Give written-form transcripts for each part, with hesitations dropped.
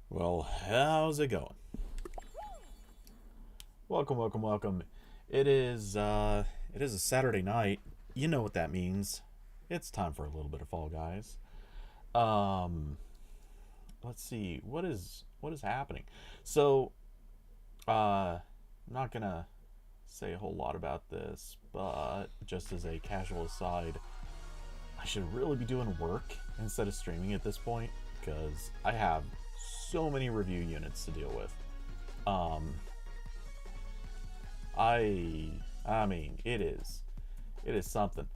Well, how's it going? Welcome, welcome, welcome. It is a Saturday night. You know what that means. It's time for a little bit of Fall Guys. Um, let's see what is happening. So, I'm not gonna say a whole lot about this, but just as a casual aside, I should really be doing work instead of streaming at this point because I have so many review units to deal with. Um, I I mean, it is something.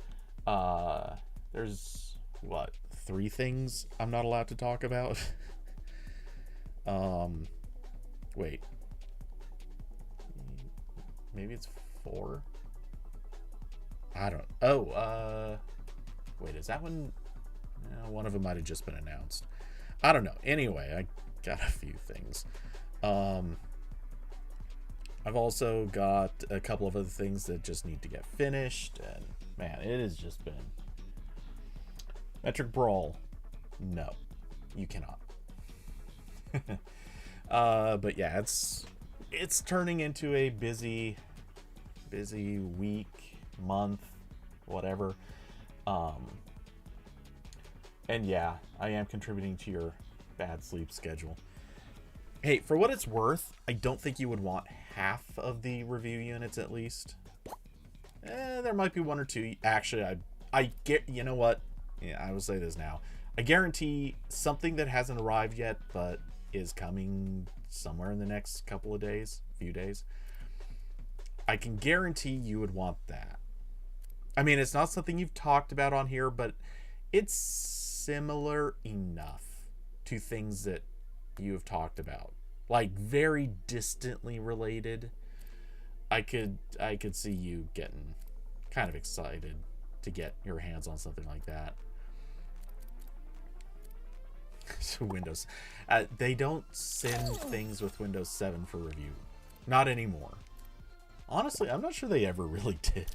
Uh there's what, three things I'm not allowed to talk about? um Wait, maybe it's four? I don't. Wait, is that one? No, one of them might have just been announced. I don't know. Anyway, I got a few things. Um I've also got a couple of other things that just need to get finished, and man, it has just been Metric Brawl. No, you cannot. But yeah, it's turning into a busy week, month, whatever. Um, and yeah, I am contributing to your bad sleep schedule. Hey, for what it's worth, I don't think you would want half of the review units at least. There might be one or two. Actually, I get. You know what? Yeah, I will say this now. I guarantee something that hasn't arrived yet, but is coming somewhere in the next couple of days, few days. I can guarantee you would want that. I mean, it's not something you've talked about on here, but it's similar enough to things that you have talked about, like very distantly related. I could see you getting kind of excited to get your hands on something like that. So Windows, they don't send things with Windows 7 for review, not anymore. Honestly, I'm not sure they ever really did.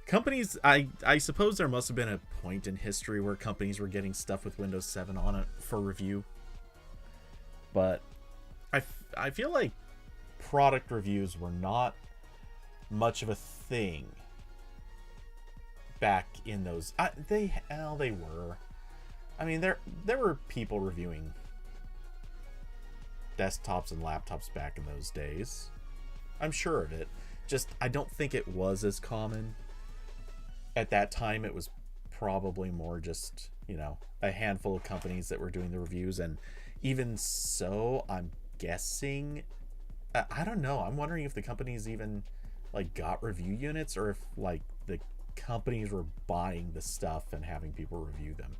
Companies, I suppose there must have been a point in history where companies were getting stuff with Windows 7 on it for review, but I feel like product reviews were not much of a thing back in those. They were. I mean, there were people reviewing desktops and laptops back in those days. I'm sure of it. Just I don't think it was as common at that time. It was probably more just, a handful of companies that were doing the reviews, and even so, I'm guessing, I don't know. I'm wondering if the companies even like got review units, or if like the companies were buying the stuff and having people review them.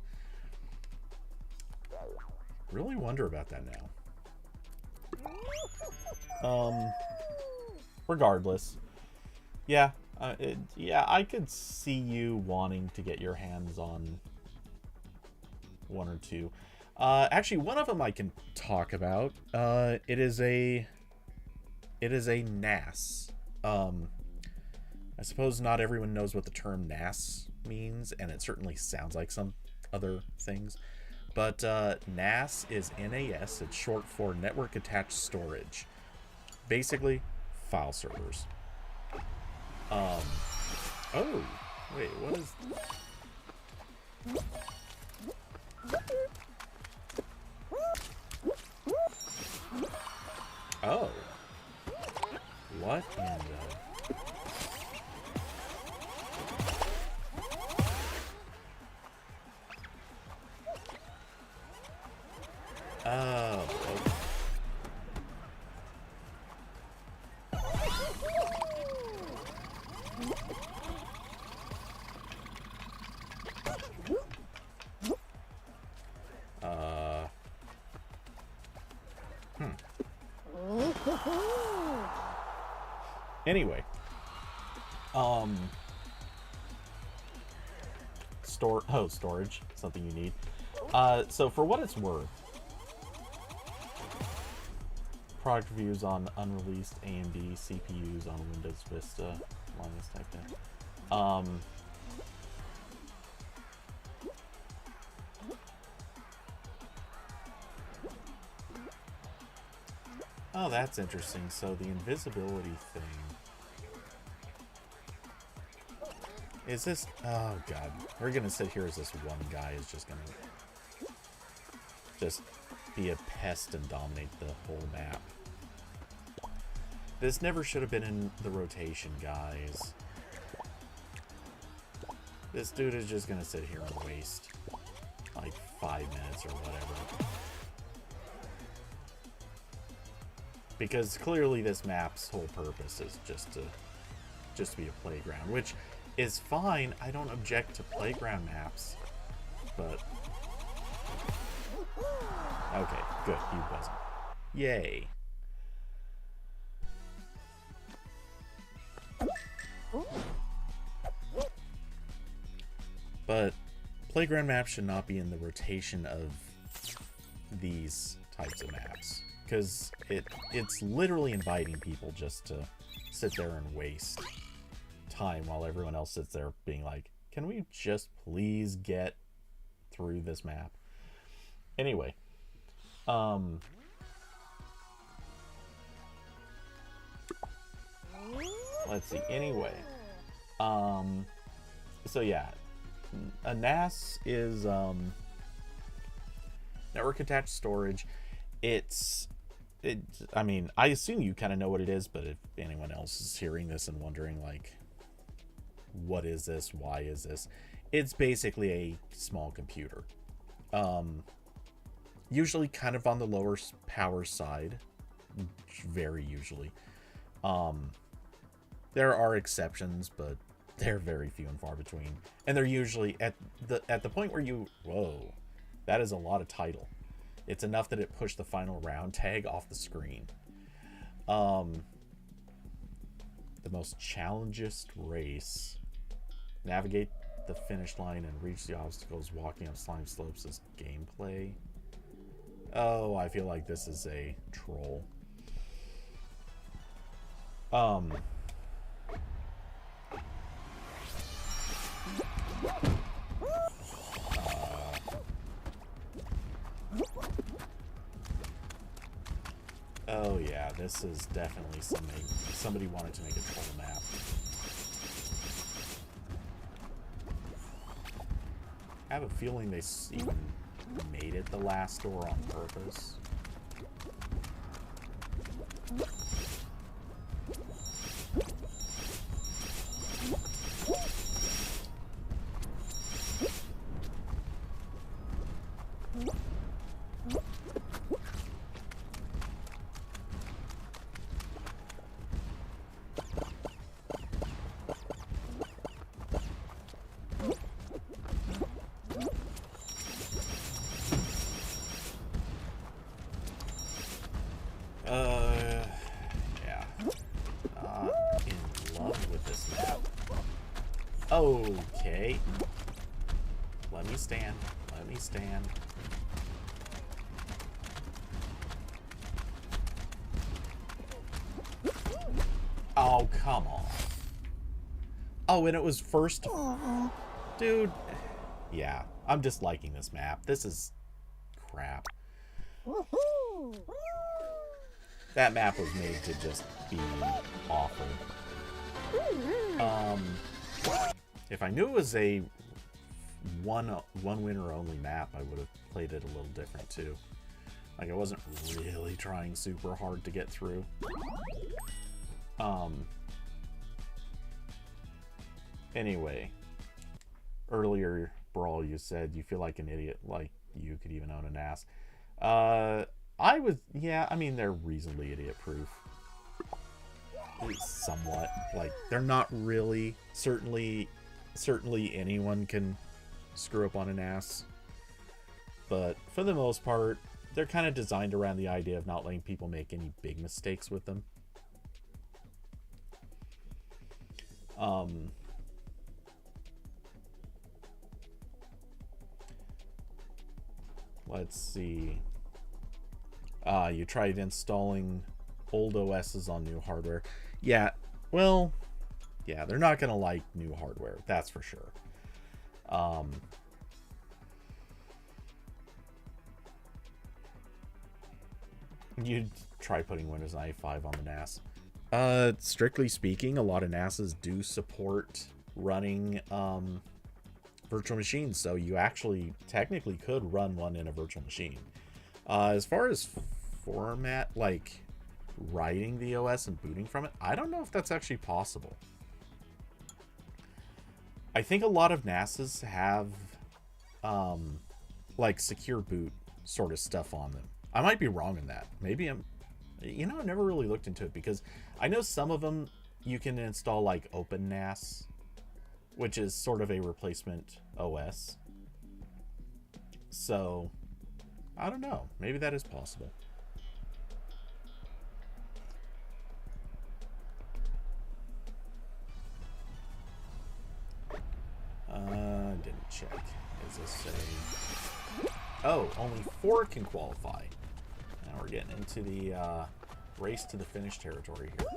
Really wonder about that now. Regardless, yeah, yeah, I could see you wanting to get your hands on one or two. Actually, one of them I can talk about. It is a NAS. I suppose not everyone knows what the term NAS means, and it certainly sounds like some other things. But NAS is NAS. It's short for Network Attached Storage. Basically, file servers. Um. Oh, wait. What is? Oh, what in the? Oh, okay. Uh. Hmm. Anyway, um, storage, something you need. So for what it's worth, product reviews on unreleased AMD CPUs on Windows Vista, Linus Tech Deck. Um, Oh, that's interesting. So the invisibility thing... Is this... Oh, God. We're going to sit here as this one guy is just going to... just be a pest and dominate the whole map. This never should have been in the rotation, guys. This dude is just going to sit here and waste, like, 5 minutes or whatever. Because clearly this map's whole purpose is just to be a playground, which is fine. I don't object to playground maps, but... Okay, good. He wasn't. Yay. But playground maps should not be in the rotation of these types of maps, because it's literally inviting people just to sit there and waste time while everyone else sits there being like, can we just please get through this map? Anyway, let's see. Anyway, so yeah, a NAS is network attached storage. I mean, I assume you kind of know what it is, but if anyone else is hearing this and wondering, like, what is this? Why is this? It's basically a small computer. Usually kind of on the lower power side. Very usually. There are exceptions, but they're very few and far between. And they're usually at the point where you... Whoa. That is a lot of title. It's enough that it pushed the final round tag off the screen. The most challengest race. Navigate the finish line and reach the obstacles walking up slime slopes is gameplay. Oh, I feel like this is a troll. Oh yeah, this is definitely somebody wanted to make a troll map. I have a feeling they even made it the last door on purpose. Yeah. Not in love with this map. Okay. Let me stand. Let me stand. Oh, come on. Oh, and it was first... Dude. Yeah, I'm just liking this map. This is crap. That map was made to just be awful. If I knew it was a one winner only map, I would have played it a little different too. Like, I wasn't really trying super hard to get through. Anyway, earlier, Brawl, you said you feel like an idiot, like you could even own an ass. I was, yeah, I mean, they're reasonably idiot-proof. Somewhat. Like, they're not really. Certainly anyone can screw up on an ass. But for the most part, they're kind of designed around the idea of not letting people make any big mistakes with them. Let's see. You tried installing old OSs on new hardware. Yeah, well, yeah, they're not going to like new hardware. That's for sure. You'd try putting Windows 95 on the NAS. Strictly speaking, a lot of NASs do support running virtual machines, so you actually technically could run one in a virtual machine. As far as format, like writing the OS and booting from it, I don't know if that's actually possible. I think a lot of NASs have like secure boot sort of stuff on them. I might be wrong in that. Maybe I'm, you know, I've never really looked into it, because I know some of them you can install like OpenNAS, which is sort of a replacement OS. So I don't know. Maybe that is possible. Didn't check. Is this a... Oh, only 4 can qualify. Now we're getting into the race to the finish territory here.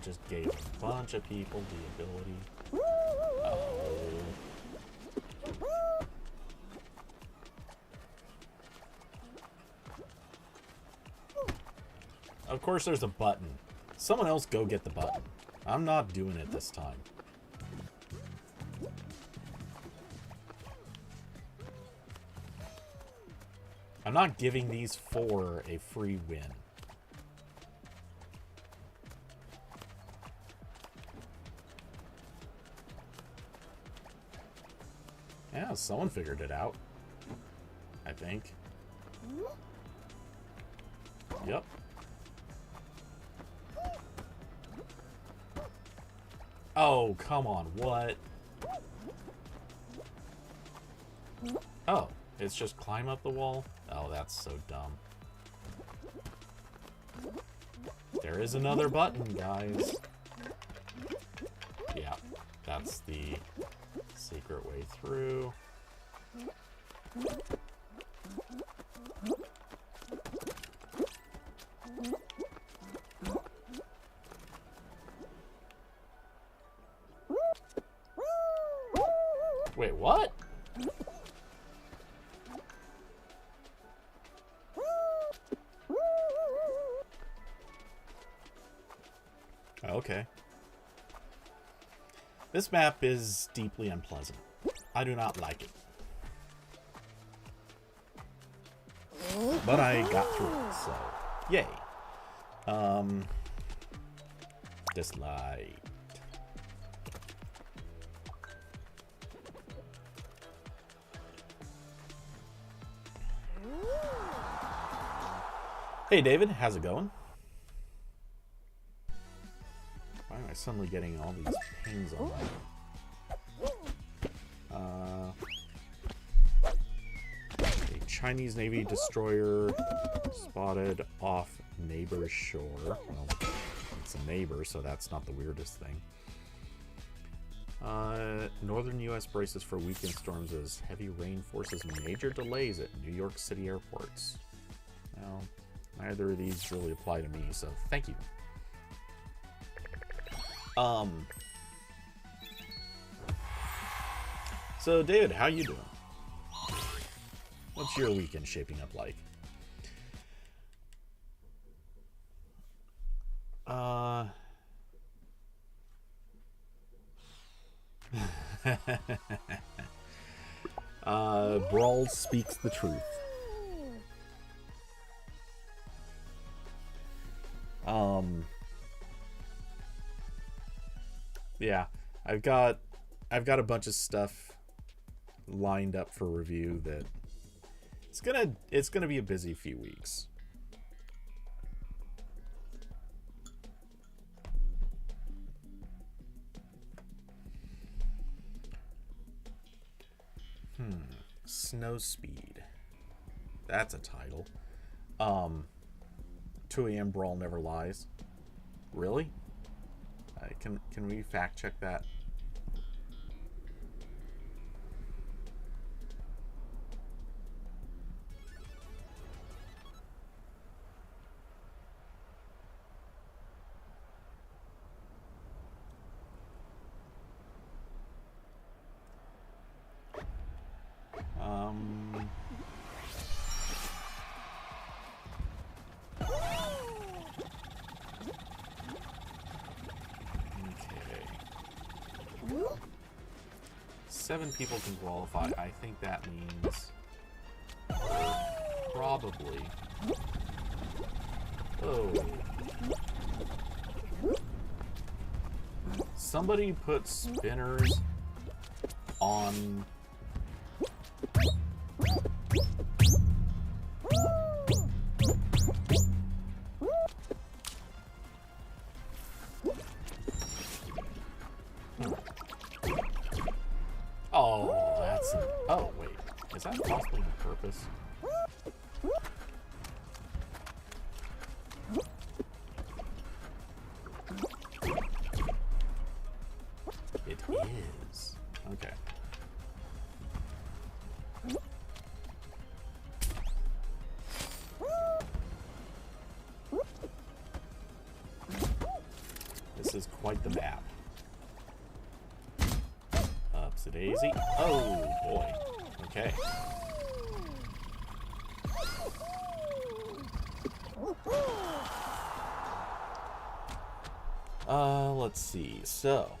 Just gave a bunch of people the ability. Oh. Of course there's a button. Someone else go get the button. I'm not doing it this time. I'm not giving these 4 a free win. Yeah, someone figured it out. I think. Yep. Oh, come on, what? Oh, it's just climb up the wall? Oh, that's so dumb. There is another button, guys. Yeah, that's the secret way through. Wait, what? Okay. This map is deeply unpleasant. I do not like it. But I got through it, so yay. Dislike. Hey David, how's it going? Why am I suddenly getting all these pings on my... A Chinese Navy destroyer spotted off neighbor's shore. Well, it's a neighbor, so that's not the weirdest thing. Northern U.S. braces for weekend storms as heavy rain forces major delays at New York City airports. Well, neither of these really apply to me, so thank you. So David, how you doing? What's your weekend shaping up like? Brawl speaks the truth. Yeah, I've got a bunch of stuff lined up for review that it's gonna be a busy few weeks. Snow Speed. That's a title. 2 AM Brawl Never Lies. Really? Can we fact check that? 7 people can qualify. I think that means probably. Oh. Somebody put spinners on. Oh, that's an... Oh, wait. Is that possibly on purpose? It is. Okay. This is quite the map. Upsy daisy. Oh, boy. Okay. Let's see. So,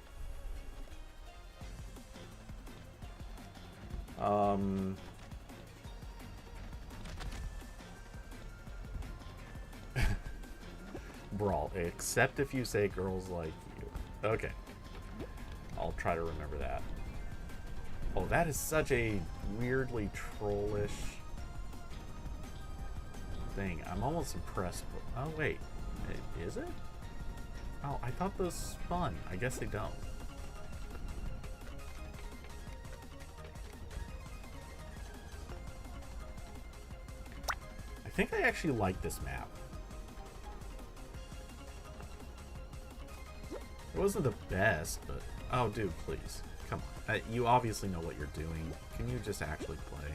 Brawl, except if you say girls like you. Okay. I'll try to remember that. Oh, that is such a weirdly trollish thing. I'm almost impressed. Oh, wait. Is it? Oh, I thought those spun. I guess they don't. I think I actually like this map. It wasn't the best, but... Oh, dude, please. Come on. You obviously know what you're doing. Can you just actually play?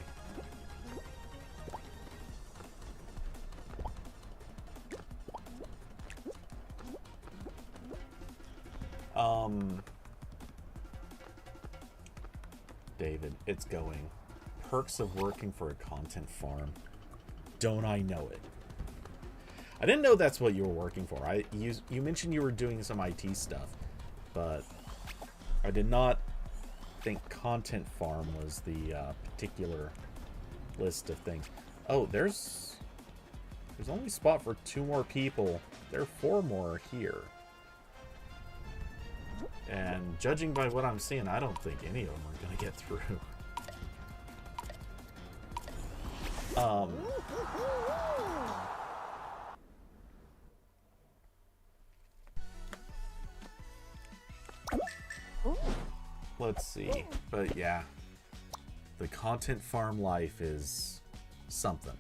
David, it's going. Perks of working for a content farm. Don't I know it? I didn't know that's what you were working for. You mentioned you were doing some IT stuff, but I did not think content farm was the particular list of things. Oh, there's only spot for 2 more people. There are 4 more here. And judging by what I'm seeing, I don't think any of them are going to get through. Let's see. But yeah, the content farm life is something.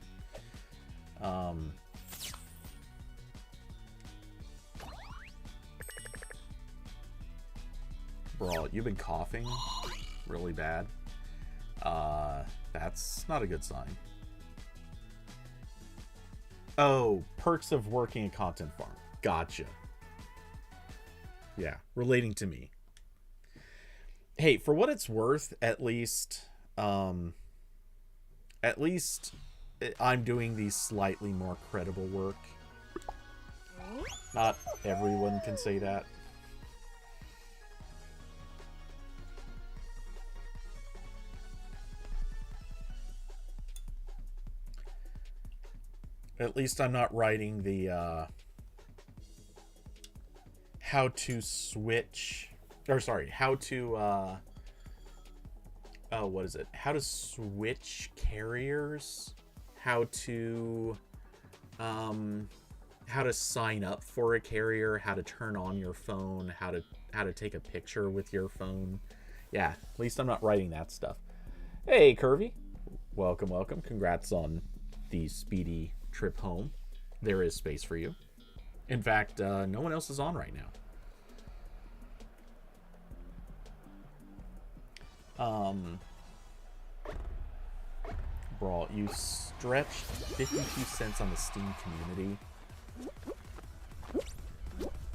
Brawl, you've been coughing really bad. That's not a good sign. Oh, perks of working a content farm. Gotcha. Yeah, relating to me. Hey, for what it's worth, at least I'm doing the slightly more credible work. Not everyone can say that. At least I'm not writing the how to switch, or sorry, how to oh, what is it? How to switch carriers, how to sign up for a carrier, how to turn on your phone, how to take a picture with your phone. Yeah, at least I'm not writing that stuff. Hey, Curvy. Welcome, welcome. Congrats on the speedy trip home. There is space for you. In fact, no one else is on right now. Brawl, you stretched 52 cents on the Steam community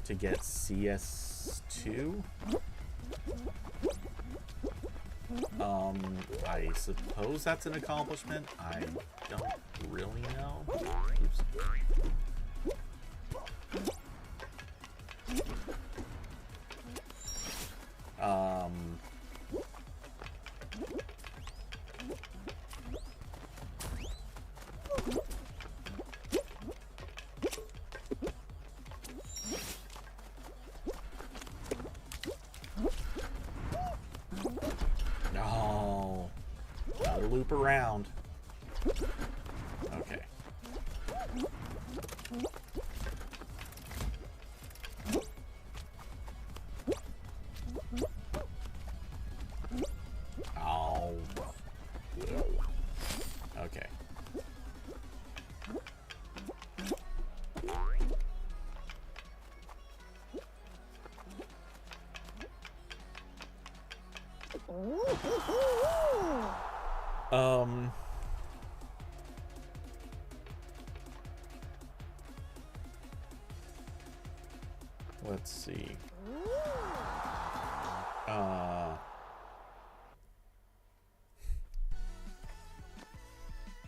to get CS2? I suppose that's an accomplishment. I don't really know. Oops. loop around. Okay. Oh. Okay. Let's see.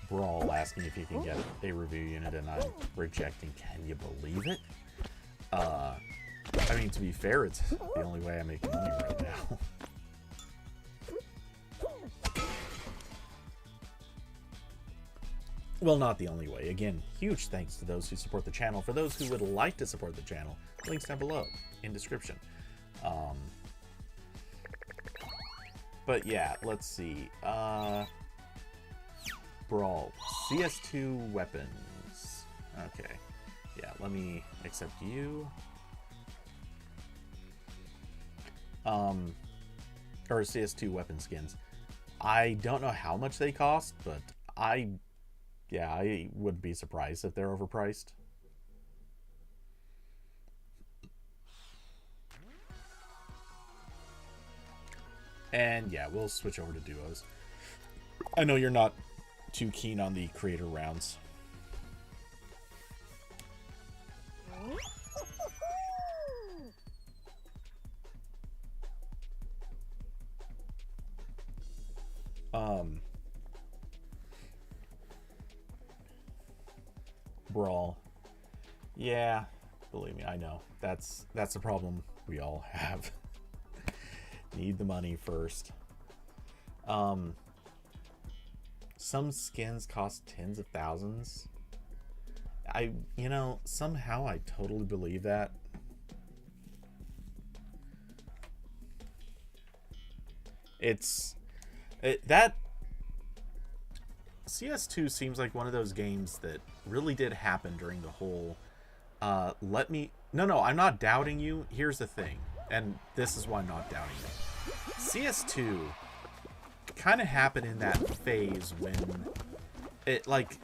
Brawl asking if you can get a review unit, and I'm rejecting. Can you believe it? I mean, to be fair, it's the only way I make money right now. Well, not the only way. Again, huge thanks to those who support the channel. For those who would like to support the channel, links down below in description. But yeah, let's see. Brawl. CS2 weapons. Okay. Yeah, let me accept you. Or CS2 weapon skins. I don't know how much they cost, but I would be surprised if they're overpriced. And yeah, we'll switch over to duos. I know you're not too keen on the creator rounds. Brawl. Yeah, believe me, I know. That's the problem we all have. Need the money first. Some skins cost tens of thousands. You know, somehow I totally believe that. That CS2 seems like one of those games that really did happen during the whole no, I'm not doubting you. Here's the thing, and this is why I'm not doubting you. CS2 kind of happened in that phase when it, like,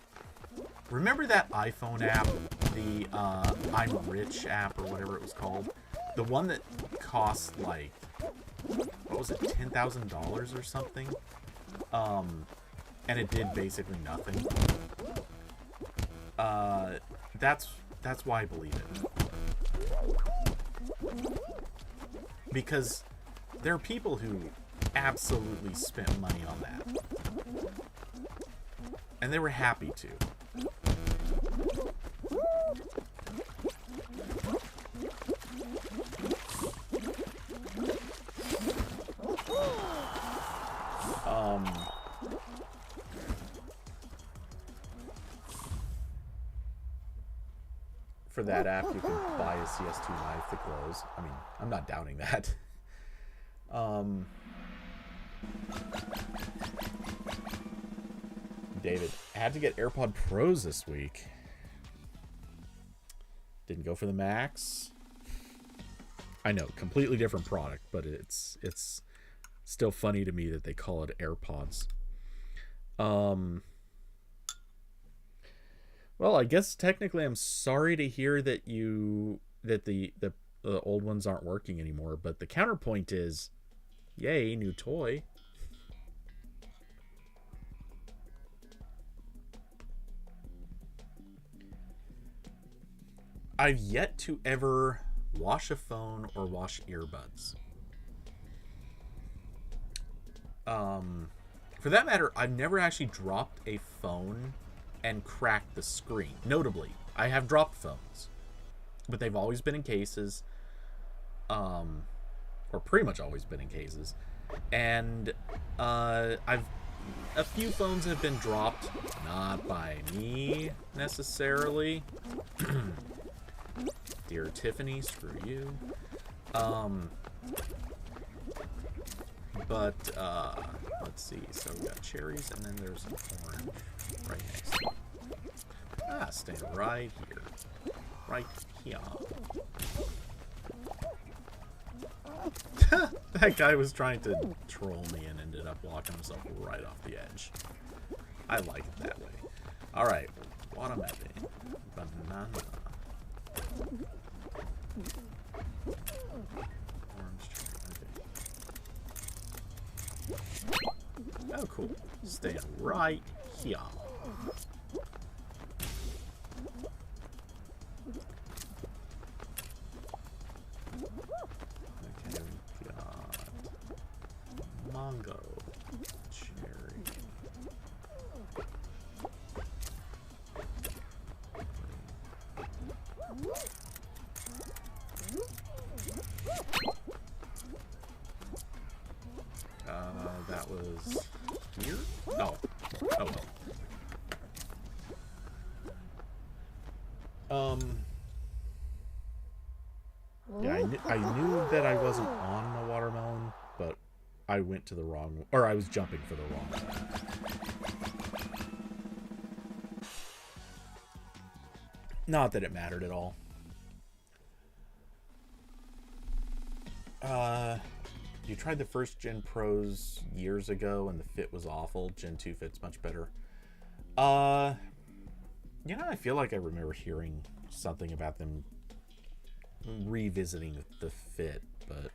remember that iPhone app, the I'm Rich app or whatever it was called, the one that cost like, what was it, $10,000 or something, and it did basically nothing. That's why I believe it, because there are people who absolutely spent money on that, and they were happy to. For that app, you can buy a CS2 knife that glows. I mean, I'm not doubting that. David, I had to get AirPod Pros this week. Didn't go for the Max. I know, completely different product, but it's still funny to me that they call it AirPods. Well, I guess technically I'm sorry to hear that the old ones aren't working anymore, but the counterpoint is, yay, new toy. I've yet to ever wash a phone or wash earbuds. For that matter, I've never actually dropped a phone and cracked the screen. Notably, I have dropped phones, but they've always been in cases, or pretty much always been in cases. And a few phones have been dropped, not by me necessarily. Dear Tiffany, screw you. But let's see. So we got cherries, and then there's an orange right next to it. Ah, stand right here. Right here. That guy was trying to troll me and ended up walking himself right off the edge. I like it that way. Alright. Watermelon. Banana. Orange tree. Okay. Oh, cool. Stand right here. Okay, we got mango, cherry. That was here? Oh. Oh well. Yeah, I knew that I wasn't on the watermelon, but I went to the wrong one. Or I was jumping for the wrong one. Not that it mattered at all. You tried the first Gen Pros years ago and the fit was awful. Gen 2 fits much better. You know, I feel like I remember hearing something about them revisiting the fit, but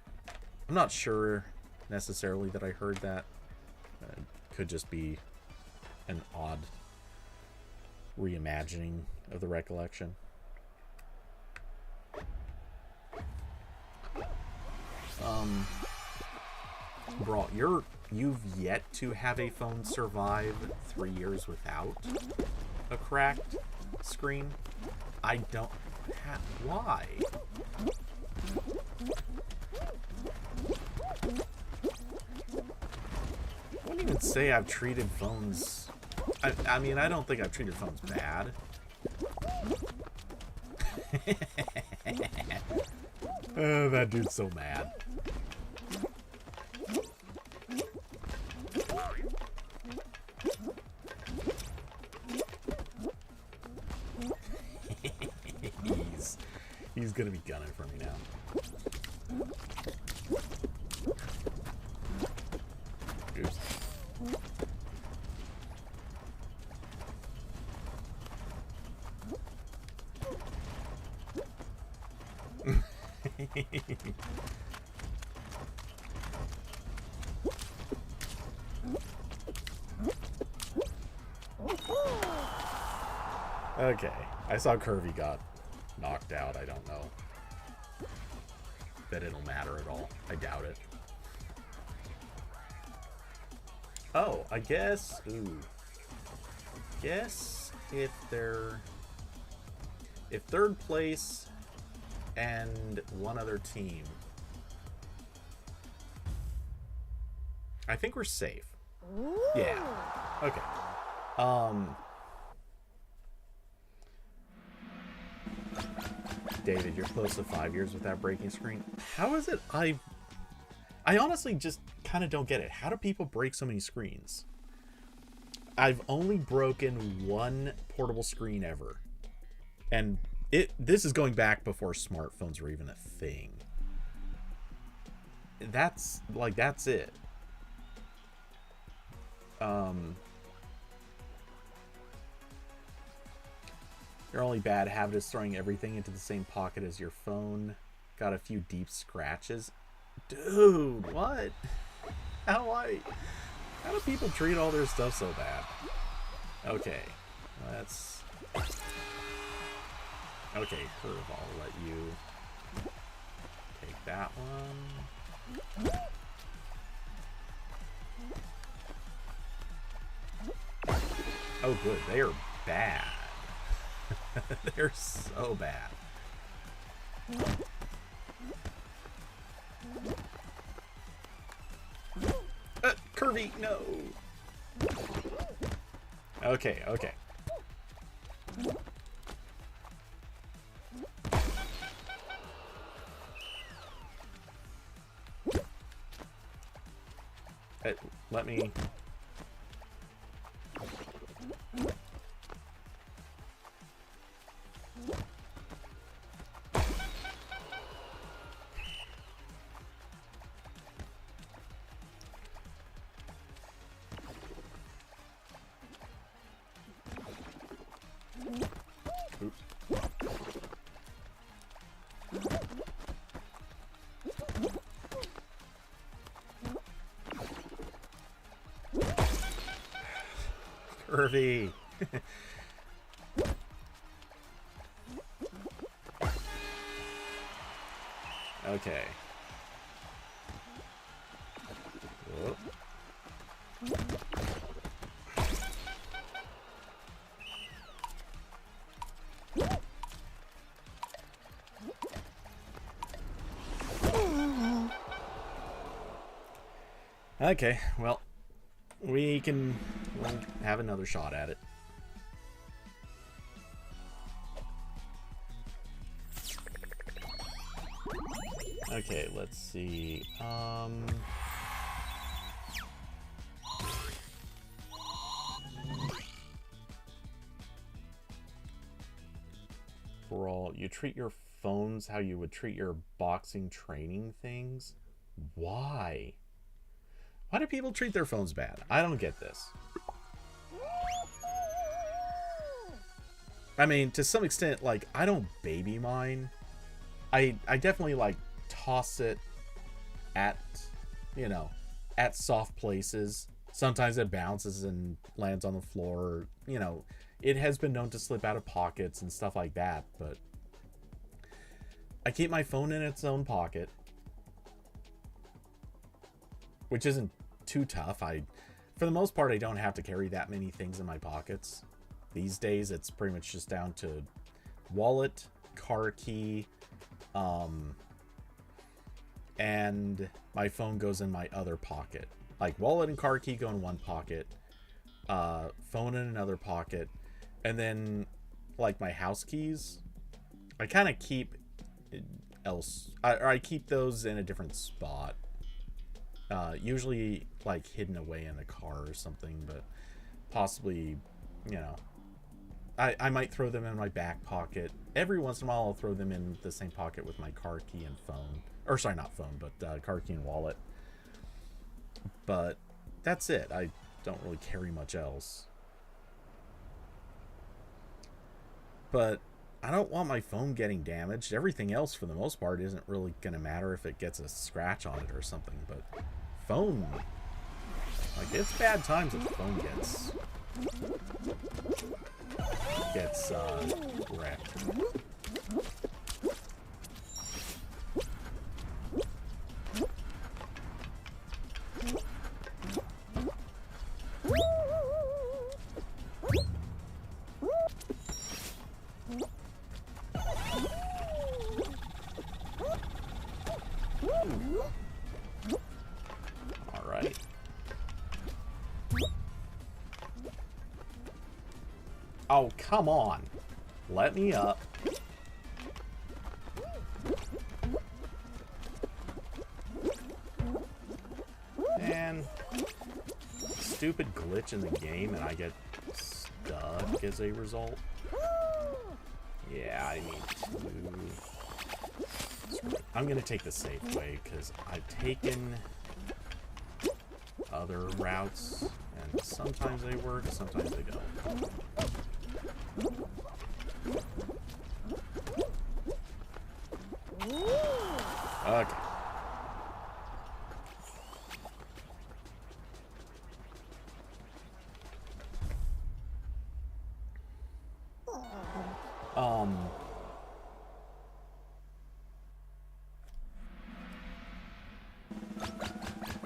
I'm not sure necessarily that I heard that. It could just be an odd reimagining of the recollection. Bro, you've yet to have a phone survive 3 years without a cracked screen. I don't have... Why? I wouldn't even say I've treated phones... I mean, I don't think I've treated phones bad. Oh, that dude's so mad. He's gonna be gunning for me now. Oops. Okay, I saw Curvy got knocked out. I don't know that it'll matter at all. I doubt it. Oh, I guess. Ooh. Guess if third place and one other team, I think we're safe. Yeah. Okay. David, you're close to 5 years without breaking screen. How is it? I honestly just kind of don't get it. How do people break so many screens? I've only broken one portable screen ever, and this is going back before smartphones were even a thing. That's it. Your only bad habit is throwing everything into the same pocket as your phone. Got a few deep scratches. Dude, what? How do people treat all their stuff so bad? Okay, let's... Okay, Curve, I'll let you take that one. Oh, good. They are bad. They're so bad. Curvy, no. Okay, okay. Let me... Kirby. Okay. Whoop. Okay, well, we'll have another shot at it. Okay, let's see. Brawl. You treat your phones how you would treat your boxing training things? Why? Why do people treat their phones bad? I don't get this. I mean, to some extent, like, I don't baby mine. I definitely, like, toss it at, you know, at soft places. Sometimes it bounces and lands on the floor. You know, it has been known to slip out of pockets and stuff like that, but I keep my phone in its own pocket, which isn't too tough. For the most part, I don't have to carry that many things in my pockets. These days, it's pretty much just down to wallet, car key, and my phone goes in my other pocket. Like, wallet and car key go in one pocket, phone in another pocket, and then, like, my house keys, I kind of keep I keep those in a different spot. Usually, like, hidden away in a car or something, but possibly, you know, I might throw them in my back pocket. Every once in a while, I'll throw them in the same pocket with my car key and phone. Or, sorry, not phone, but car key and wallet. But that's it. I don't really carry much else. But I don't want my phone getting damaged. Everything else, for the most part, isn't really going to matter if it gets a scratch on it or something. But phone, like, it's bad times if the phone gets wrecked. All right. Oh, come on. Let me up. And stupid glitch in the game and I get stuck as a result. Yeah, I need to... I'm going to take the safe way because I've taken other routes and sometimes they work, sometimes they don't. Okay.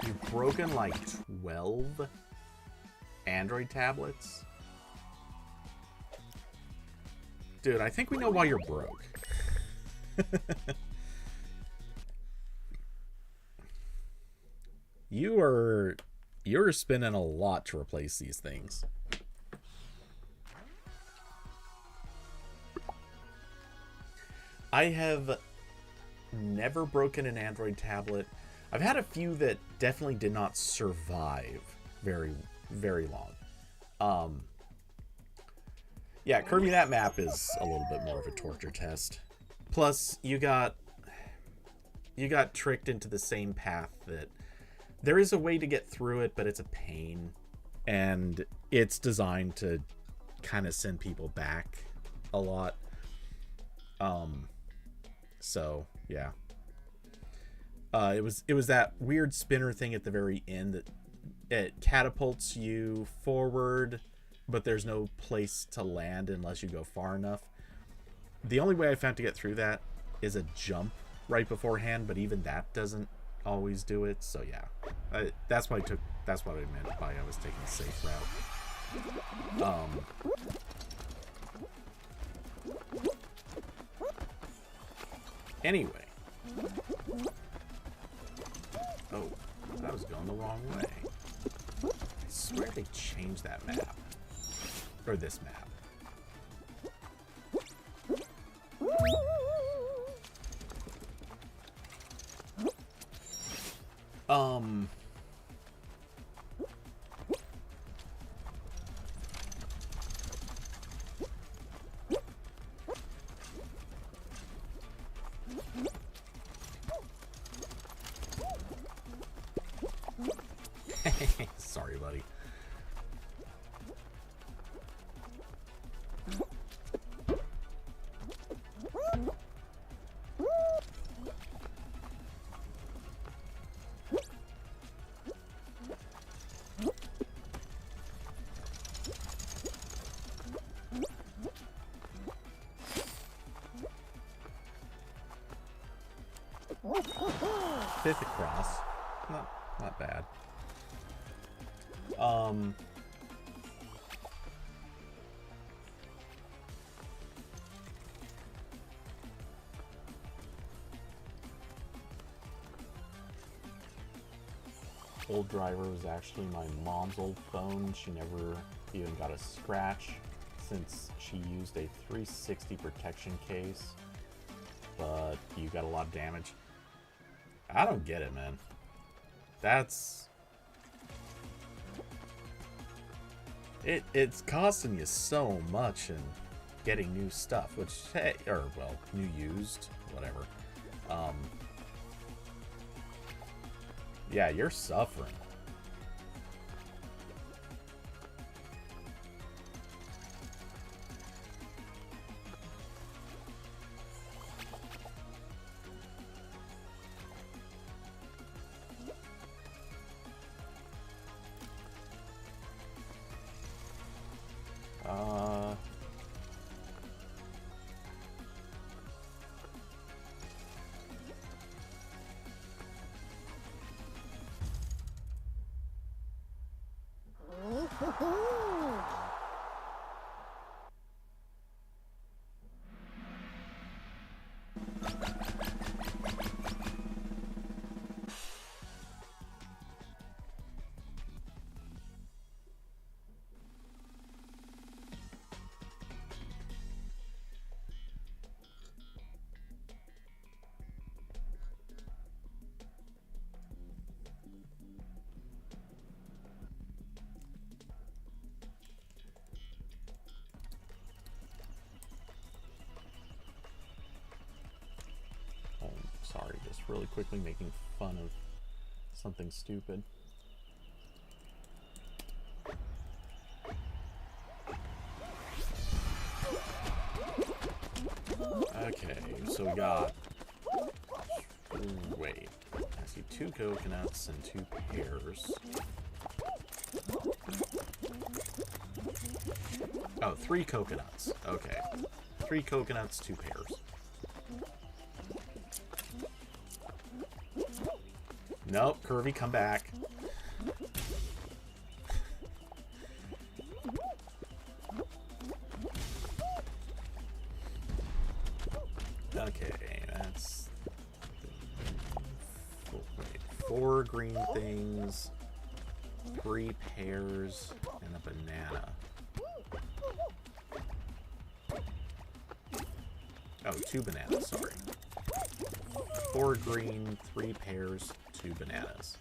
You've broken like 12 Android tablets? Dude, I think we know why you're broke. You're spending a lot to replace these things. I have never broken an Android tablet. I've had a few that definitely did not survive very, very long. Yeah, Kirby, that map is a little bit more of a torture test. Plus, you got tricked into the same path that there is a way to get through it, but it's a pain. And it's designed to kind of send people back a lot. So, yeah. It was that weird spinner thing at the very end that it catapults you forward, but there's no place to land unless you go far enough. The only way I found to get through that is a jump right beforehand, but even that doesn't always do it. So yeah, that's what I meant by I was taking a safe route. Anyway. Oh, I was going the wrong way. I swear they changed that map. Or this map. Sorry, buddy. Fifth across. Not bad. Old driver was actually my mom's old phone. She never even got a scratch since she used a 360 protection case, but you got a lot of damage. I don't get it, man. It's costing you so much and getting new stuff, which, hey, or well, new used, whatever. Yeah, you're suffering. Sorry, just really quickly making fun of something stupid. Okay, so we got... Wait. I see 2 coconuts and 2 pears. Oh, 3 coconuts. Okay. 3 coconuts, 2 pears. Nope, Kirby, come back. Okay, that's... Wait, 4 green things, 3 pears, and a banana. Oh, 2 bananas, sorry. 4 green, 3 pears, 2 bananas.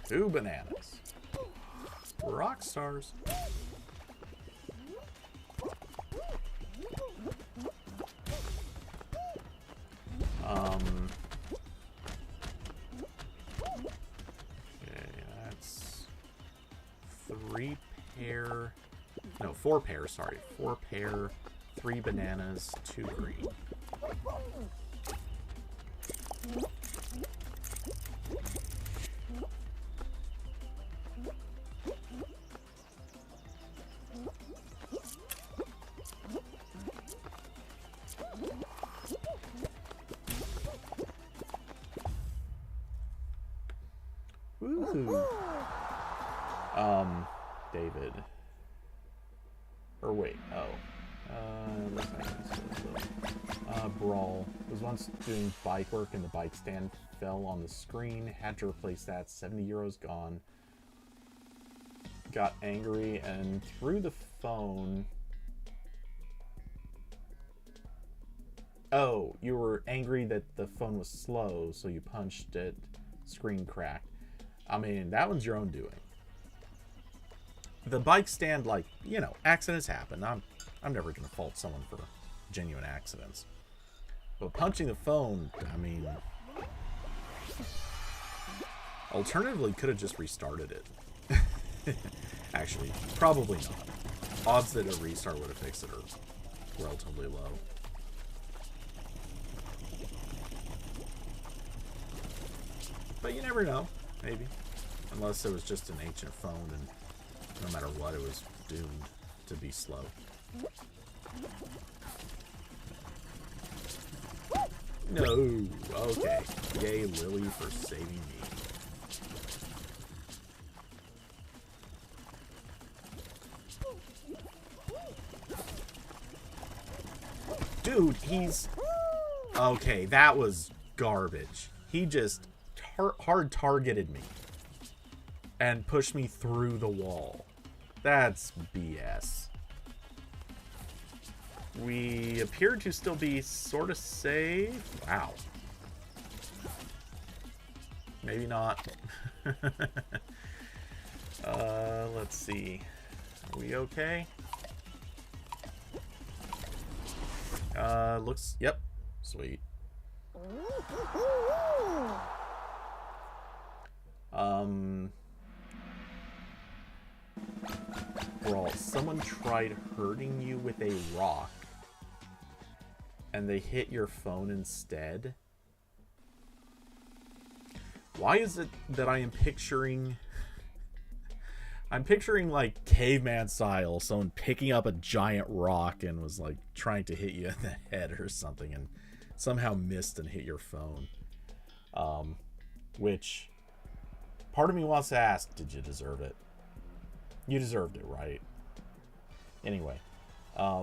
Two bananas. Rock stars. Okay, that's 3 pair. No, 4 pairs, sorry. 4 pair, 3 bananas, 2 green. Woohoo. David. Or wait, Brawl. Was once doing bike work and the bike stand fell on the screen. Had to replace that. 70 euros gone. Got angry and threw the phone. Oh, you were angry that the phone was slow, so you punched it. Screen cracked. I mean, that one's your own doing. The bike stand, like, you know, accidents happen. I'm never going to fault someone for genuine accidents. But punching the phone, I mean... Alternatively, could have just restarted it. Actually, probably not. Odds that a restart would have fixed it are relatively low. But you never know. Maybe. Unless it was just an ancient phone and no matter what, it was doomed to be slow. No. Okay. Yay, Lily, for saving me. Dude, he's... Okay, that was garbage. He just hard targeted me and pushed me through the wall. That's BS. We appear to still be sort of safe. Wow. Maybe not. Let's see. Are we okay? Looks... Yep. Sweet. Brawl, someone tried hurting you with a rock and they hit your phone instead. Why is it that I am picturing... I'm picturing, like, caveman style, someone picking up a giant rock and was, like, trying to hit you in the head or something and somehow missed and hit your phone. Which, part of me wants to ask, did you deserve it? You deserved it, right? Anyway. Okay.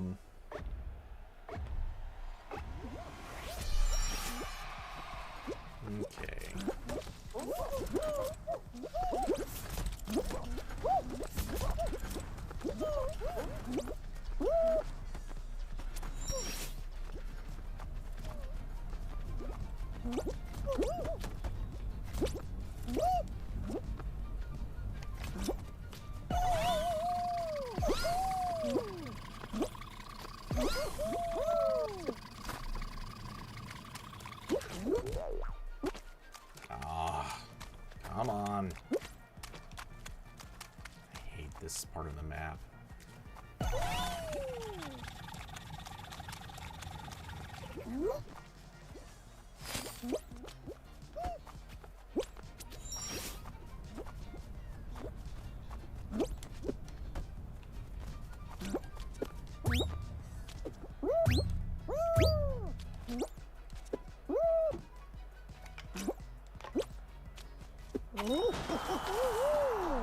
Come on. I hate this part of the map.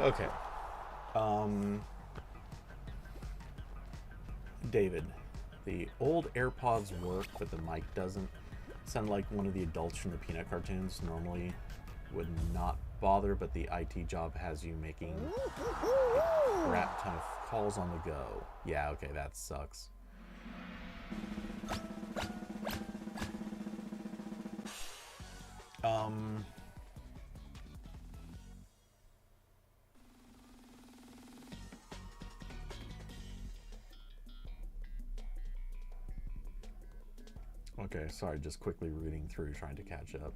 Okay. David, the old AirPods work, but the mic doesn't. Sound like one of the adults from the Peanut cartoons. Normally would not bother, but the IT job has you making a crap ton of calls on the go. Yeah, okay, that sucks. Um... Okay, sorry, just quickly reading through, trying to catch up.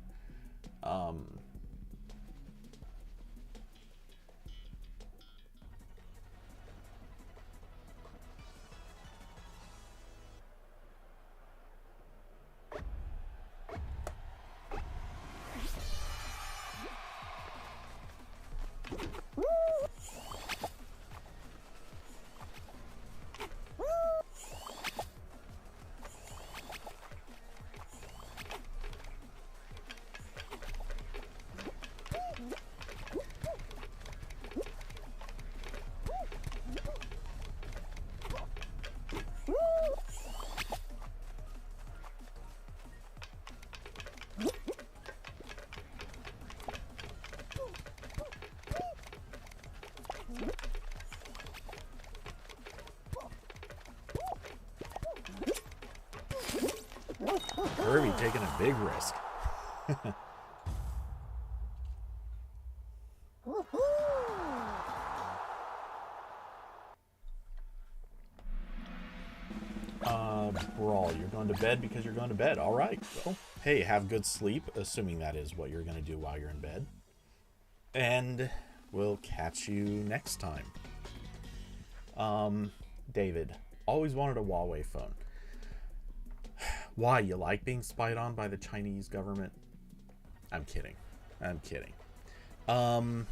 Kirby taking a big risk. Brawl, you're going to bed because you're going to bed. All right. Well, hey, have good sleep, assuming that is what you're going to do while you're in bed. And we'll catch you next time. David, always wanted a Huawei phone. Why? You like being spied on by the Chinese government? I'm kidding. I'm kidding. The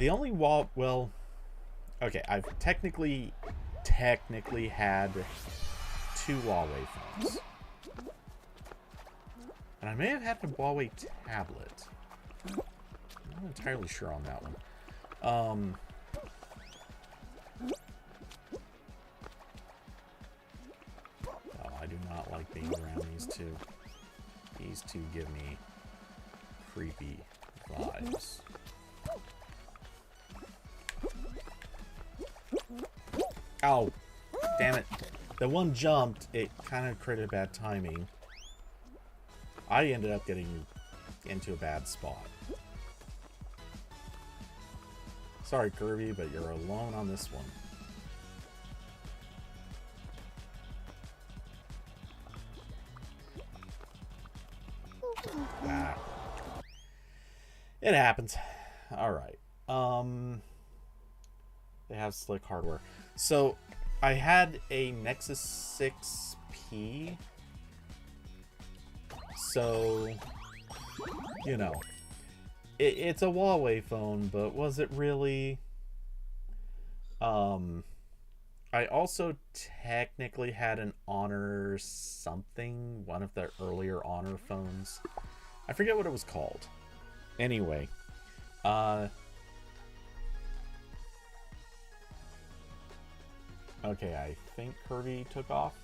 only well, okay, I've technically had 2 Huawei phones. And I may have had a Huawei tablet. I'm not entirely sure on that one. Oh, I do not like being around these two. These two give me creepy vibes. Ow! Damn it. The one jumped, it kind of created bad timing. I ended up getting into a bad spot. Sorry, Kirby, but you're alone on this one. Ah. It happens. Alright. They have slick hardware. So, I had a Nexus 6P. So, you know. It's a Huawei phone, but was it really? I also technically had an Honor something, one of the earlier Honor phones. I forget what it was called. Anyway, okay, I think Kirby took off.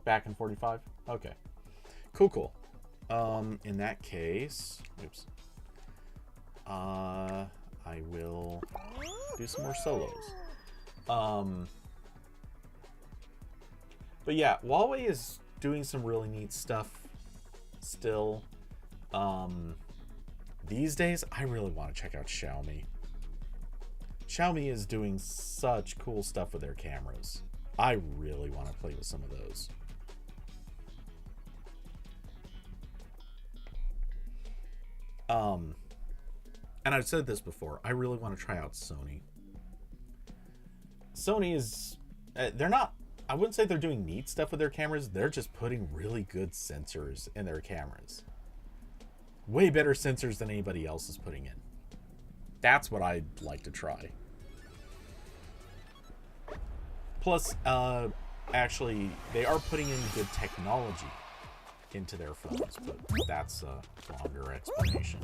Back in 45? Okay. Cool. In that case, oops. I will do some more solos. But yeah, Huawei is doing some really neat stuff still. These days, I really want to check out Xiaomi. Xiaomi is doing such cool stuff with their cameras. I really want to play with some of those. And I've said this before, I really want to try out Sony. Sony is, they're not, I wouldn't say they're doing neat stuff with their cameras, they're just putting really good sensors in their cameras. Way better sensors than anybody else is putting in. That's what I'd like to try. Plus, actually, they are putting in good technology into their phones, but that's a longer explanation.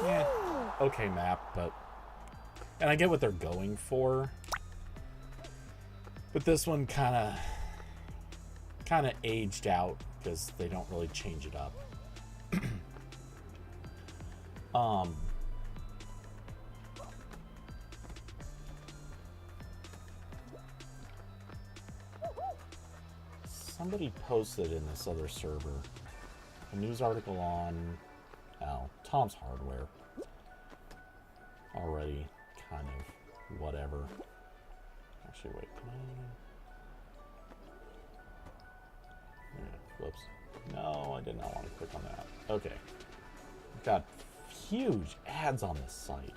Yeah, okay map, but... And I get what they're going for. But this one kind of aged out because they don't really change it up. Somebody posted in this other server a news article on Tom's Hardware. Already kind of whatever. Actually, wait, can I... Yeah, whoops. No, I did not want to click on that. Okay. I've got huge ads on this site.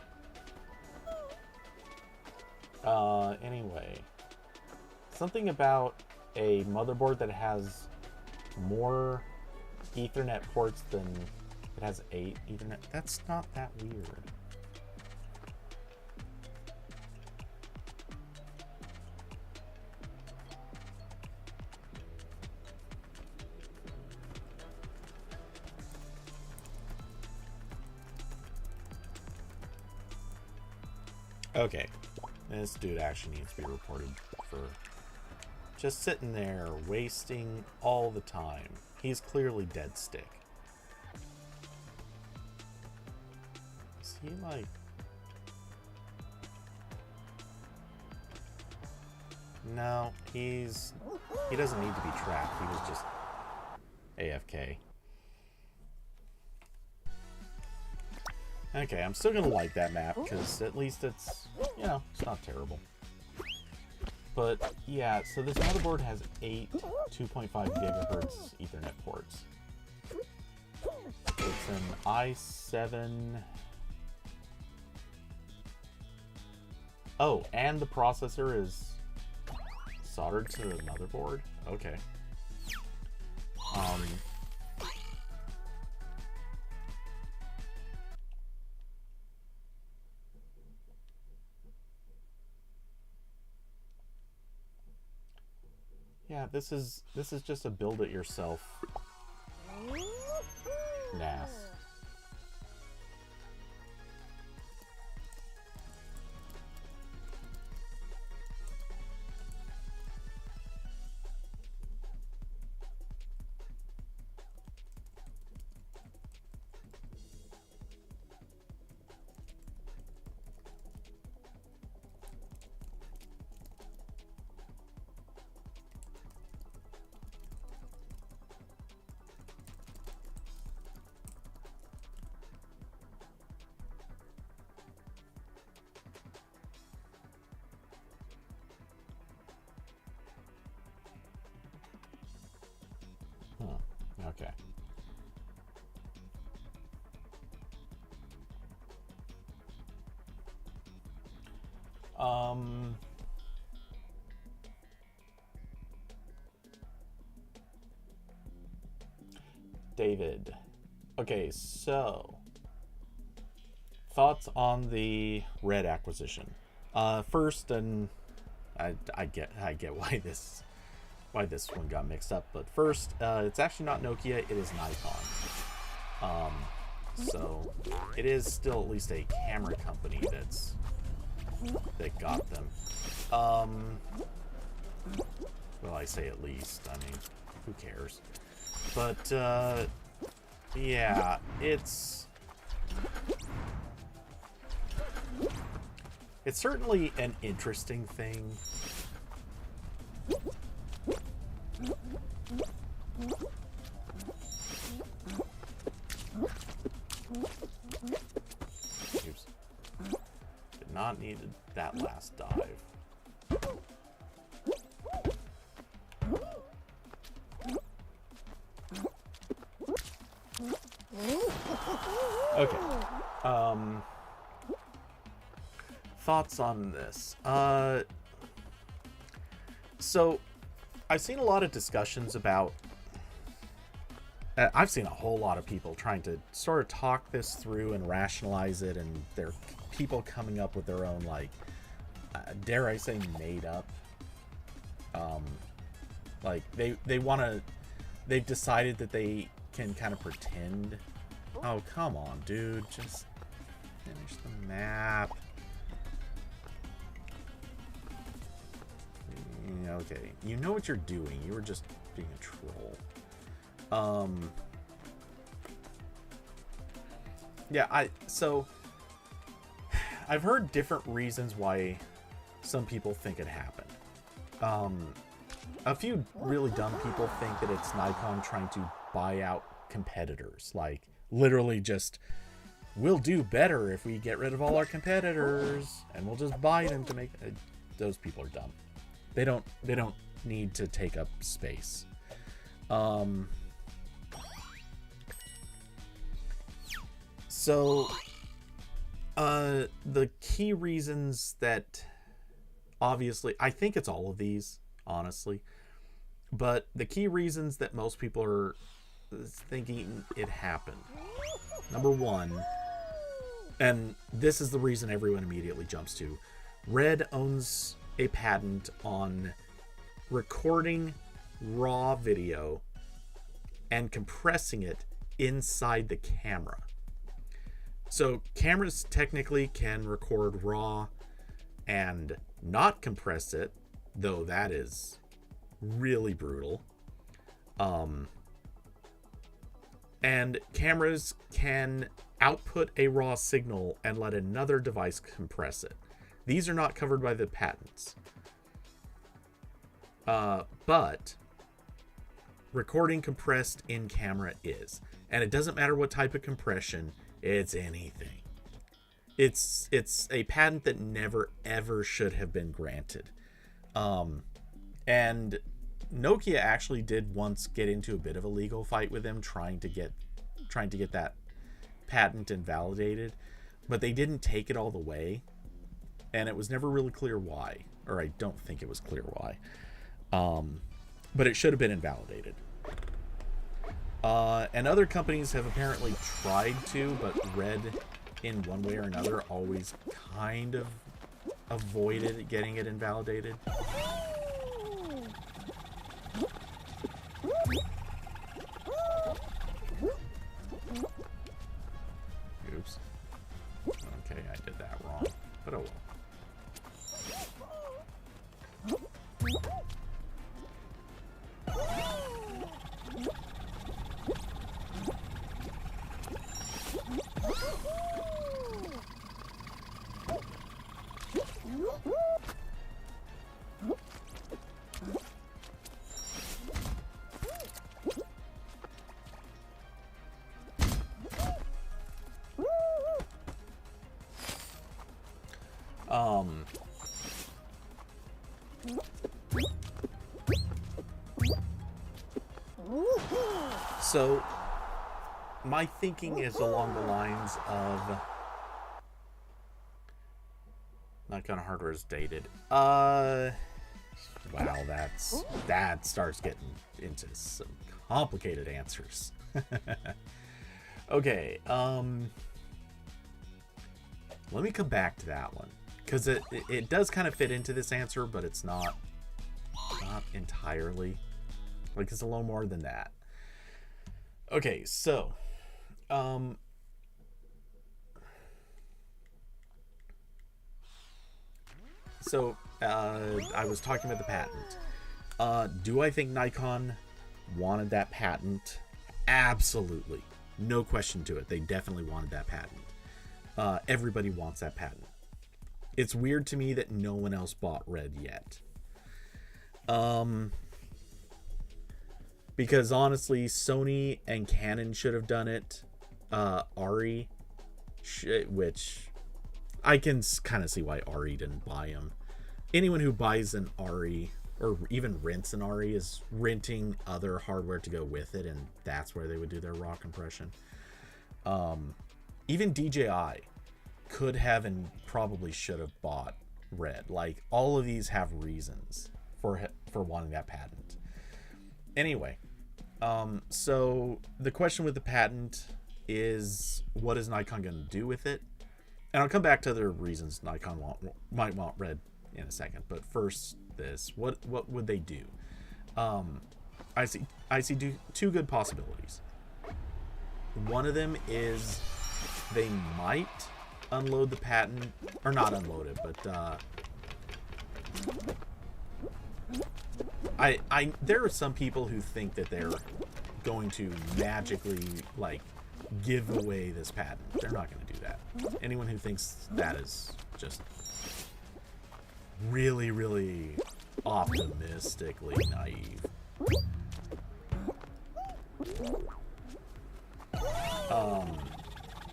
Anyway. Something about a motherboard that has more Ethernet ports than it has 8 Ethernet. That's not that weird. Okay, this dude actually needs to be reported for just sitting there wasting all the time. He's clearly dead stick. Is he like... No, he doesn't need to be trapped. He was just AFK. Okay, I'm still gonna like that map because at least it's, you know, it's not terrible. But yeah, so this motherboard has 8 2.5 gigahertz Ethernet ports. It's an i7. Oh, and the processor is soldered to the motherboard? Okay. Yeah, this is just a build it yourself NAS. Okay. David. Okay, so thoughts on the Red acquisition. First, and I get why this one got mixed up, but first, it's actually not Nokia, it is Nikon. So it is still at least a camera company that got them. Well, I say at least, I mean, who cares? But yeah, it's certainly an interesting thing. Oops. Did not need that last dive. Okay. Thoughts on this? So I've seen a lot of discussions about... I've seen a whole lot of people trying to sort of talk this through and rationalize it, and there are people coming up with their own, like, dare I say, made up. Like, they want to... They've decided that they can kind of pretend... Oh, come on, dude. Just Finish the map. Okay, you know what you're doing. You were just being a troll. Yeah, so I've heard different reasons why some people think it happened. A few really dumb people think that it's Nikon trying to buy out competitors. Like, literally just, we'll do better if we get rid of all our competitors, and we'll just buy them to make... those people are dumb. They don't need to take up space. So, the key reasons that... Obviously, I think it's all of these, honestly. But the key reasons that most people are thinking it happened. Number one, and this is the reason everyone immediately jumps to, Red owns a patent on recording raw video and compressing it inside the camera. So cameras technically can record raw and not compress it, though that is really brutal. And cameras can output a raw signal and let another device compress it. These are not covered by the patents. But recording compressed in camera is. And it doesn't matter what type of compression, it's anything. It's a patent that never ever should have been granted. And Nokia actually did once get into a bit of a legal fight with them trying to get that patent invalidated, but they didn't take it all the way, and it was never really clear why, or I don't think it was clear why. But it should have been invalidated. And other companies have apparently tried to, but Red, in one way or another, always kind of avoided getting it invalidated. Oops. Okay, I did that wrong, but oh well. So, my thinking is along the lines of... Nikon hardware is dated. Wow, that starts getting into some complicated answers. Okay, let me come back to that one, because it does kind of fit into this answer, but it's not entirely. Like, it's a little more than that. Okay, so I was talking about the patent. Do I think Nikon wanted that patent? Absolutely. No question to it. They definitely wanted that patent. Everybody wants that patent. It's weird to me that no one else bought Red yet. Because honestly, Sony and Canon should have done it. Ari, which I can kind of see why Ari didn't buy them. Anyone who buys an Ari or even rents an Ari is renting other hardware to go with it, and that's where they would do their raw compression. Even DJI could have and probably should have bought Red. Like, all of these have reasons for wanting that patent. Anyway, so the question with the patent is, what is Nikon going to do with it? And I'll come back to other reasons Nikon might want Red in a second. But first, what would they do? I see two good possibilities. One of them is they might unload the patent, or not unload it, but there are some people who think that they're going to magically, like, give away this patent. They're not going to do that. Anyone who thinks that is just really, really optimistically naive.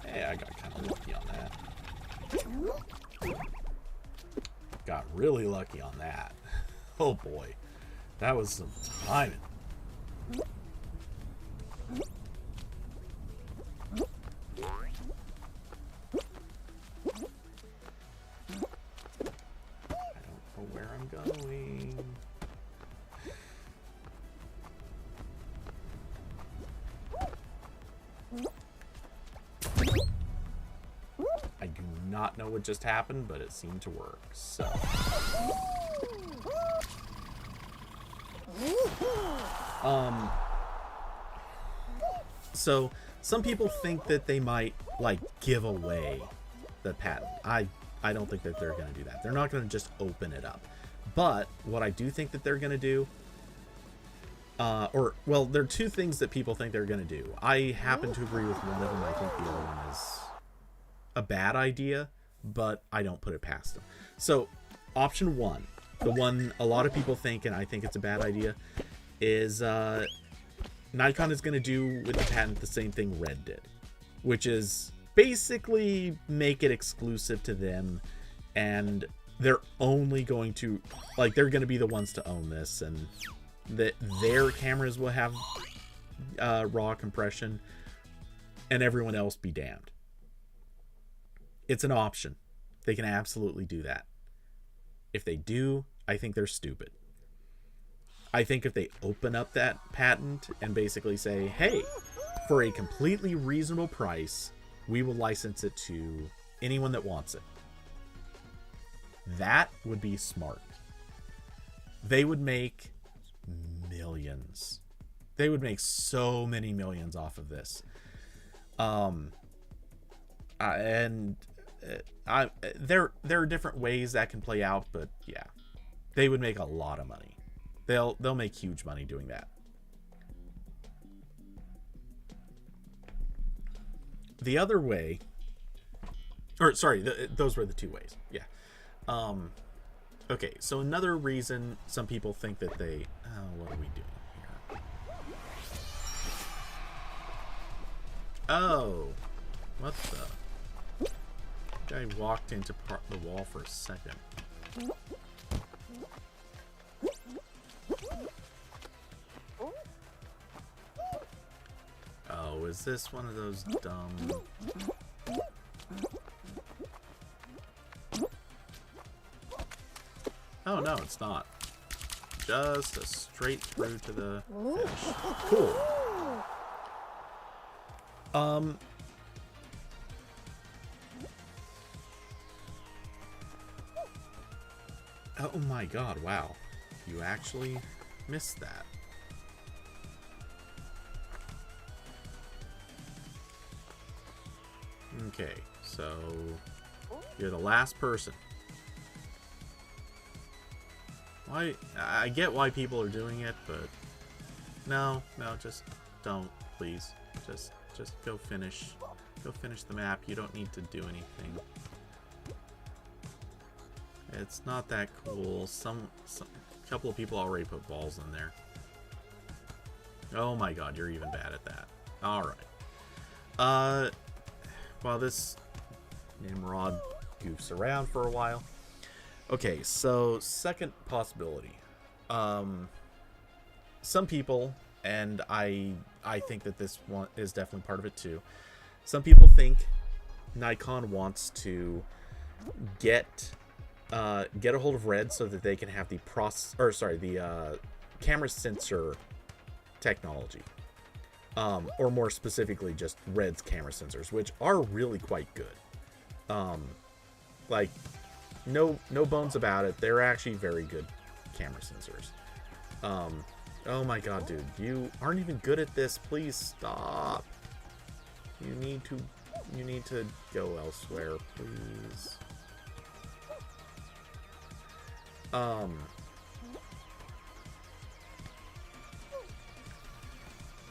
Hey, I got kind of lucky on that. Got really lucky on that. Oh boy. That was some timing. Not know what just happened, but it seemed to work. So some people think that they might, like, give away the patent. I don't think that they're going to do that. They're not going to just open it up. But what I do think that they're going to do, well, there are two things that people think they're going to do. I happen to agree with one of them. I think the other one is a bad idea, but I don't put it past them. So option one, the one a lot of people think, and I think it's a bad idea, is Nikon is going to do with the patent the same thing Red did, which is basically make it exclusive to them, and they're only going to, like, they're going to be the ones to own this, and that their cameras will have raw compression, and everyone else be damned. It's an option. They can absolutely do that. If they do, I think they're stupid. I think if they open up that patent and basically say, hey, for a completely reasonable price, we will license it to anyone that wants it. That would be smart. They would make millions. They would make so many millions off of this. There are different ways that can play out, but yeah, they would make a lot of money. They'll make huge money doing that. The other way, or sorry, those were the two ways. Yeah. Okay, so another reason some people think that they, what are we doing here? Oh, what the? I walked into the wall for a second. Oh, is this one of those dumb... Oh, no, it's not. Just a straight through to the finish. Cool. Oh my god, wow. You actually missed that. Okay, so you're the last person. Why? I get why people are doing it, but no, just don't, please. Just go finish the map. You don't need to do anything. It's not that cool. A couple of people already put balls in there. Oh my god, you're even bad at that. Alright. While this Nimrod goofs around for a while. Okay, so second possibility. Some people, and I think that this one is definitely part of it too. Some people think Nikon wants to get a hold of Red so that they can have the camera sensor technology, or more specifically, just Red's camera sensors, which are really quite good. Like, no bones about it. They're actually very good camera sensors. Oh my god, dude, you aren't even good at this. Please stop. You need to You need to go elsewhere, please.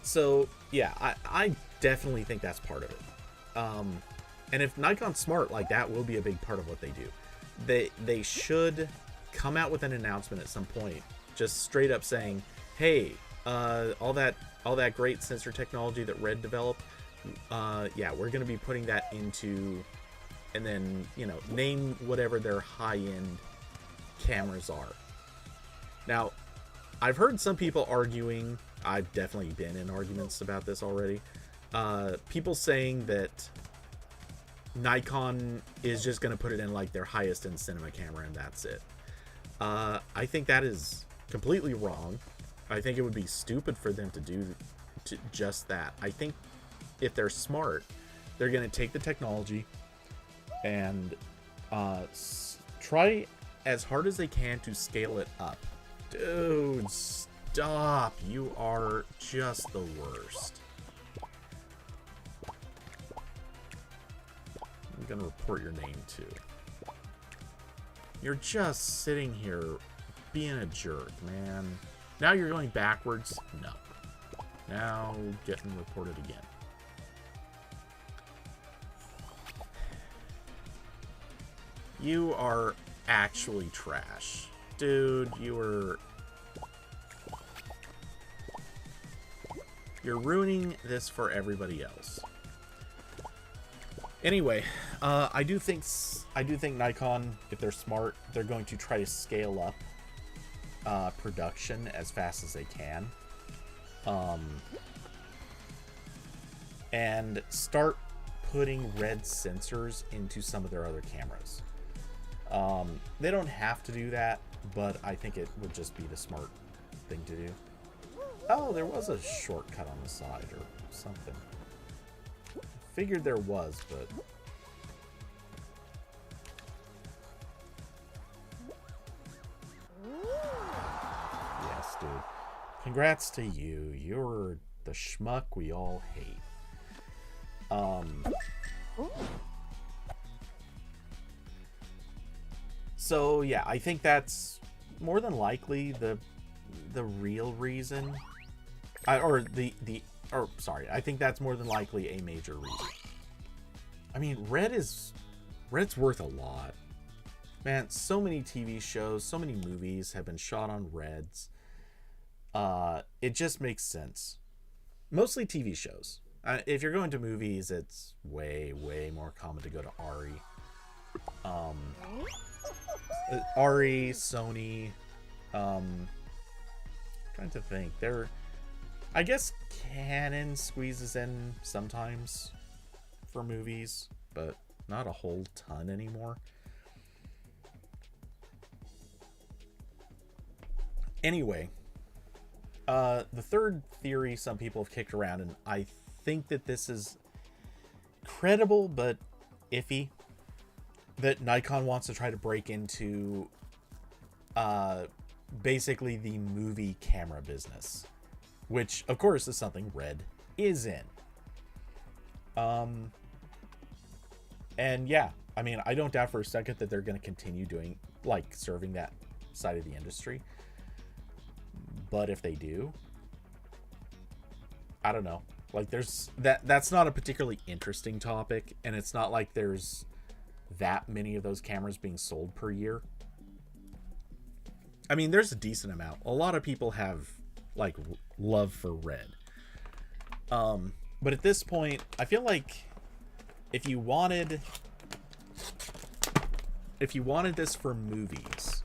So, yeah, I definitely think that's part of it. And if Nikon's smart, like, that will be a big part of what they do. They should come out with an announcement at some point, just straight up saying, hey, all that great sensor technology that Red developed, yeah, we're going to be putting that into, and then, you know, name whatever their high-end cameras are. Now, I've heard some people arguing, I've definitely been in arguments about this already, people saying that Nikon is just going to put it in like their highest end cinema camera and that's it. I think that is completely wrong. I think it would be stupid for them to do just that. I think if they're smart, they're going to take the technology and try as hard as they can to scale it up. Dude, stop. You are just the worst. I'm going to report your name too. You're just sitting here being a jerk, man. Now you're going backwards? No. Now getting reported again. You are actually trash. Dude, you're ruining this for everybody else. Anyway, I do think Nikon, if they're smart, they're going to try to scale up production as fast as they can, and start putting red sensors into some of their other cameras. They don't have to do that, but I think it would just be the smart thing to do. Oh, there was a shortcut on the side or something. Figured there was, but yes, dude. Congrats to you. You're the schmuck we all hate. So yeah, I think that's more than likely the real reason, I think that's more than likely a major reason. I mean, Red's worth a lot. Man, so many TV shows, so many movies have been shot on Reds. It just makes sense. Mostly TV shows. If you're going to movies, it's way, way more common to go to Ari. Ari, Sony, trying to think. I guess Canon squeezes in sometimes for movies, but not a whole ton anymore. Anyway, the third theory some people have kicked around, and I think that this is credible but iffy, that Nikon wants to try to break into basically the movie camera business, which of course is something Red is in. And yeah, I mean, I don't doubt for a second that they're going to continue doing, like, serving that side of the industry. But if they do, I don't know. Like, that's not a particularly interesting topic, and it's not like there's that many of those cameras being sold per year. I mean, there's a decent amount. A lot of people have, like, love for Red. But at this point, I feel like if you wanted this for movies,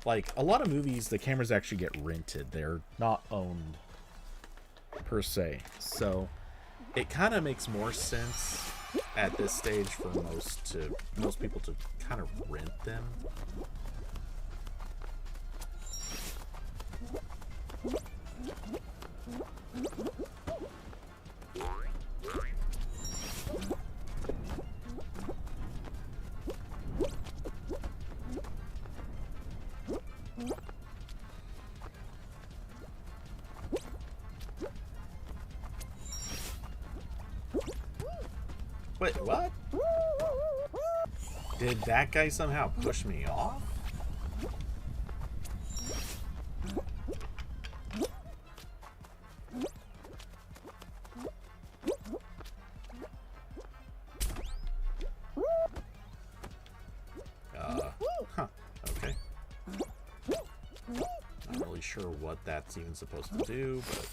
like, a lot of movies, the cameras actually get rented. They're not owned per se. So it kind of makes more sense at this stage for most people to kind of rent them. Wait, what? Did that guy somehow push me off? Huh. Okay. Not really sure what that's even supposed to do, but...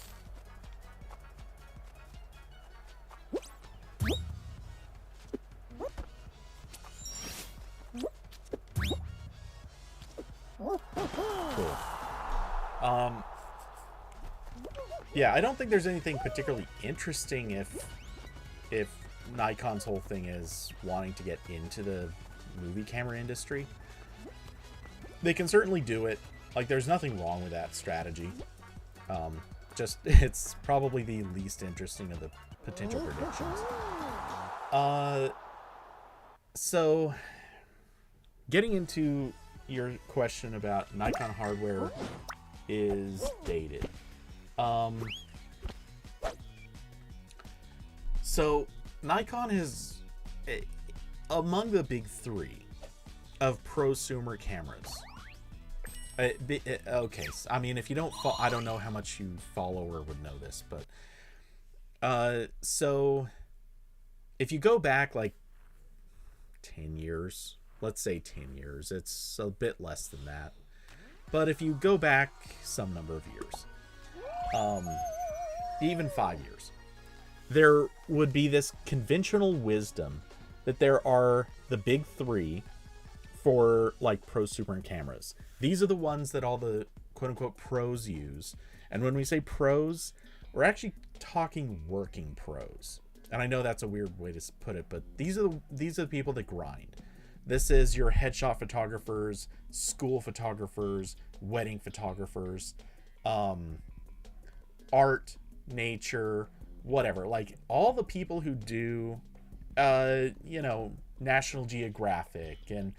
Cool. Yeah, I don't think there's anything particularly interesting if Nikon's whole thing is wanting to get into the movie camera industry. They can certainly do it. Like, there's nothing wrong with that strategy. Just, it's probably the least interesting of the potential predictions. So, getting into your question about Nikon hardware is dated. So, Nikon is among the big three of prosumer cameras. Okay, I mean, if you don't I don't know how much you follow or would know this, but so if you go back like 10 years, let's say 10 years, it's a bit less than that, but if you go back some number of years, even 5 years, there would be this conventional wisdom that there are the big three for like prosumer cameras. These are the ones that all the quote-unquote pros use. And when we say pros, we're actually talking working pros. And I know that's a weird way to put it, but these are the people that grind. This is your headshot photographers, school photographers, wedding photographers, art, nature, whatever. Like all the people who do, National Geographic and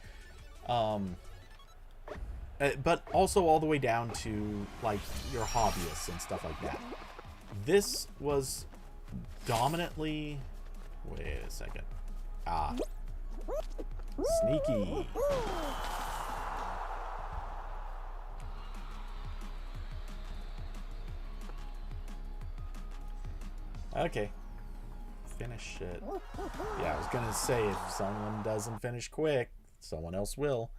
but also all the way down to like your hobbyists and stuff like that. This was dominantly... Wait a second. Sneaky. Okay. Finish it. Yeah, I was gonna say, if someone doesn't finish quick, someone else will.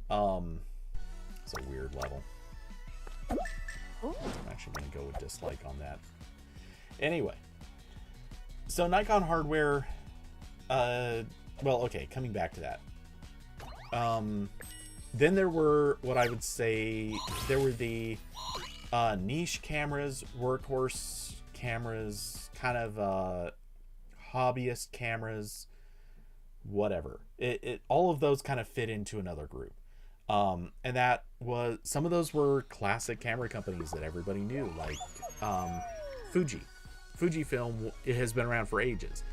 It's a weird level. I'm actually gonna go with dislike on that. Anyway. So Nikon hardware, well, okay, coming back to that. Then there were, what I would say, there were the niche cameras, workhorse cameras, kind of hobbyist cameras, whatever. All of those kind of fit into another group. And that was, some of those were classic camera companies that everybody knew, like Fuji. Fujifilm, it has been around for ages,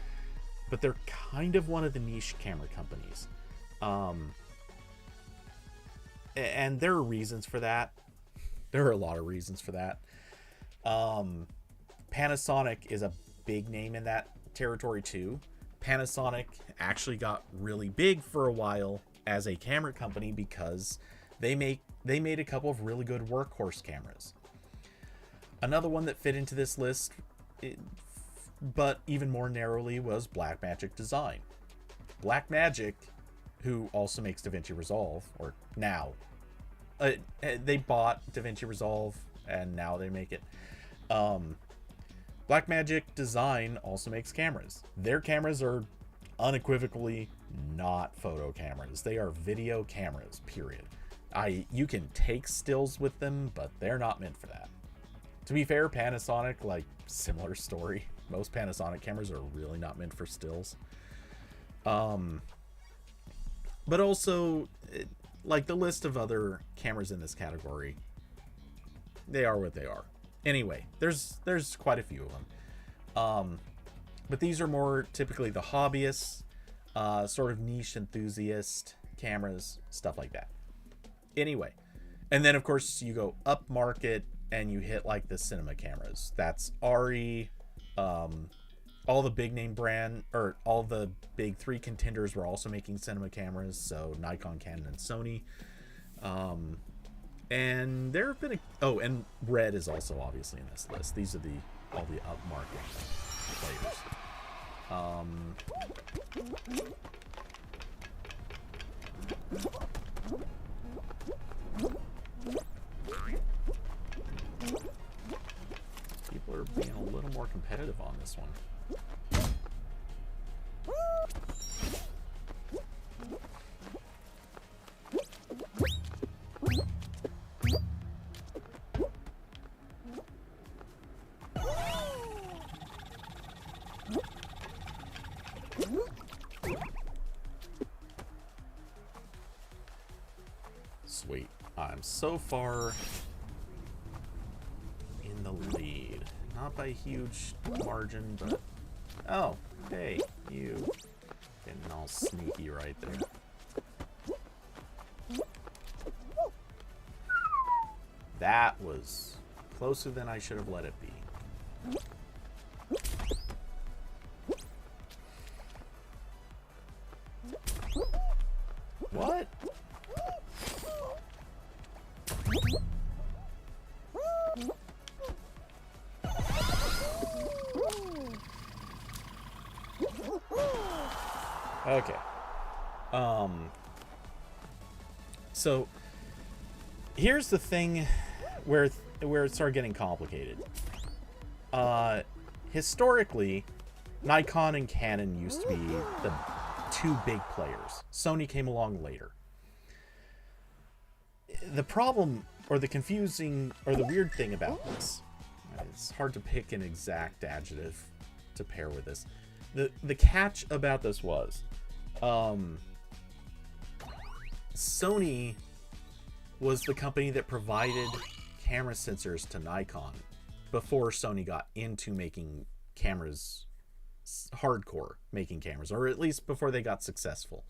but they're kind of one of the niche camera companies. And there are reasons for that. There are a lot of reasons for that. Panasonic is a big name in that territory too. Panasonic actually got really big for a while as a camera company because they made a couple of really good workhorse cameras. Another one that fit into this list, but even more narrowly, was Blackmagic Design. Blackmagic, who also makes DaVinci Resolve, or now, they bought DaVinci Resolve and now they make it. Blackmagic Design also makes cameras. Their cameras are unequivocally not photo cameras. They are video cameras, period. You can take stills with them, but they're not meant for that. To be fair, Panasonic, like, similar story. Most Panasonic cameras are really not meant for stills. But also, like the list of other cameras in this category, they are what they are. Anyway, there's quite a few of them. But these are more typically the hobbyists, sort of niche enthusiast cameras, stuff like that. Anyway, and then of course you go up market and you hit like the cinema cameras. That's ARRI, all the big name brand, or all the big three contenders were also making cinema cameras, so Nikon, Canon, and Sony. And there have been and Red is also obviously in this list. These are all the upmarket players. People are being a little more competitive on this one. Sweet. I'm so far in the lead. Not by a huge margin, but... Oh, hey, you. Getting all sneaky right there. That was closer than I should have let it be. What? Okay. So here's the thing where it started getting complicated. Historically, Nikon and Canon used to be the two big players. Sony came along later. The problem, or the confusing, or the weird thing about this, it's hard to pick an exact adjective to pair with this. The catch about this was, Sony was the company that provided camera sensors to Nikon before Sony got into making cameras, hardcore making cameras, or at least before they got successful.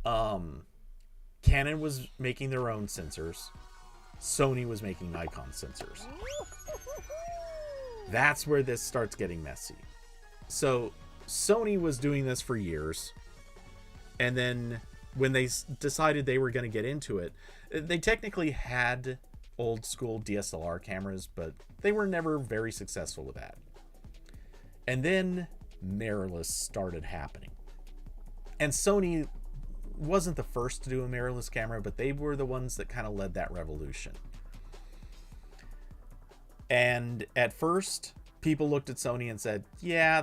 Canon was making their own sensors. Sony was making Nikon sensors. That's where this starts getting messy. So Sony was doing this for years, and then when they decided they were going to get into it, they technically had old school DSLR cameras, but they were never very successful with that. And then mirrorless started happening. And Sony wasn't the first to do a mirrorless camera, but they were the ones that kind of led that revolution. And at first, people looked at Sony and said, yeah,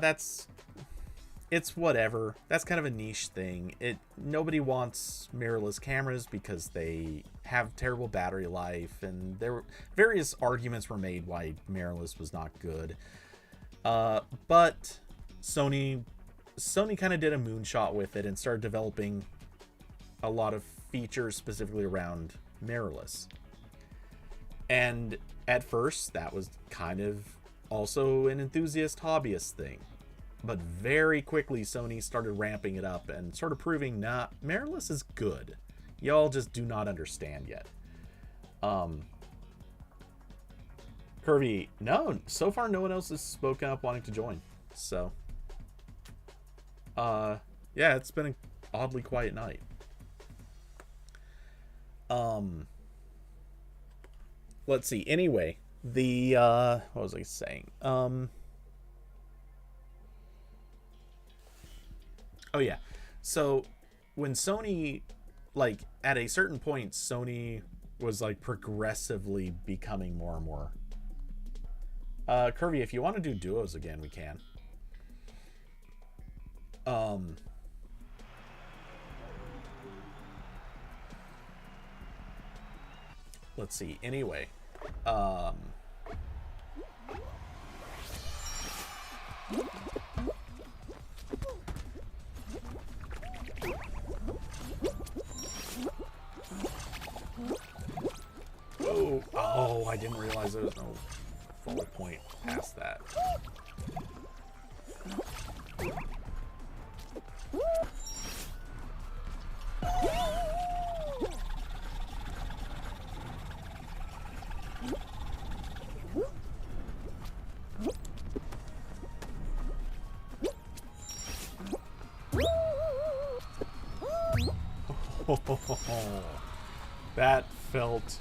it's whatever. That's kind of a niche thing. Nobody wants mirrorless cameras because they have terrible battery life, and there were various arguments were made why mirrorless was not good. But Sony kind of did a moonshot with it and started developing a lot of features specifically around mirrorless. And at first, that was kind of also an enthusiast hobbyist thing. But very quickly, Sony started ramping it up and sort of proving, nah, mirrorless is good. Y'all just do not understand yet. Kirby, no, so far no one else has spoken up wanting to join. So, yeah, it's been an oddly quiet night. Let's see. Anyway, what was I saying? Oh yeah. So when Sony, like, at a certain point, Sony was like progressively becoming more and more. Kirby, if you want to do duos again, we can. Let's see. Anyway, oh, I didn't realize there was no forward point past that. That felt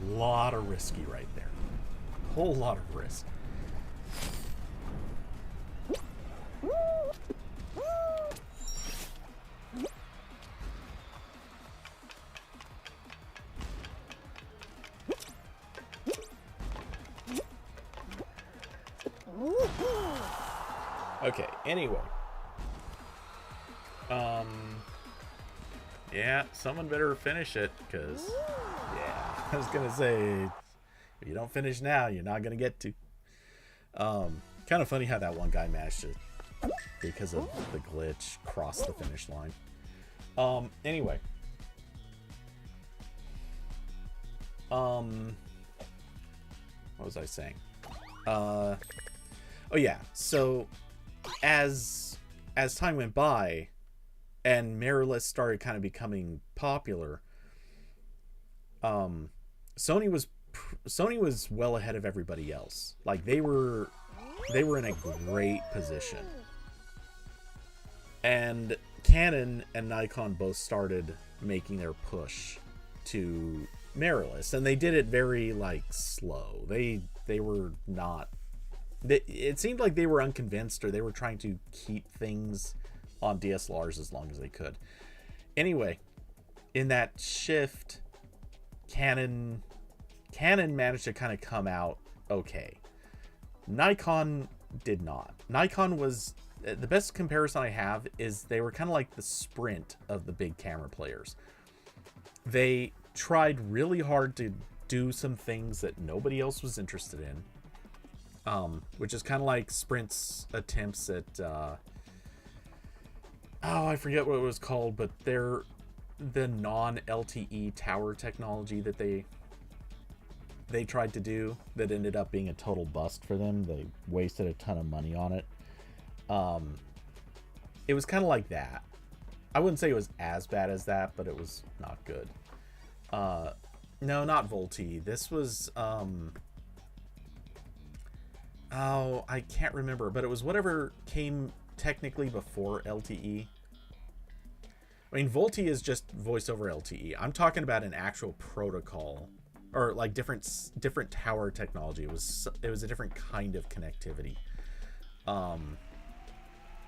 a lot of risky right there. Whole lot of risk. Okay, anyway. Yeah, someone better finish it, because, yeah, I was going to say, if you don't finish now, you're not going to get to. Kind of funny how that one guy managed to, because of the glitch, cross the finish line. Anyway. What was I saying? Oh yeah, so as time went by and mirrorless started kind of becoming popular, Sony was well ahead of everybody else. Like they were in a great position. And Canon and Nikon both started making their push to mirrorless, and they did it very like slow. They were not, it seemed like they were unconvinced, or they were trying to keep things on DSLRs as long as they could. Anyway, in that shift, Canon managed to kind of come out okay. Nikon did not. Nikon was, the best comparison I have is they were kind of like the Sprint of the big camera players. They tried really hard to do some things that nobody else was interested in, which is kind of like Sprint's attempts at I forget what it was called, but they're the non-LTE tower technology that they tried to do that ended up being a total bust for them. They wasted a ton of money on it. It was kind of like that. I wouldn't say it was as bad as that, but it was not good. No, not Volti. This was, oh, I can't remember, but it was whatever came technically before LTE. I mean, Volti is just voice over LTE. I'm talking about an actual protocol, or like different tower technology. It was a different kind of connectivity.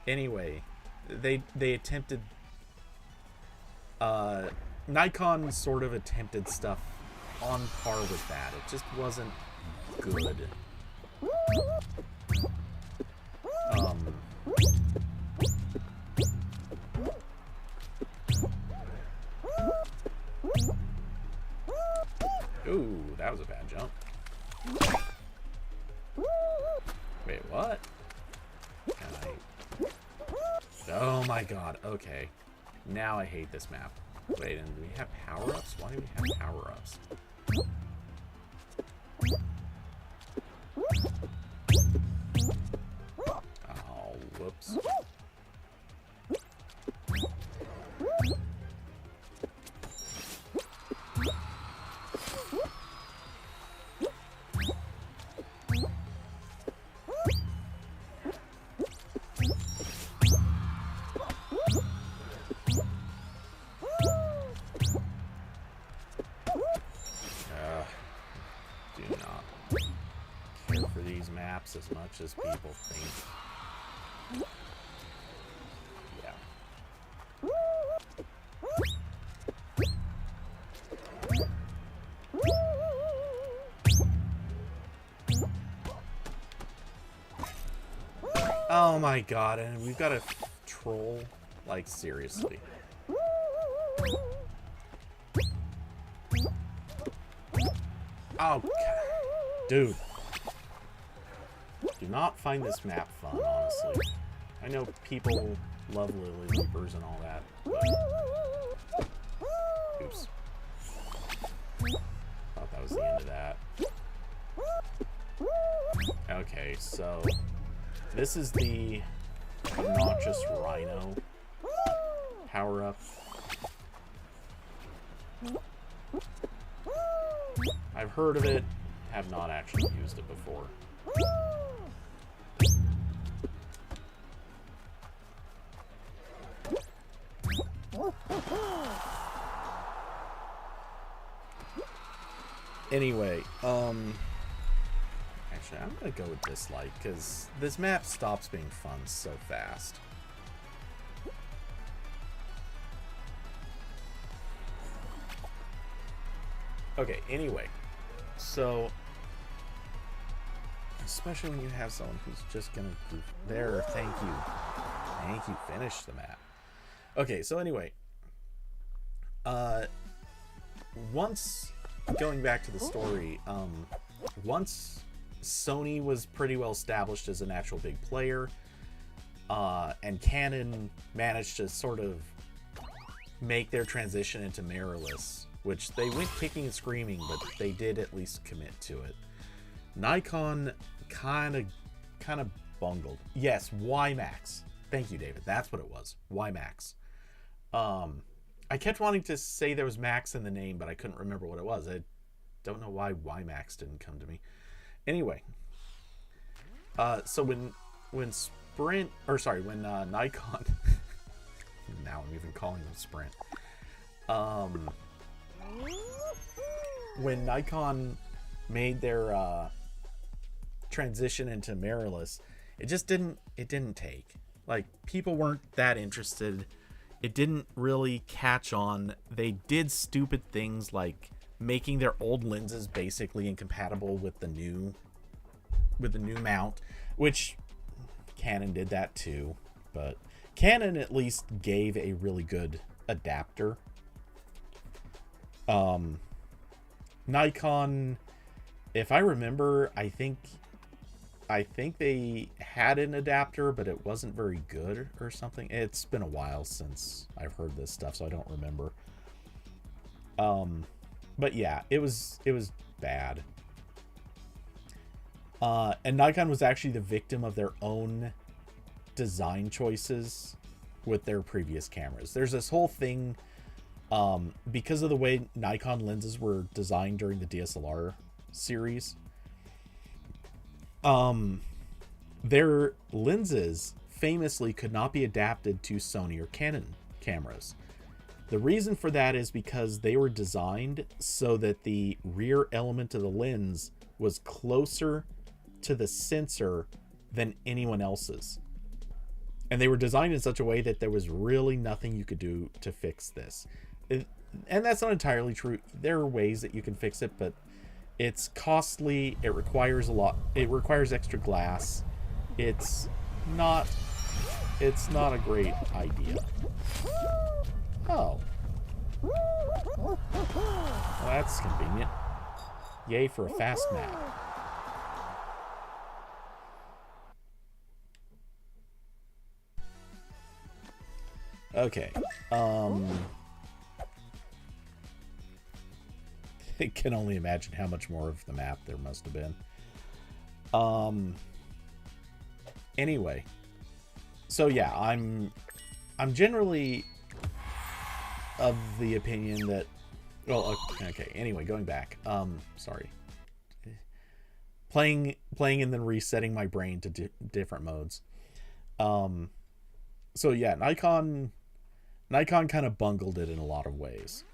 Anyway, they attempted, Nikon sort of attempted stuff on par with that. It just wasn't good. Ooh, that was a bad jump. Wait, what? Can I? Oh my god, okay. Now I hate this map. Wait, and do we have power-ups? Why do we have power-ups? Oh, whoops. Do not care for these maps as much as people think. Yeah. Oh my god, and we've got a troll? Like, seriously. Oh, God. Dude. Do not find this map fun, honestly. I know people love Lily Leapers and all that, but... Oops. Thought that was the end of that. Okay, so... This is the obnoxious Rhino power-up. I've heard of it, have not actually used it before. Anyway, actually, I'm gonna go with dislike, because this map stops being fun so fast. Okay, anyway, so, especially when you have someone who's just gonna goof. There, thank you. Thank you, finish the map. Okay, so anyway, once, going back to the story, once Sony was pretty well established as an actual big player, and Canon managed to sort of make their transition into mirrorless, which they went kicking and screaming, but they did at least commit to it. Nikon kind of bungled. Yes, WiMAX. Thank you, David. That's what it was. WiMAX. I kept wanting to say there was Max in the name, but I couldn't remember what it was. I don't know why WiMAX didn't come to me. Anyway, so when Nikon, now I'm even calling them Sprint. When Nikon made their transition into mirrorless, it didn't take. Like, people weren't that interested. It didn't really catch on. They did stupid things like making their old lenses basically incompatible with the new mount, which Canon did that too, but Canon at least gave a really good adapter. Nikon, if I remember, I think they had an adapter, but it wasn't very good or something. It's been a while since I've heard this stuff, so I don't remember. But yeah, it was bad. And Nikon was actually the victim of their own design choices with their previous cameras. There's this whole thing, because of the way Nikon lenses were designed during the DSLR series. Their lenses famously could not be adapted to Sony or Canon cameras. The reason for that is because they were designed so that the rear element of the lens was closer to the sensor than anyone else's. And they were designed in such a way that there was really nothing you could do to fix this. And that's not entirely true. There are ways that you can fix it, but it's costly. It requires a lot. It requires extra glass. It's not a great idea. Oh. Well, that's convenient. Yay for a fast map. Okay. I can only imagine how much more of the map there must have been. Anyway. So yeah, I'm generally of the opinion that, well, okay, anyway, going back. Sorry. Playing and then resetting my brain to different modes. So yeah, Nikon kind of bungled it in a lot of ways.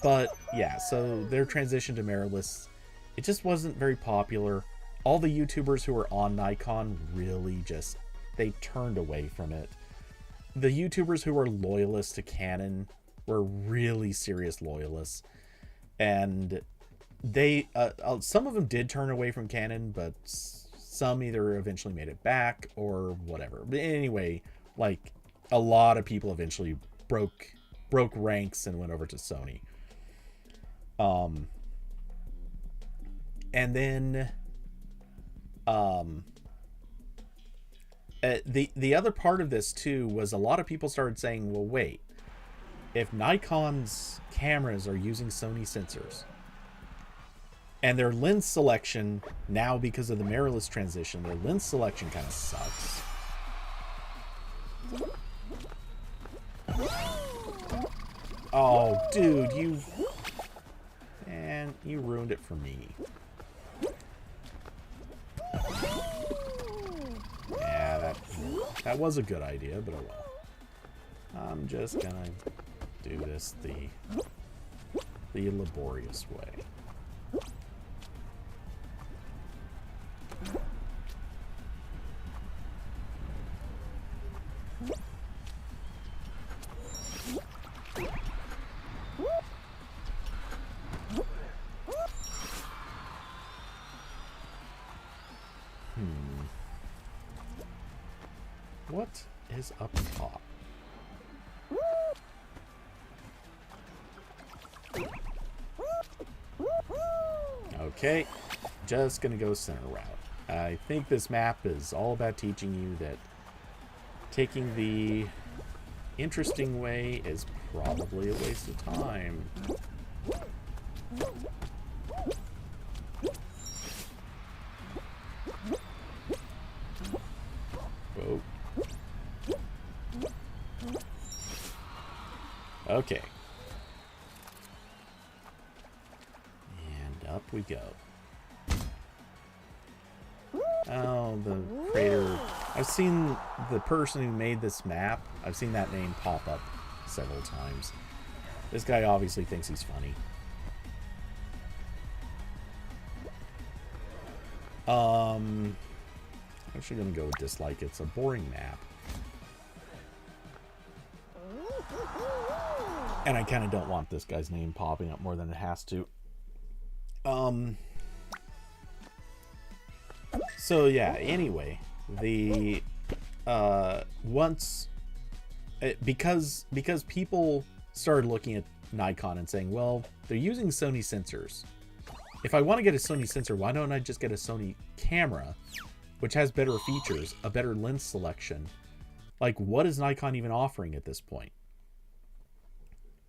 But yeah, so their transition to mirrorless, it just wasn't very popular. All the YouTubers who were on Nikon really just, they turned away from it. The YouTubers who were loyalists to Canon were really serious loyalists. And they, some of them did turn away from Canon, but some either eventually made it back or whatever. But anyway, like, a lot of people eventually broke ranks and went over to Sony. And then the other part of this too was a lot of people started saying, well, wait, if Nikon's cameras are using Sony sensors and their lens selection now, because of the mirrorless transition, their lens selection kind of sucks. Oh, dude, you ruined it for me. Yeah, that was a good idea, but oh well. I'm just gonna do this the the laborious way. What is up top? Okay, just gonna go center route. I think this map is all about teaching you that taking the interesting way is probably a waste of time. Whoa. Okay. And up we go. Oh, the creator. I've seen the person who made this map. I've seen that name pop up several times. This guy obviously thinks he's funny. I'm actually gonna go with dislike. It's a boring map. And I kind of don't want this guy's name popping up more than it has to. So yeah, anyway, the because people started looking at Nikon and saying, well, they're using Sony sensors. If I want to get a Sony sensor, why don't I just get a Sony camera, which has better features, a better lens selection? Like, what is Nikon even offering at this point?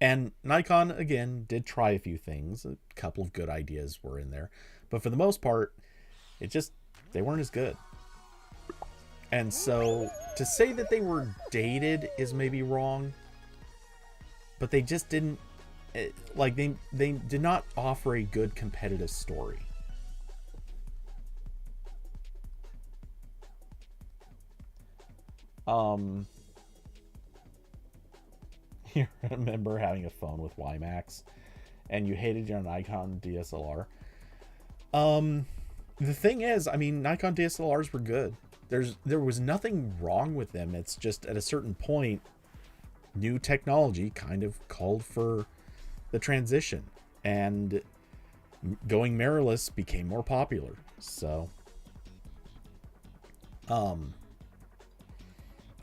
And Nikon, again, did try a few things. A couple of good ideas were in there. But for the most part, they weren't as good. And so, to say that they were dated is maybe wrong. But they just didn't, like, they did not offer a good competitive story. You remember having a phone with WiMAX and you hated your Nikon DSLR. The thing is, I mean, Nikon DSLRs were good. There was nothing wrong with them. It's just at a certain point, new technology kind of called for the transition, and going mirrorless became more popular. So,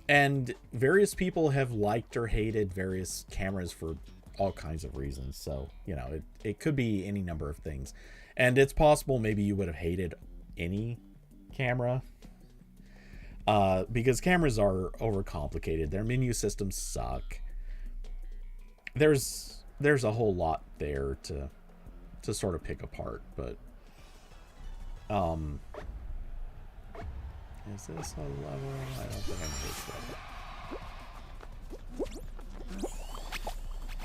and various people have liked or hated various cameras for all kinds of reasons. So, you know, it could be any number of things. And it's possible maybe you would have hated any camera. Because cameras are overcomplicated. Their menu systems suck. There's a whole lot there to sort of pick apart. But, is this a level? I don't think I'm this level.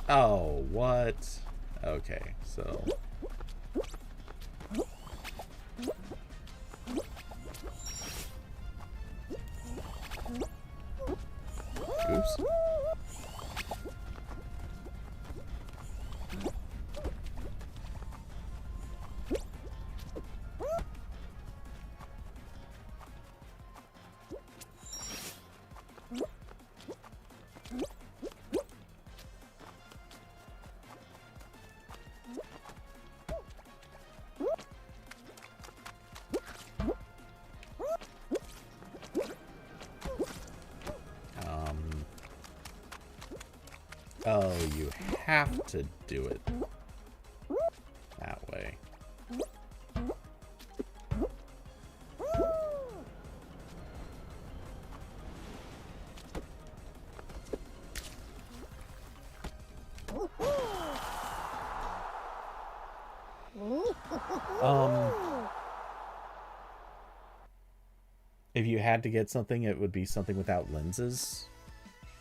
Oh, what? Okay, so. Oops. Oh, you have to do it that way. If you had to get something, it would be something without lenses,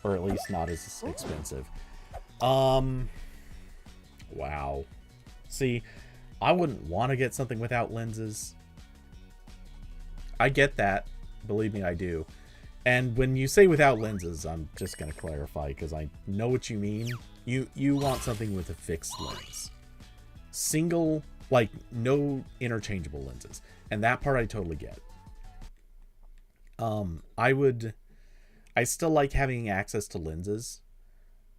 or at least not as expensive. Wow. See, I wouldn't want to get something without lenses. I get that. Believe me, I do. And when you say without lenses, I'm just going to clarify because I know what you mean. You want something with a fixed lens. single, like no interchangeable lenses, and that part I totally get. I still like having access to lenses,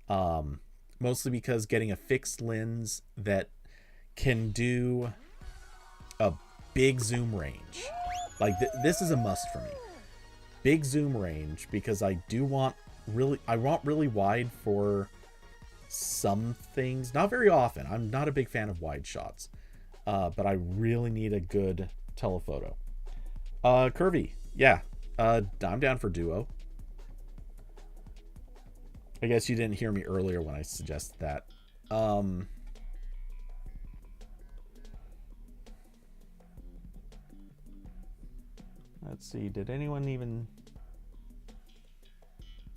mostly because getting a fixed lens that can do a big zoom range, like this is a must for me. Big zoom range, because I want really wide for some things, not very often. I'm not a big fan of wide shots, but I really need a good telephoto. Curvy, yeah, I'm down for duo. I guess you didn't hear me earlier when I suggested that. Let's see, did anyone even...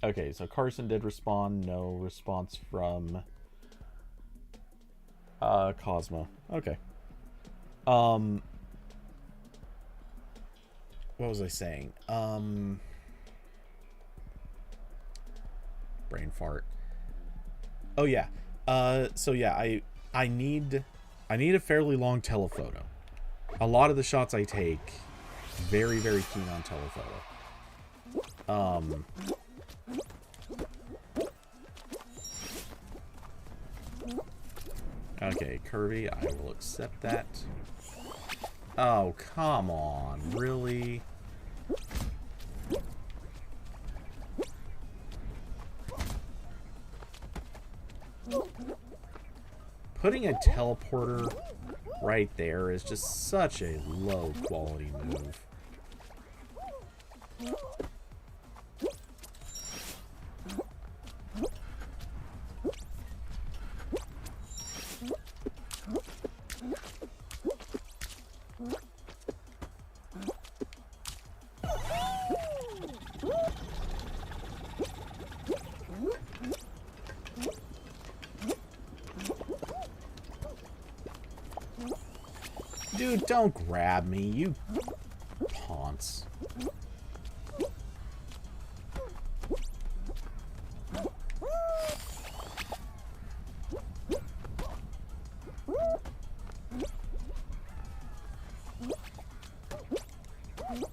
Okay, so Carson did respond. No response from Cosmo. Okay. What was I saying? Brain fart. Oh yeah. So yeah, I need a fairly long telephoto. A lot of the shots I take, very keen on telephoto. Okay, Curvy, I will accept that. Oh, come on, really? Putting a teleporter right there is just such a low quality move. Dude, don't grab me, you ponce.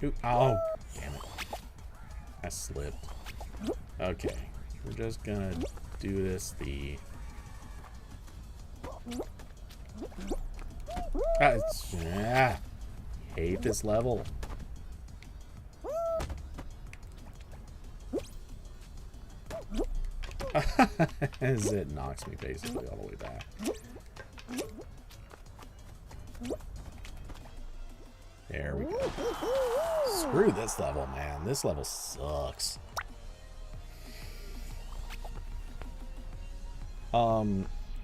Dude, oh, damn it. I slipped. Okay, we're just gonna do this the... hate this level. As it knocks me basically all the way back. There we go. Screw this level, man. This level sucks.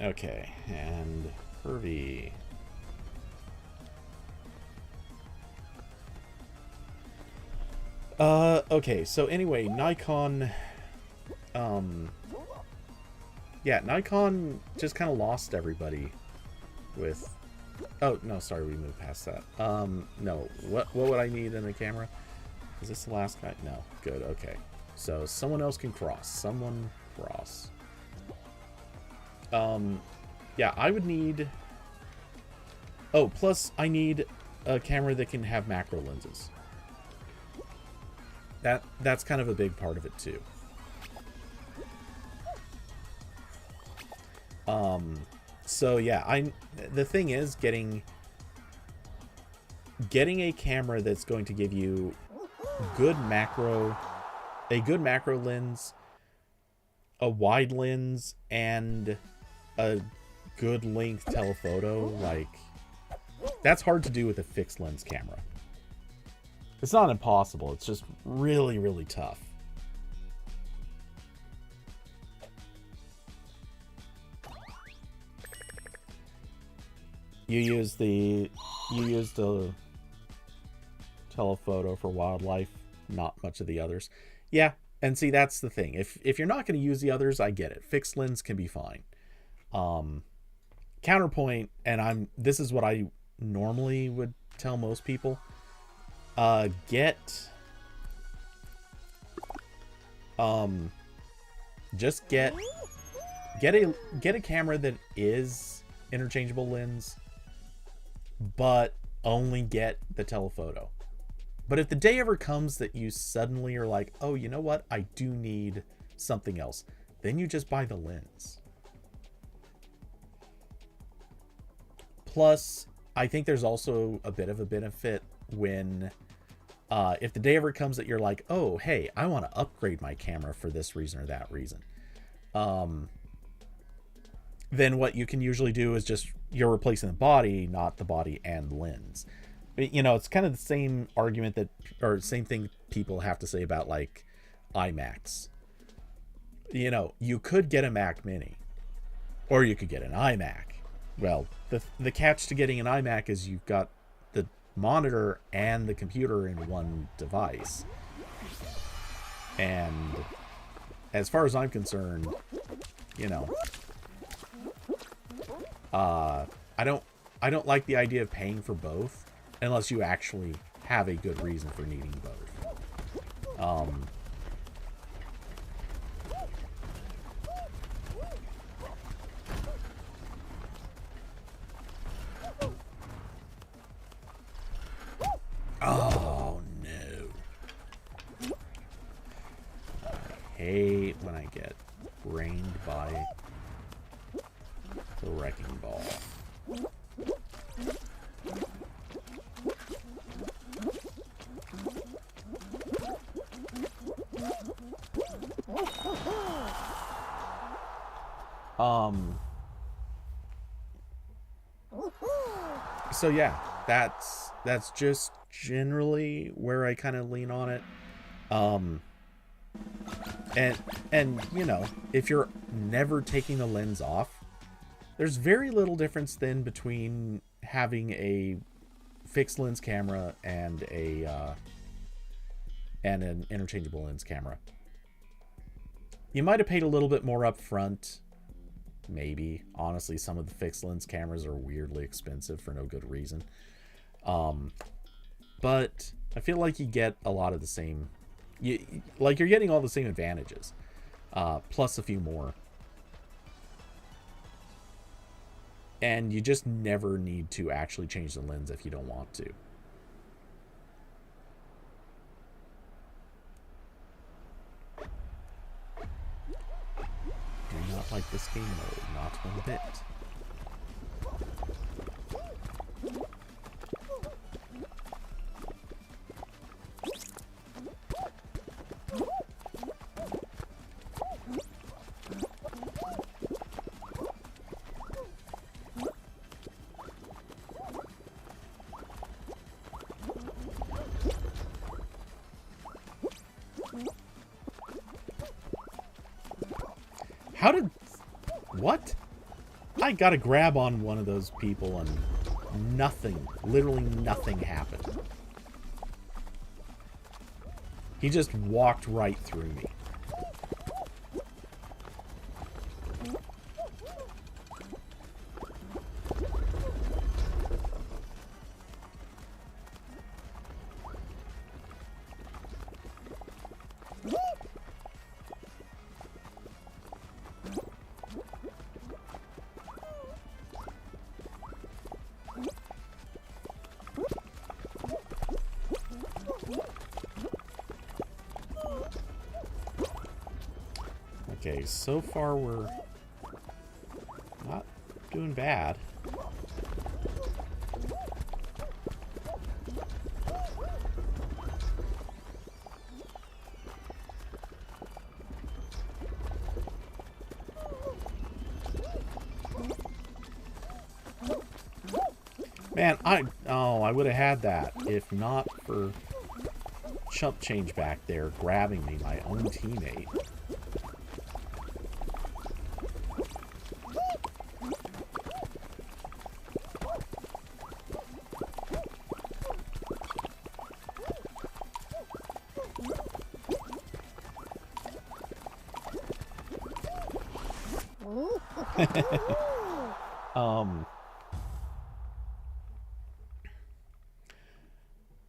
Okay, and Curvy. Okay, so anyway, Nikon, yeah, Nikon just kind of lost everybody with, oh, no, sorry, we moved past that. No, what would I need in a camera? Is this the last guy? No, good, okay. So, someone else can cross. Someone cross. Yeah, I would need, oh, plus I need a camera that can have macro lenses. That's kind of a big part of it too. So yeah, the thing is getting a camera that's going to give you a good macro lens, a wide lens, and a good length telephoto, like, that's hard to do with a fixed lens camera. It's not impossible, it's just really tough. You use the telephoto for wildlife, not much of the others. Yeah, and see, that's the thing. If you're not going to use the others, I get it. Fixed lens can be fine. Counterpoint, and this is what I normally would tell most people. Just get a camera that is interchangeable lens, but only get the telephoto. But if the day ever comes that you suddenly are like, oh, you know what? I do need something else. Then you just buy the lens. Plus, I think there's also a bit of a benefit when, if the day ever comes that you're like, oh, hey, I want to upgrade my camera for this reason or that reason. Then what you can usually do is just, you're replacing the body, not the body and lens. You know, it's kind of the same argument that, or same thing people have to say about like iMacs. You know, you could get a Mac Mini, or you could get an iMac. Well, the catch to getting an iMac is you've got the monitor and the computer in one device. And as far as I'm concerned, you know, I don't like the idea of paying for both unless you actually have a good reason for needing both. Oh no. I hate when I get brained by the wrecking ball. So yeah, that's just generally where I kind of lean on it. And you know, if you're never taking the lens off, there's very little difference then between having a fixed lens camera and an interchangeable lens camera. You might have paid a little bit more up front. Maybe. Honestly, some of the fixed lens cameras are weirdly expensive for no good reason. But I feel like you get a lot of the same... you're getting all the same advantages. Plus a few more. And you just never need to actually change the lens if you don't want to. Do not like this game mode, not one bit. How did... what? I got a grab on one of those people and nothing, literally nothing happened. He just walked right through me. Okay, so far we're not doing bad. Man, I would have had that if not for Chump Change back there grabbing me, my own teammate.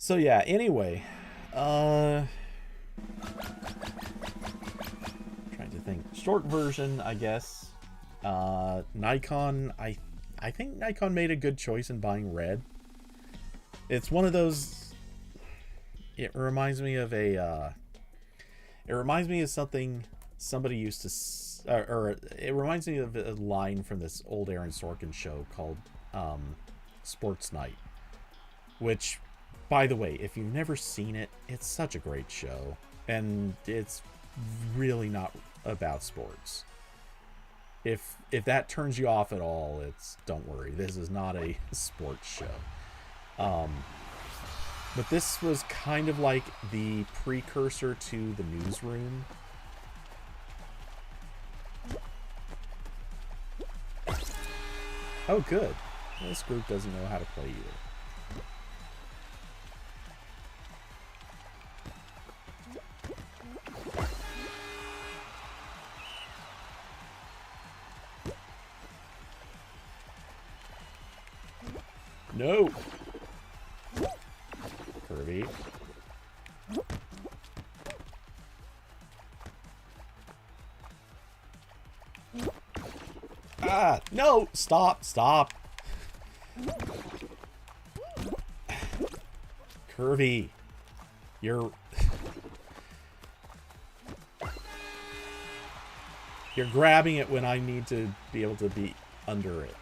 So yeah, anyway, trying to think. Short version, I guess. Nikon, I I think Nikon made a good choice in buying red. It's one of those. It reminds me of a. It reminds me of something somebody used to, or it reminds me of a line from this old Aaron Sorkin show called Sports Night, which, by the way, if you've never seen it, it's such a great show, and it's really not about sports. If that turns you off at all, don't worry. This is not a sports show. But this was kind of like the precursor to The Newsroom. Oh, good. This group doesn't know how to play either. No! Kirby. Ah! No! Stop! Stop! Kirby! You're grabbing it when I need to be able to be under it.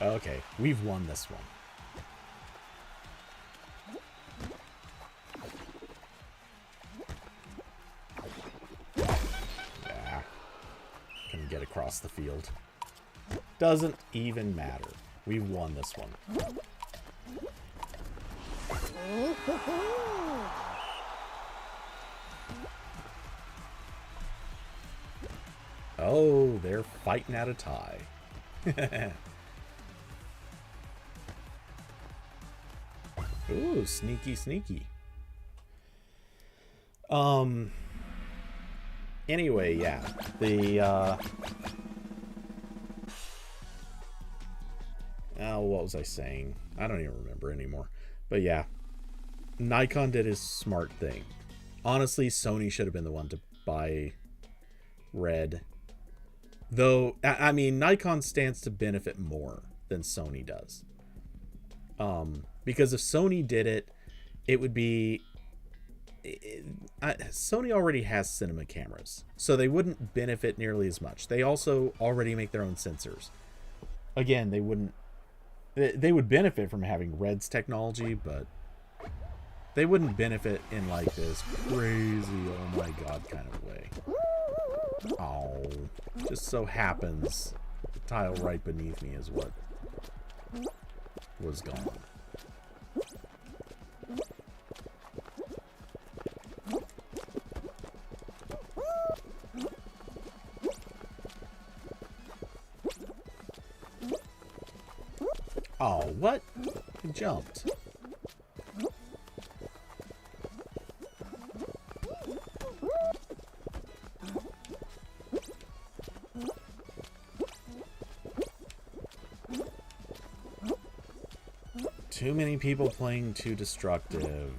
Okay, we've won this one. Yeah. Couldn't get across the field. Doesn't even matter. We've won this one. Oh, they're fighting at a tie. Ooh, sneaky, sneaky. Anyway, yeah. Oh, what was I saying? I don't even remember anymore. But yeah. Nikon did his smart thing. Honestly, Sony should have been the one to buy red. Though, I mean, Nikon stands to benefit more than Sony does. Because if Sony did it, it would be... Sony already has cinema cameras, so they wouldn't benefit nearly as much. They also already make their own sensors. Again, they wouldn't... They would benefit from having Red's technology, but they wouldn't benefit in like this crazy, oh my god kind of way. Oh, just so happens the tile right beneath me is what was gone. Oh, what? He jumped. Too many people playing too destructive.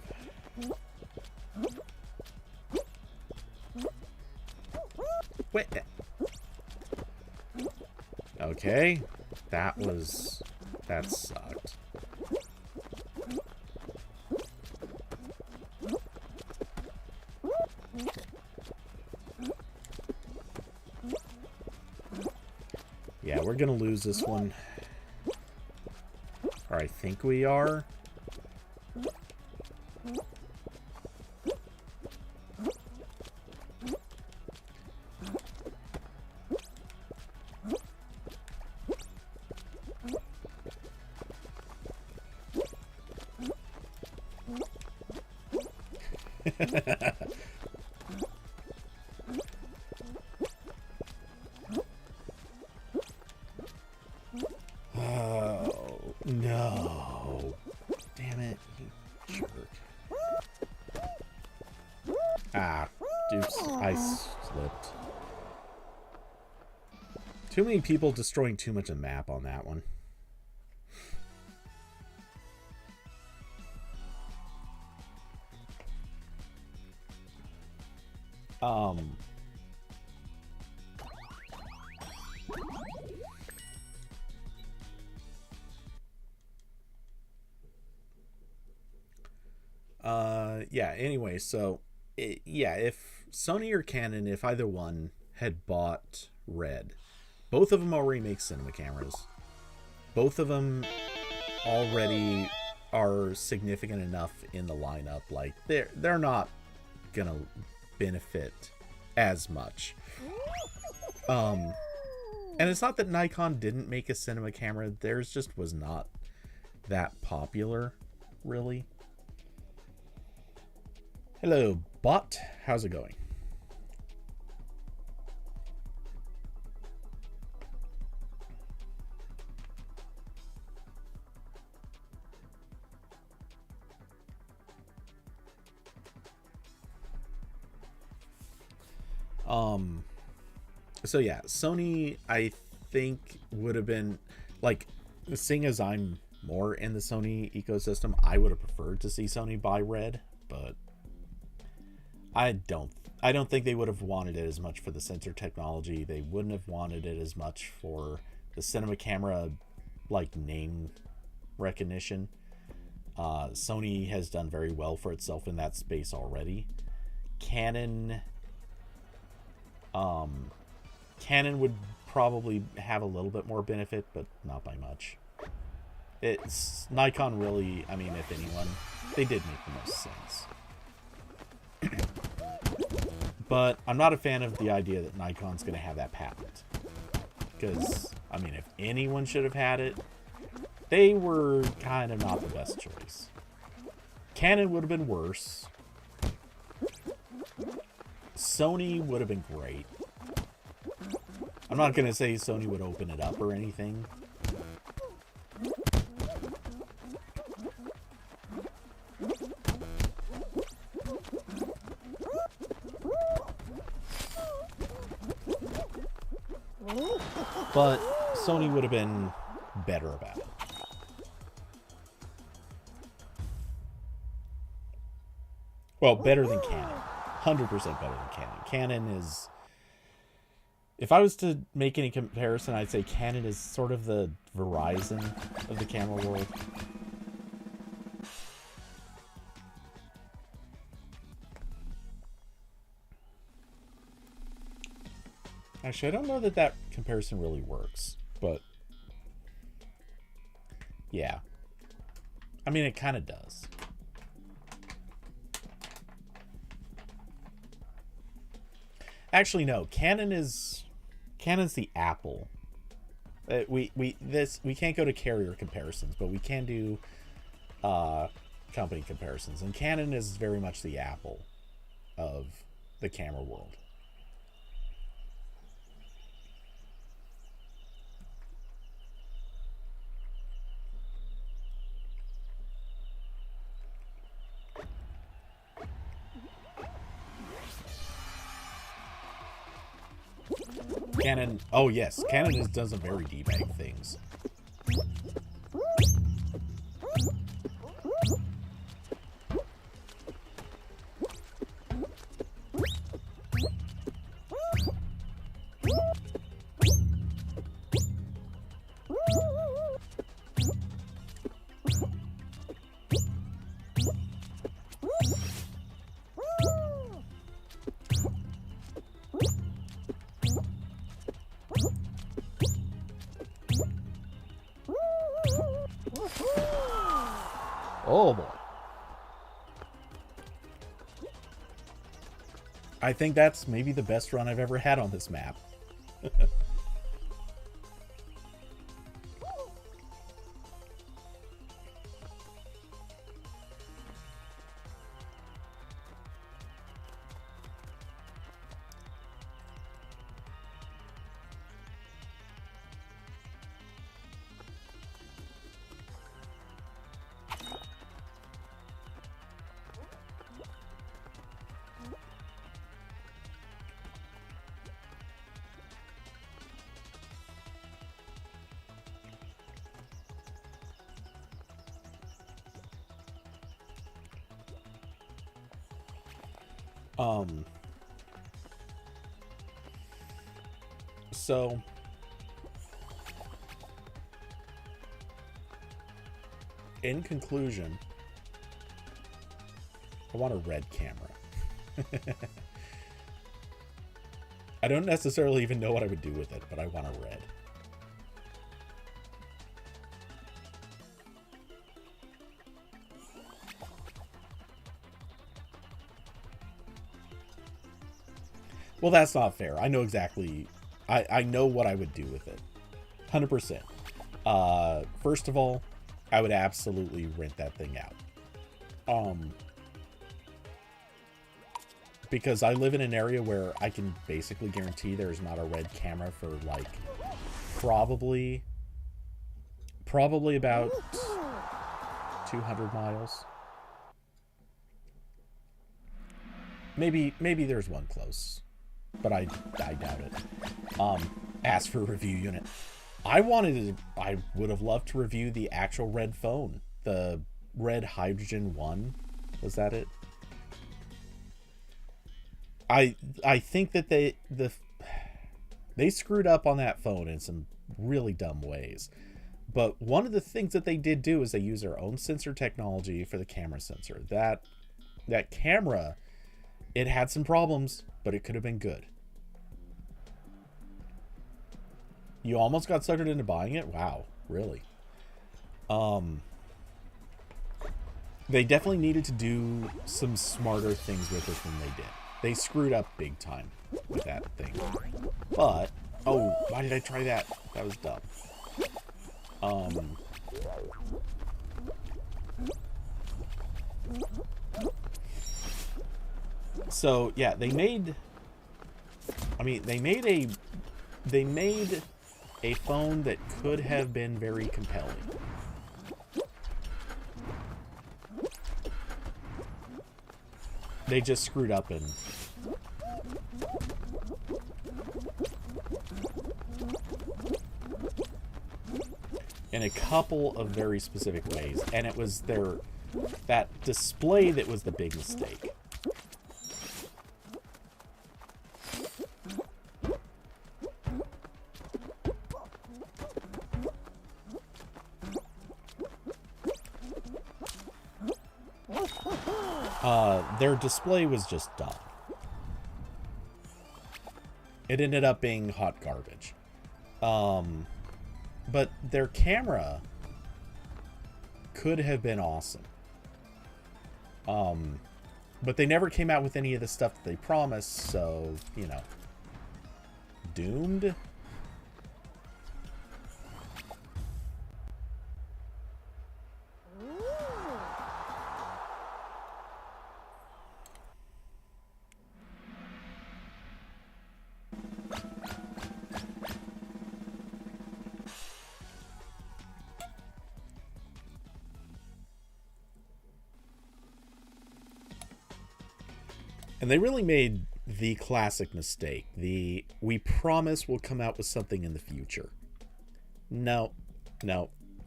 Wait. Okay. That sucked. Yeah, we're gonna lose this one. Or I think we are. Oh, no. Damn it, you jerk. Ah, oops, I slipped. Too many people destroying too much of the map on that one. Yeah, anyway, so, yeah, if Sony or Canon, if either one had bought Red, both of them already make cinema cameras. Both of them already are significant enough in the lineup. Like, they're not gonna benefit as much. And it's not that Nikon didn't make a cinema camera. Theirs just was not that popular, really. Hello, bot. How's it going? So yeah, Sony, I think, would have been, like, seeing as I'm more in the Sony ecosystem, I would have preferred to see Sony buy Red, but I don't think they would have wanted it as much for the sensor technology. They wouldn't have wanted it as much for the cinema camera, like, name recognition. Sony has done very well for itself in that space already. Canon would probably have a little bit more benefit, but not by much. It's Nikon, really. I mean, if anyone, they did make the most sense. But I'm not a fan of the idea that Nikon's going to have that patent. Because, I mean, if anyone should have had it, they were kind of not the best choice. Canon would have been worse. Sony would have been great. I'm not going to say Sony would open it up or anything. But Sony would have been better about it. Well, better than Canon. 100% better than Canon. Canon is... If I was to make any comparison, I'd say Canon is sort of the Verizon of the camera world. Actually, I don't know that that comparison really works, but yeah. I mean, it kind of does. Actually, no. Canon's the Apple. We can't go to carrier comparisons, but we can do company comparisons. And Canon is very much the Apple of the camera world. Canon, oh yes, Canon does some very debag things. Oh boy. I think that's maybe the best run I've ever had on this map. Um, so in conclusion, I want a red camera. I don't necessarily even know what I would do with it, but I want a red. Well, that's not fair. I know exactly. I know what I would do with it. 100%. First of all, I would absolutely rent that thing out. Because I live in an area where I can basically guarantee there's not a red camera for like probably about 200 miles. Maybe there's one close, but I doubt it. As for review unit, I would have loved to review the actual red phone, the Red Hydrogen 1. Was that it? I think that they screwed up on that phone in some really dumb ways. But one of the things that they did do is they used their own sensor technology for the camera sensor. That camera, it had some problems, but it could have been good. You almost got suckered into buying it? Wow, really? They definitely needed to do some smarter things with it than they did. They screwed up big time with that thing. But, oh, why did I try that? That was dumb. So, yeah, they made a phone that could have been very compelling. They just screwed up in a couple of very specific ways, and it was that display that was the big mistake. Their display was just dumb. It ended up being hot garbage. But their camera could have been awesome. But they never came out with any of the stuff that they promised, so, you know. Doomed? And they really made the classic mistake. We promise we'll come out with something in the future. No.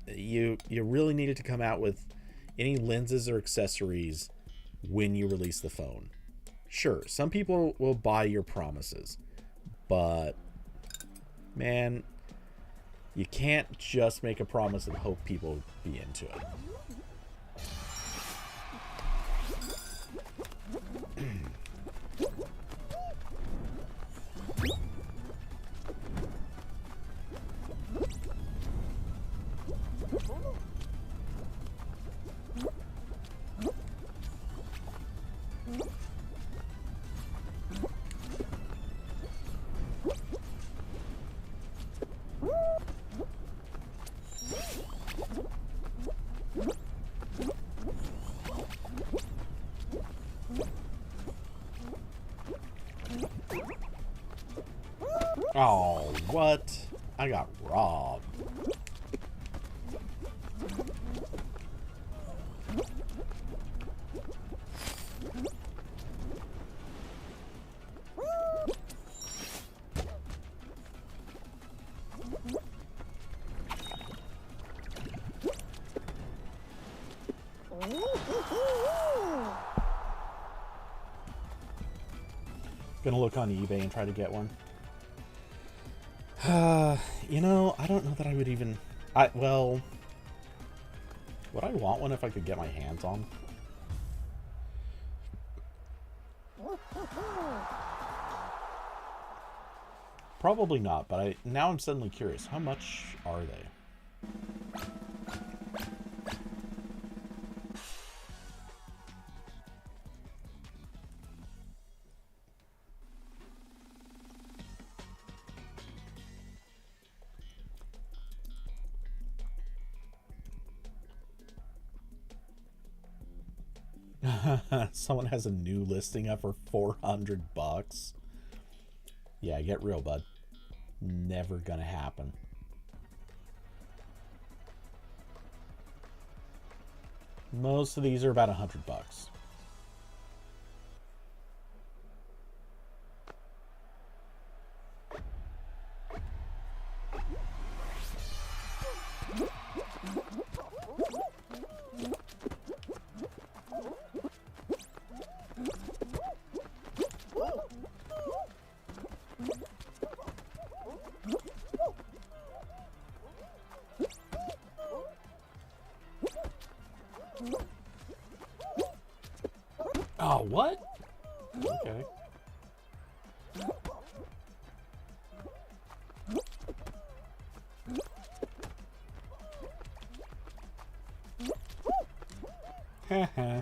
You really needed to come out with any lenses or accessories when you release the phone. Sure, some people will buy your promises. But, man, you can't just make a promise and hope people be into it. Oh, what? I got robbed. Gonna look on eBay and try to get one. You know, I don't know that I would even... well... Would I want one if I could get my hands on? Probably not, but now I'm suddenly curious. How much are they? Someone has a new listing up for $400. Yeah, get real, bud. Never gonna happen. Most of these are about $100. Oh, what? Okay. Haha.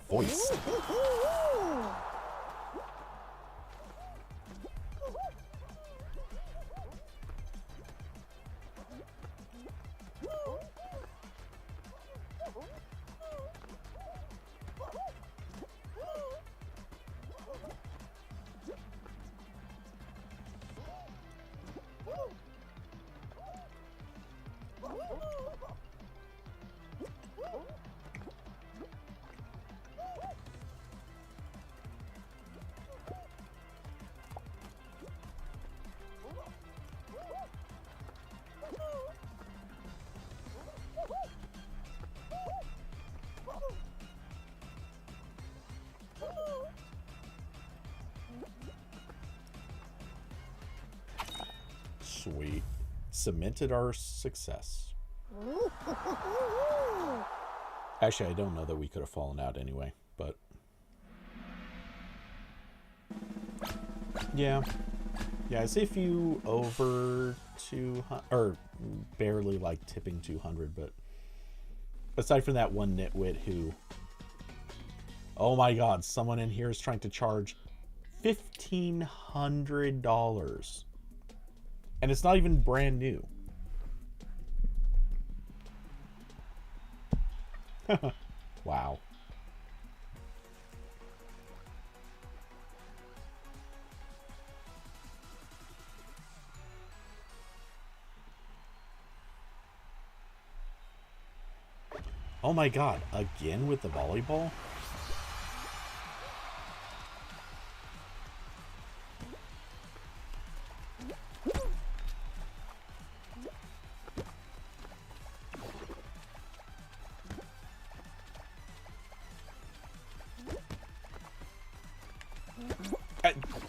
Voice. Sweet. Cemented our success. Actually, I don't know that we could have fallen out anyway, but... Yeah. Yeah, I say if you over 200... Or barely, like, tipping 200, but... Aside from that one nitwit who... Oh my god, someone in here is trying to charge $1,500. And it's not even brand new. Wow. Oh my god, again with the volleyball?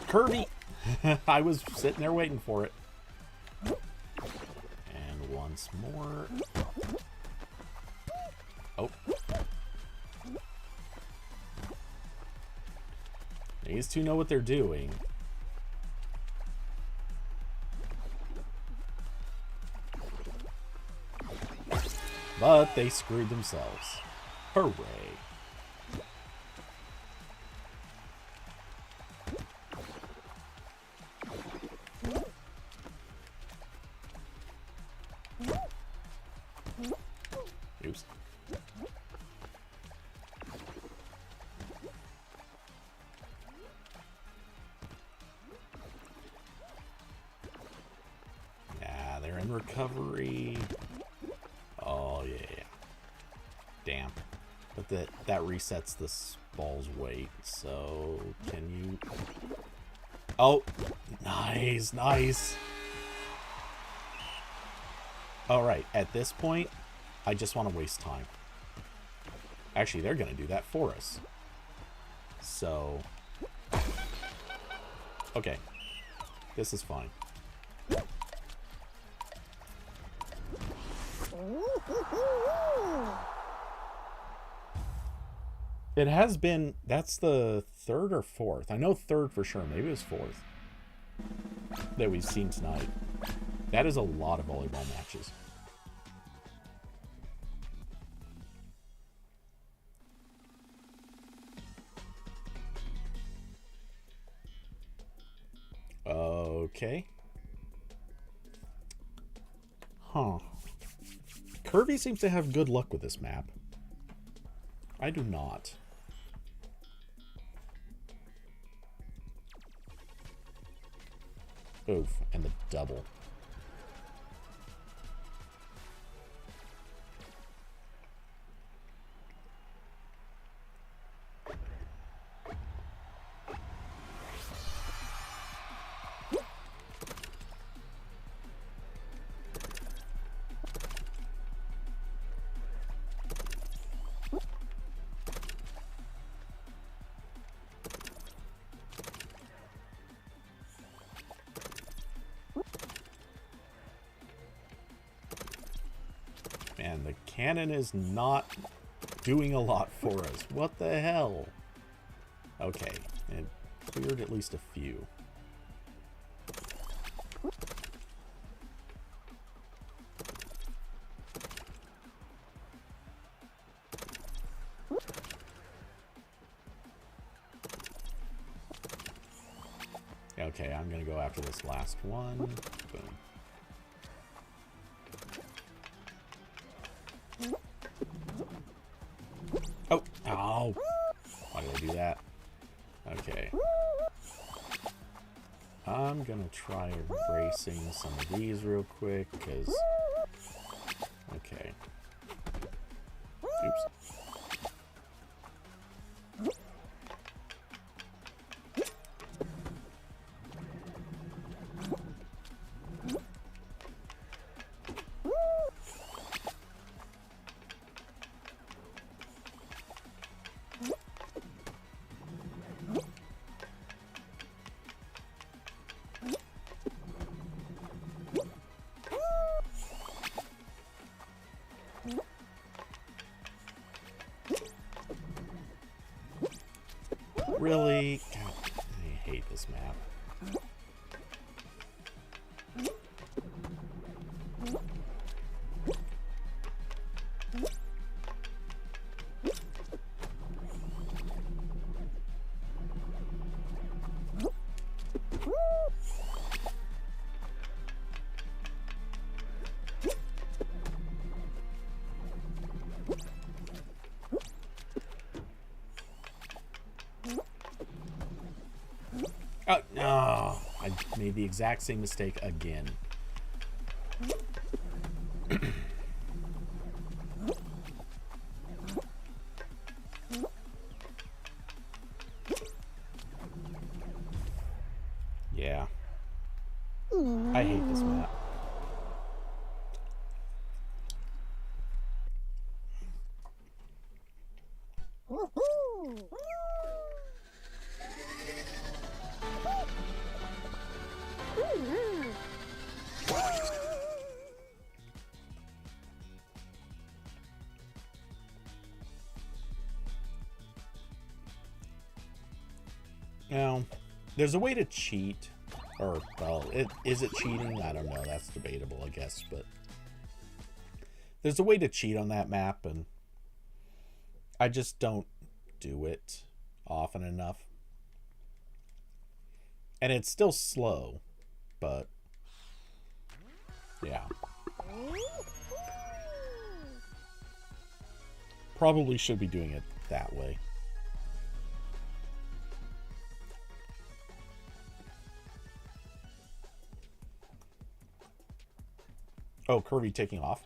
Kirby! I was sitting there waiting for it. And once more. Oh. These two know what they're doing. But they screwed themselves. Hooray. Oops. Yeah, they're in recovery. Oh, yeah. Damn. But that resets this ball's weight, so can you... Oh, nice, nice. All right, at this point, I just want to waste time. Actually, they're going to do that for us. So, okay, this is fine. It has been, that's the third or fourth. I know third for sure. Maybe it was fourth that we've seen tonight. That is a lot of volleyball matches. Okay. Huh. Kirby seems to have good luck with this map. I do not. Oof, and the double. Man, the cannon is not doing a lot for us. What the hell? Okay, it cleared at least a few. Okay, I'm gonna go after this last one. Boom. Oh! Ow! Why did I do that? Okay. I'm gonna try erasing some of these real quick, because... Okay. Oops. Really? God, I hate this map. Oh, no. I made the exact same mistake again. Yeah. I hate this map. Now, there's a way to cheat, or, well, is it cheating? I don't know, that's debatable, I guess, but there's a way to cheat on that map, and I just don't do it often enough. And it's still slow, but, yeah. Probably should be doing it that way. Oh, Kirby taking off.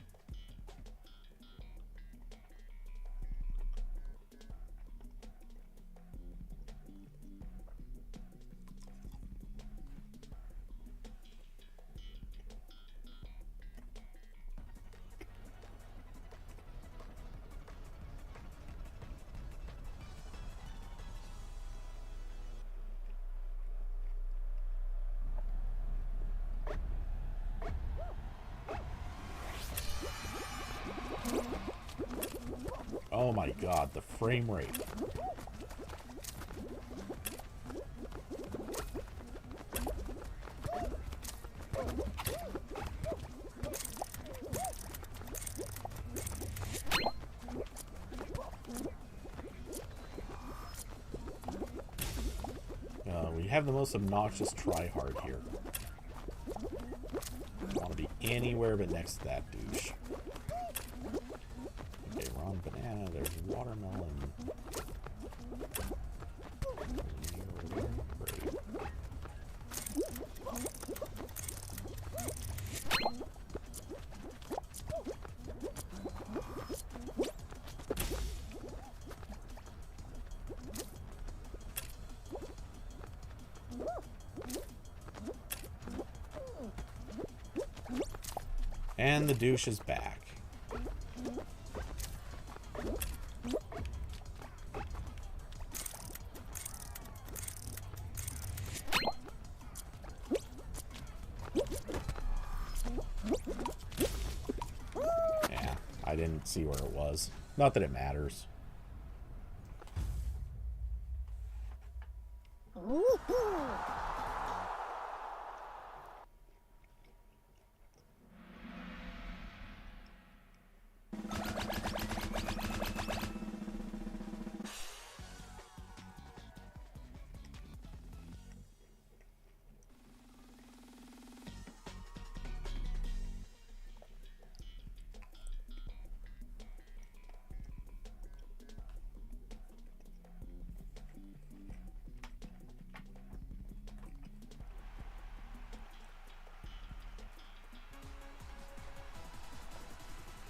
Oh my god, the frame rate. We have the most obnoxious tryhard here. I want to be anywhere but next to that douche. Okay, wrong banana. There's watermelon. Great. And the douche is back. Yeah, I didn't see where it was. Not that it matters.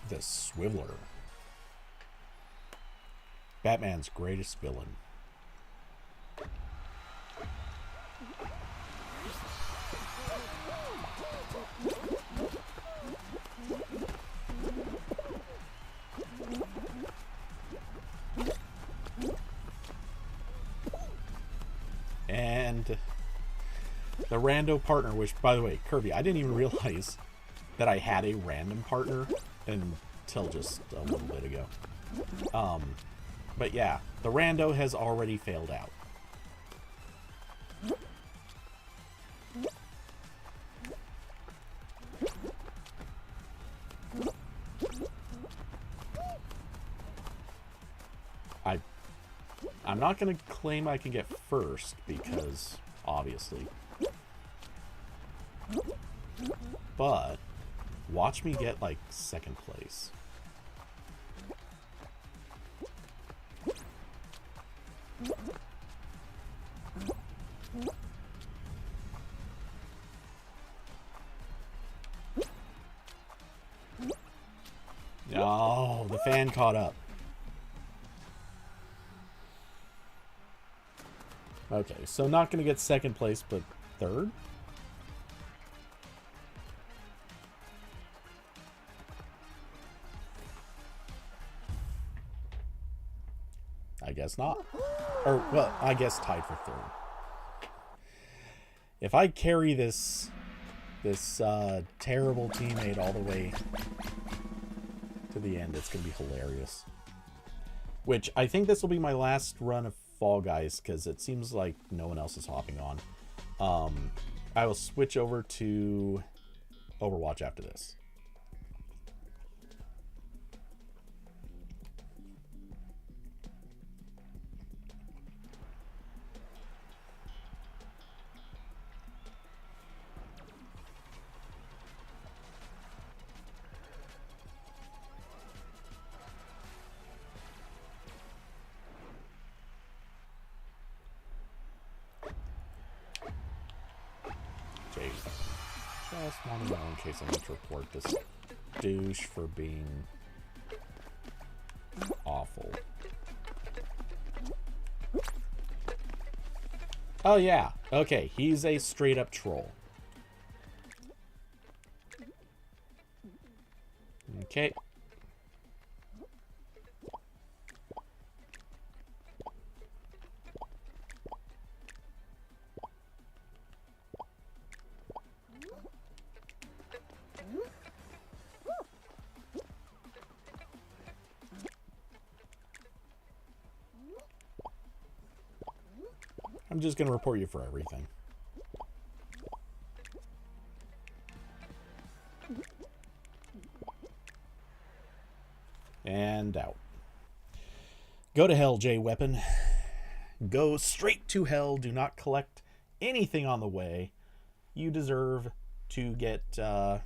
The Swiveler. Batman's greatest villain. And the rando partner, which, by the way, Kirby, I didn't even realize that I had a random partner until just a little bit ago. But yeah, the rando has already failed out. I'm not going to claim I can get first because, obviously. But watch me get, like, second place. Oh, the fan caught up. Okay, so not going to get second place, but third? I guess not. Or, well, I guess tied for third. If I carry this terrible teammate all the way to the end, it's going to be hilarious. Which, I think this will be my last run of Fall Guys, because it seems like no one else is hopping on. I will switch over to Overwatch after this. Just want to know in case I need to report this douche for being awful. Oh yeah, okay, he's a straight up troll. Okay. I'm just gonna report you for everything. And out. Go to hell, J-Weapon. Go straight to hell. Do not collect anything on the way. You deserve to get to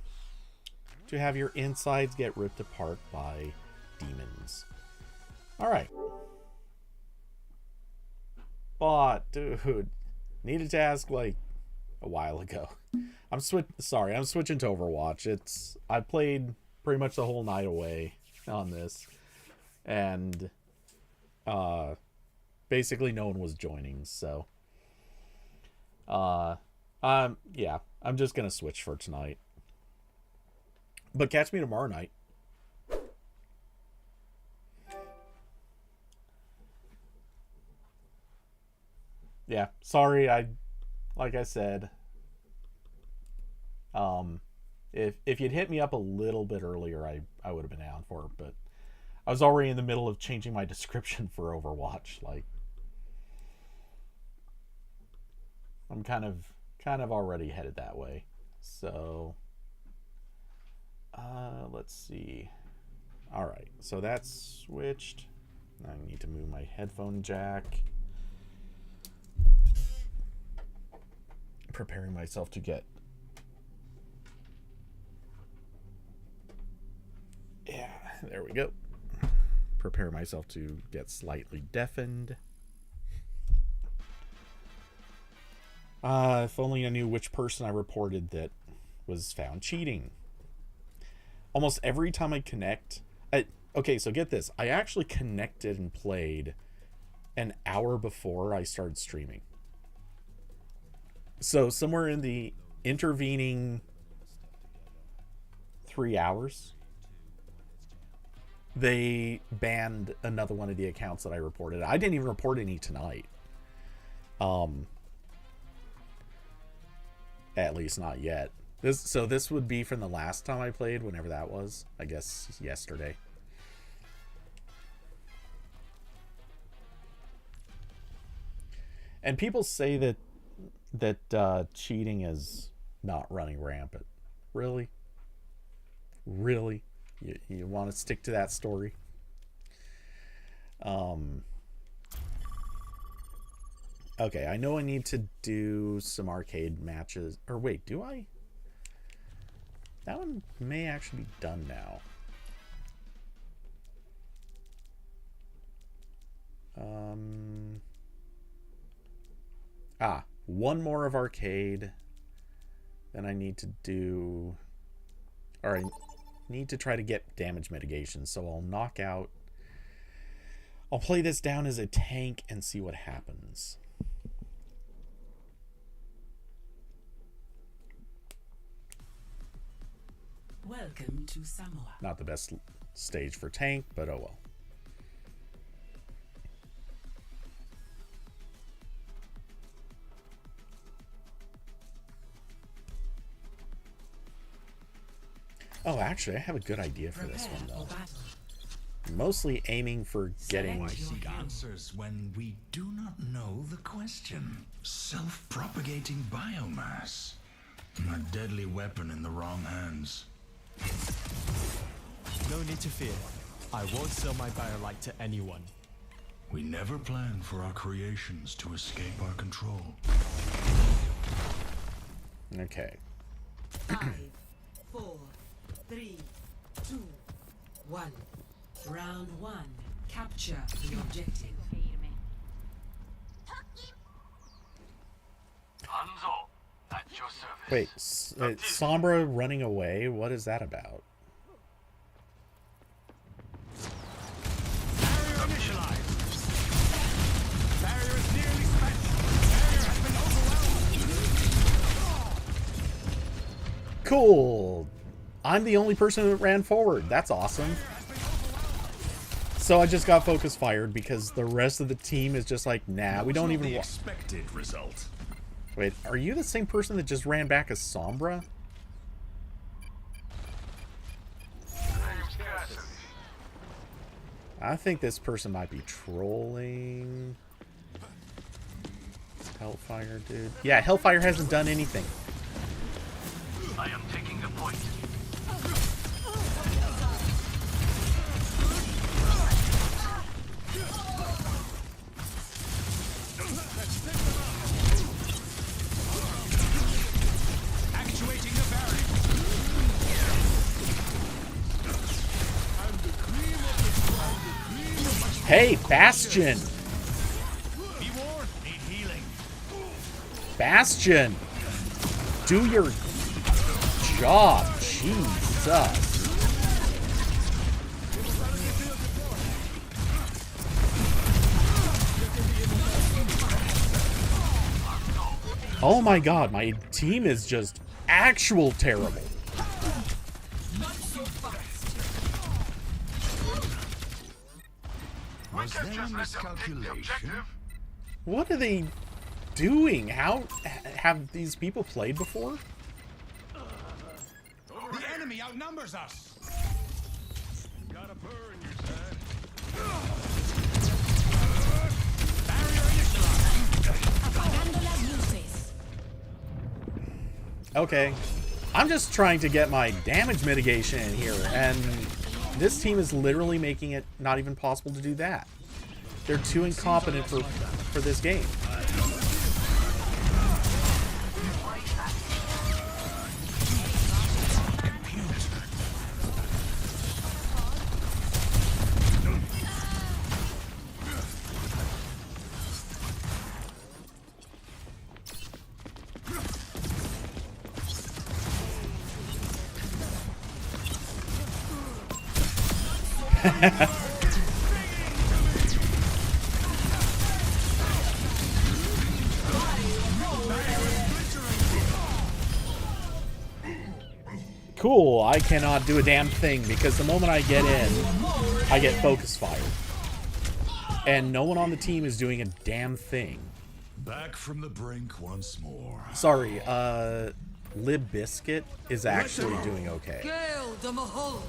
have your insides get ripped apart by demons. All right. But dude, needed to ask like a while ago. I'm switching to Overwatch. I played pretty much the whole night away on this, and basically no one was joining, so yeah, I'm just gonna switch for tonight. But catch me tomorrow night. Yeah, sorry, like I said, if you'd hit me up a little bit earlier, I would have been down for it, but I was already in the middle of changing my description for Overwatch. Like, I'm kind of already headed that way. So, let's see. All right, so that's switched. I need to move my headphone jack. Preparing myself to get. Yeah, there we go. Prepare myself to get slightly deafened. If only I knew which person I reported that was found cheating. Almost every time I connect... okay, so get this. I actually connected and played an hour before I started streaming. So somewhere in the intervening 3 hours, they banned another one of the accounts that I reported. I didn't even report any tonight. At least not yet. This would be from the last time I played, whenever that was. I guess yesterday. And people say that cheating is not running rampant. Really? Really? You want to stick to that story? Okay, I know I need to do some arcade matches. Or wait, do I? That one may actually be done now. One more of arcade. Then I need to do... Or I need to try to get damage mitigation. So I'll knock out... I'll play this down as a tank and see what happens. Welcome to Samoa. Not the best stage for tank, but oh well. Oh, actually, I have a good idea for this one, though. Mostly aiming for getting... I seek answers when we do not know the question. Self-propagating biomass. A deadly weapon in the wrong hands. No need to fear. I won't sell my biolite to anyone. We never planned for our creations to escape our control. Okay. 5, 4, 3, 2, 1. Round 1. Capture the objective. Wait, Sombra running away? What is that about? Barrier initialized. Barrier is nearly spent. Barrier has been overwhelmed. Cool. I'm the only person that ran forward. That's awesome. So I just got focus fired because the rest of the team is just like, nah, we don't even want... Expected result. Wait, are you the same person that just ran back as Sombra? I think this person might be trolling. Hellfire, dude. Yeah, Hellfire hasn't done anything. I am taking the point. Actuating the barrier. Hey, Bastion! Be warned. Need healing. Bastion! Do your job. Jesus. Oh my god, my team is just actual terrible. Was there a miscalculation? What are they doing? How have these people played before? The enemy outnumbers us. Got a burr in your side. Okay. I'm just trying to get my damage mitigation in here, and this team is literally making it not even possible to do that. They're too incompetent for this game. Cool, I cannot do a damn thing because the moment I get in, I get focus fire. And no one on the team is doing a damn thing. Back from the brink once more. Sorry, Lib Biscuit is actually doing okay. Gale the Mahal.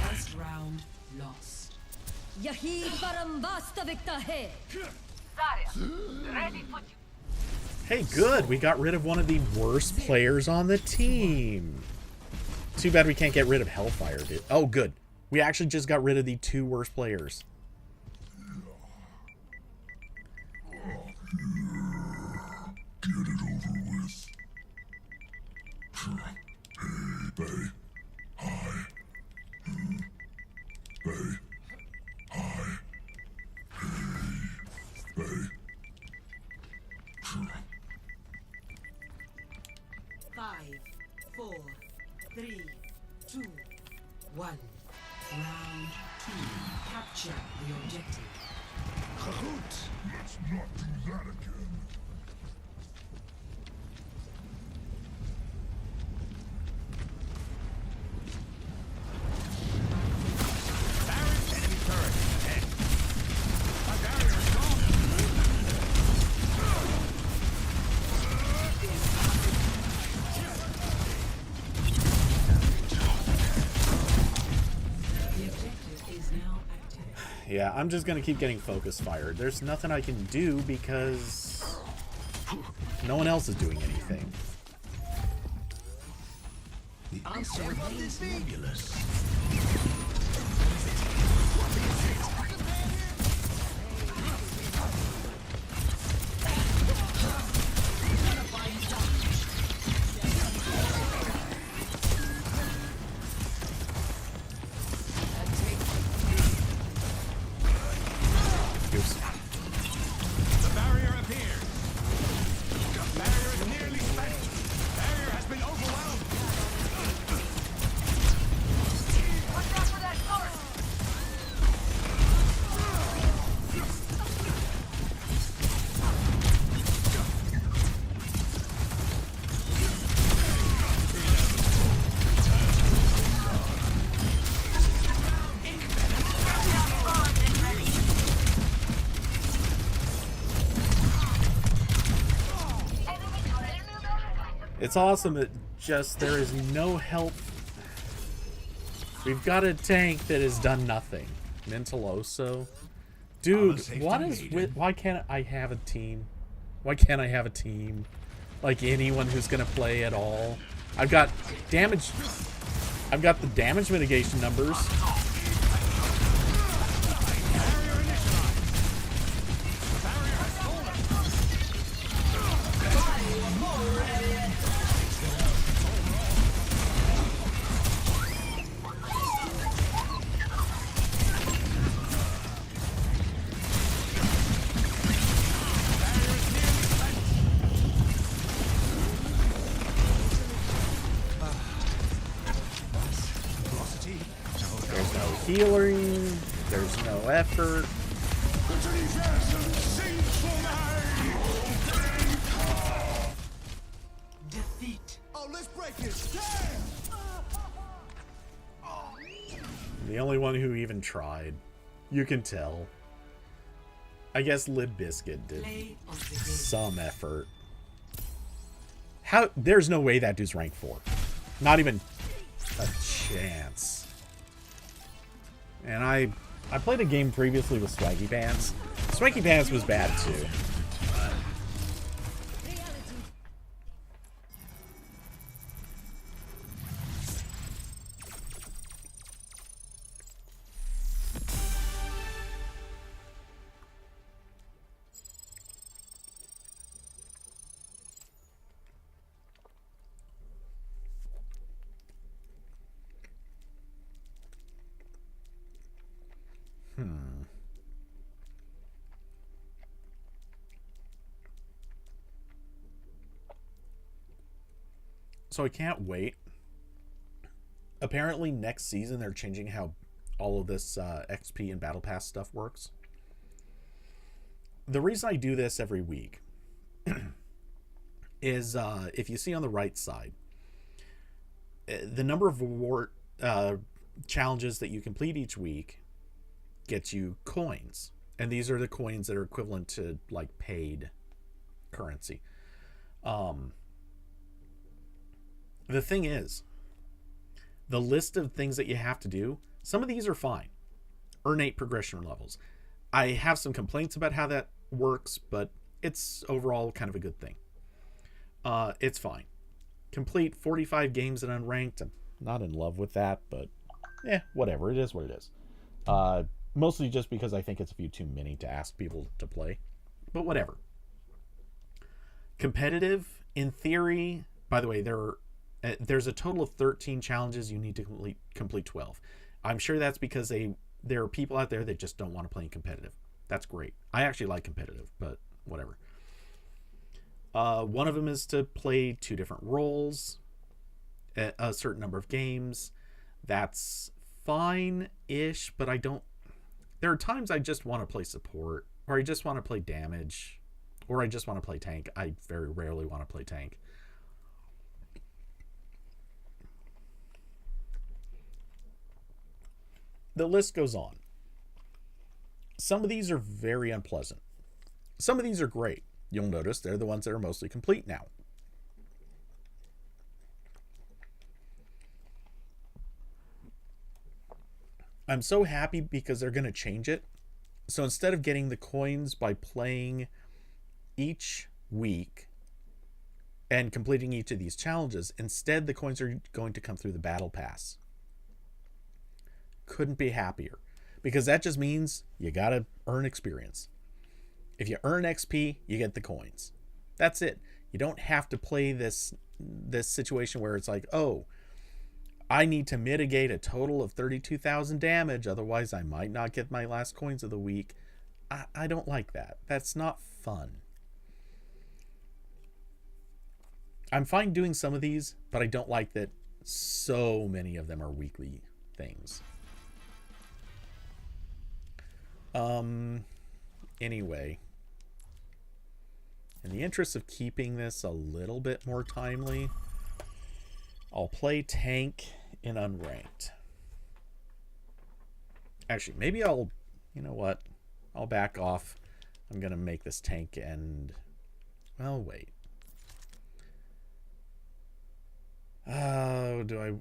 First round lost. यही परम वास्तविकता है. Ready for Hey, good, we got rid of one of the worst players on the team. Too bad we can't get rid of Hellfire, dude. Oh, good. We actually just got rid of the two worst players. Get it over with. Hey, Bay. Hi. Bay. Hi. Hey, Bay. 5, 4, 3, 2, 1. Round 2. Capture the objective. Let's not do that again. Enemy turret ahead. My barrier is gone. The objective is now active. Yeah, I'm just gonna keep getting focus fired. There's nothing I can do because no one else is doing anything. The answer remains nebulous. Oops. The barrier appears. Barrier is nearly spent. Barrier has been overwhelmed. watch out for that turret. It's awesome that just there is no help We've got a tank that has done nothing. Mentiloso. Dude, what is with... Why can't I have a team? Why can't I have a team? Like anyone who's gonna play at all. I've got damage... I've got the damage mitigation numbers. There's no healing. There's no effort. Defeat. Oh, let's break it. The only one who even tried. You can tell. I guess Lib Biscuit did Play of the game. some effort. How? There's no way that dude's rank 4. Not even a chance. And I played a game previously with Swaggy Pants. Swaggy Pants was bad too. So I can't wait. Apparently next season they're changing how all of this XP and Battle Pass stuff works. The reason I do this every week is if you see on the right side, the number of reward challenges that you complete each week gets you coins. And these are the coins that are equivalent to like paid currency. The thing is, the list of things that you have to do, some of these are fine. Earn 8 progression levels. I have some complaints about how that works, but it's overall kind of a good thing. It's fine. Complete 45 games in unranked. I'm not in love with that, but whatever. It is what it is. Mostly just because I think it's a few too many to ask people to play. But whatever. Competitive, in theory, by the way, there's a total of 13 challenges. You need to complete 12. I'm sure that's because there are people out there that just don't want to play in competitive. That's great. I actually like competitive, but whatever. One of them is to play 2 different roles at a certain number of games. That's fine-ish, but there are times I just want to play support, or I just want to play damage, or I just want to play tank. I very rarely want to play tank. The list goes on. Some of these are very unpleasant. Some of these are great. You'll notice they're the ones that are mostly complete now. I'm so happy because they're going to change it. So instead of getting the coins by playing each week and completing each of these challenges, instead the coins are going to come through the battle pass. Couldn't be happier, because that just means you gotta earn experience. If you earn XP, you get the coins. That's it. You don't have to play this situation where it's like, oh, I need to mitigate a total of 32,000 damage, otherwise I might not get my last coins of the week. I don't like that. That's not fun. I'm fine doing some of these, but I don't like that so many of them are weekly things. Anyway, in the interest of keeping this a little bit more timely, I'll play tank in unranked. Actually, maybe you know what? I'll back off. I'm going to make this tank and, well, wait. What do I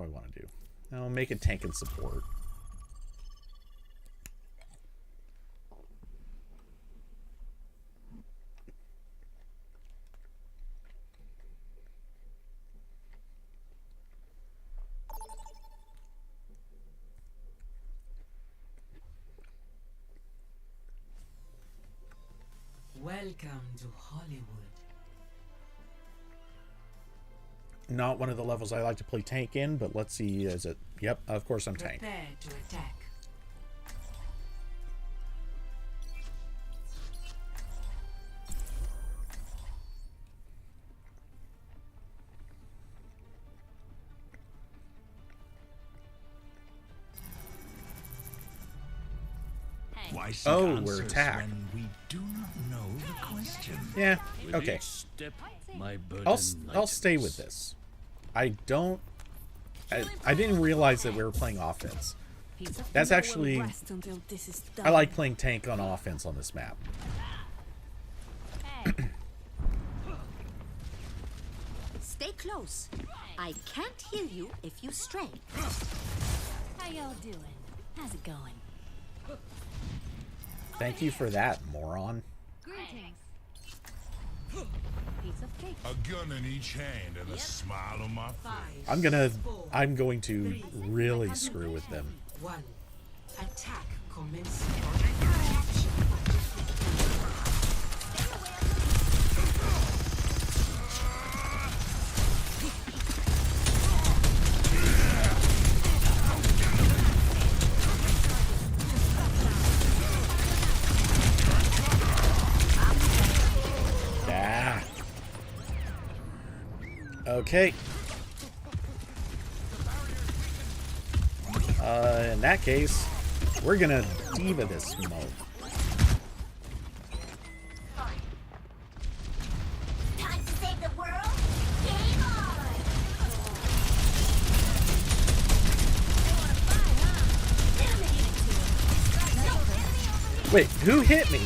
want to do? I'll make it tank and support. Welcome to Hollywood. Not one of the levels I like to play tank in, but let's see. Is it? Yep, of course I'm tank. Prepare to attack. Why seek Oh, we're answers attack. when we do not know the question? Yeah. Okay. Step, my burden I'll stay with this. I don't. I didn't realize that we were playing offense. That's actually. I like playing tank on offense on this map. Stay close. I can't hear you if you stray. How y'all doing? How's it going? Thank you for that, moron. Greetings. Piece of cake. A gun in each hand and a smile on my face. I'm going to really screw with them. 1. Attack commencing. Yeah. Okay. In that case, we're gonna diva this smoke. Time to save the world? Game on! Wait, who hit me?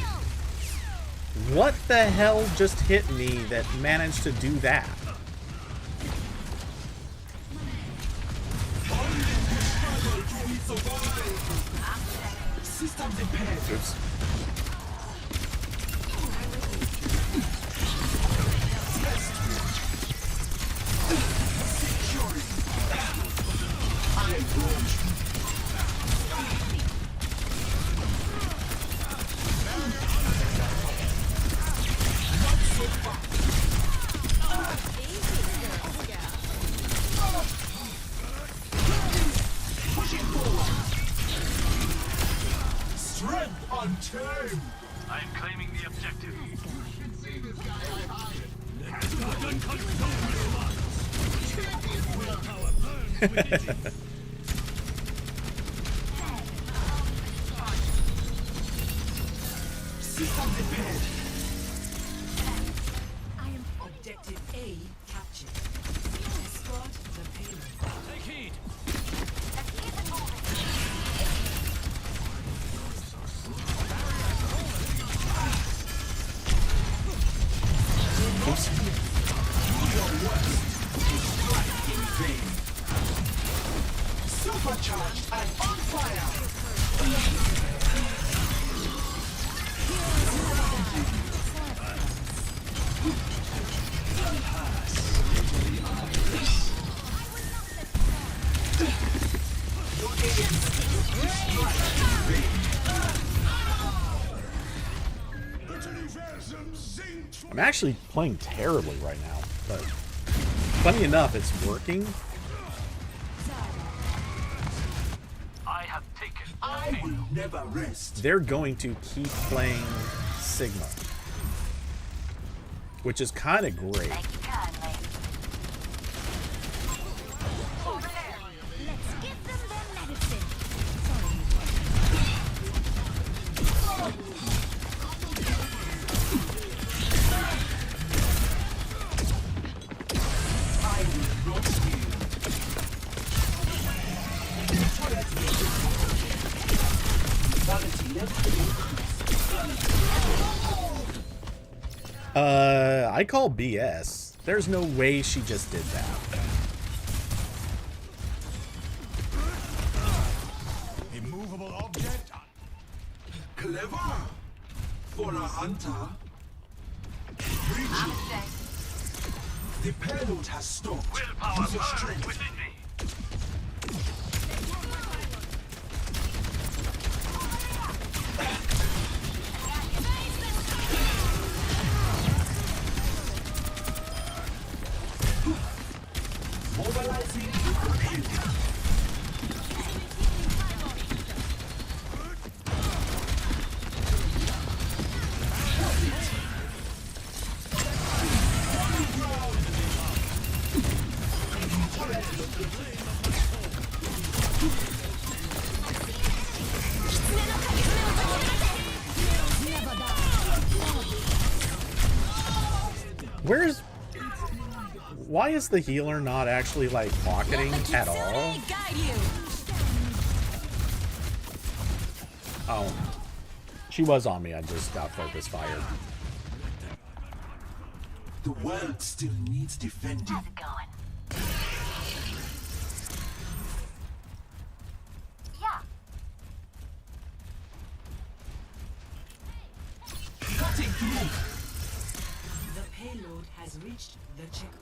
What the hell just hit me that managed to do that? Oops. Strength untamed! I am claiming the objective. Objective A captured. Escort the payload. Take heed. Supercharged and on fire! I'm actually playing terribly right now, but funny enough, it's working. I have taken. I will never rest. They're going to keep playing Sigma, which is kind of great. Over there. Let's give them their medicine. I call BS. There's no way she just did that. for a hunter. The payload has stopped. Willpower Use your burns strength. within me. Mobilizing the payload. Where's... Why is the healer not actually, like, pocketing at all? Oh. She was on me, I just got focus fired. The world still needs defending. How's it going? Yeah. Cutting through. The payload has reached the checkpoint.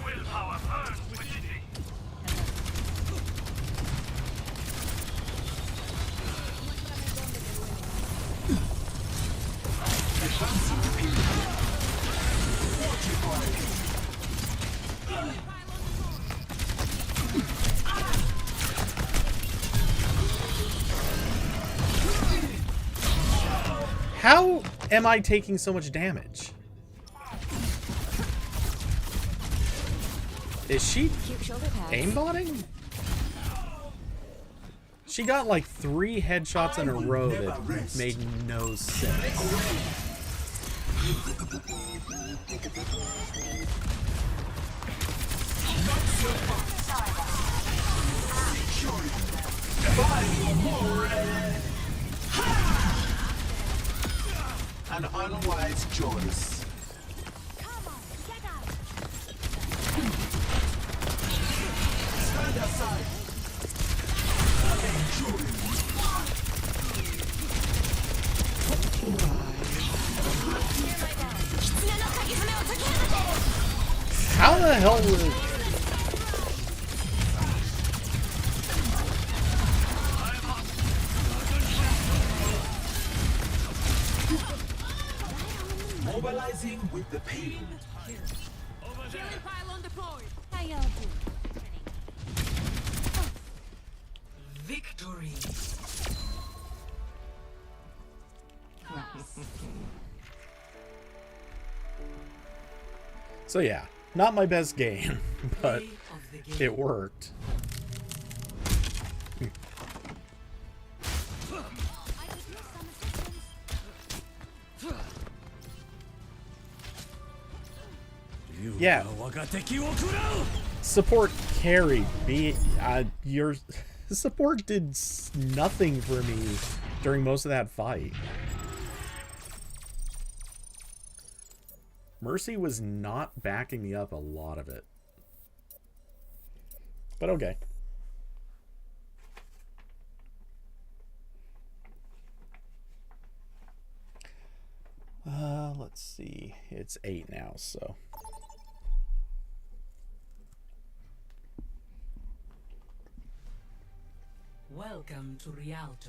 Willpower burns within me. Advancing the payload. Fortified. How am I taking so much damage? Is she aimbotting? She got like 3 headshots in a row that made no sense. An unwise choice. Come on, get out. Stand aside. How the hell would... Mobilizing with the payload. How y'all doing? Victory. So yeah, not my best game, but Play of the game. it worked. Yeah. Support carried. Your support did nothing for me during most of that fight. Mercy was not backing me up a lot of it. But okay. Let's see. It's 8 now, so... Welcome to Rialto.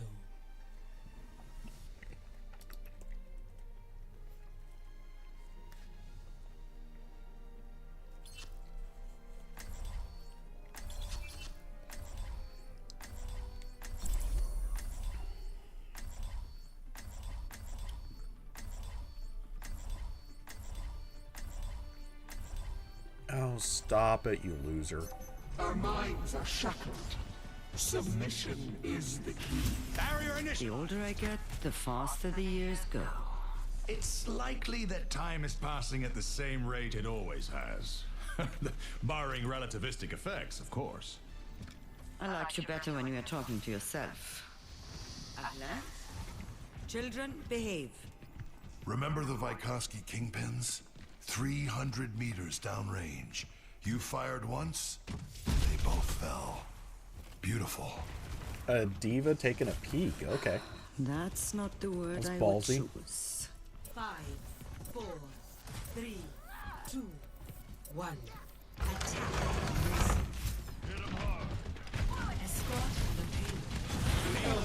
Oh, stop it, you loser. Our minds are shackled. Submission is the key. The older I get, the faster the years go. It's likely that time is passing at the same rate it always has. Barring relativistic effects, of course. I like you better when you are talking to yourself. Ahlan? Children, behave. Remember the Vykovsky kingpins? 300 meters downrange. You fired once, they both fell. Beautiful. A diva taking a peek. Okay. That's not the word That's I ballsy. would choose. 5, 4, 3, 2, 1. Attack. Escort the payload.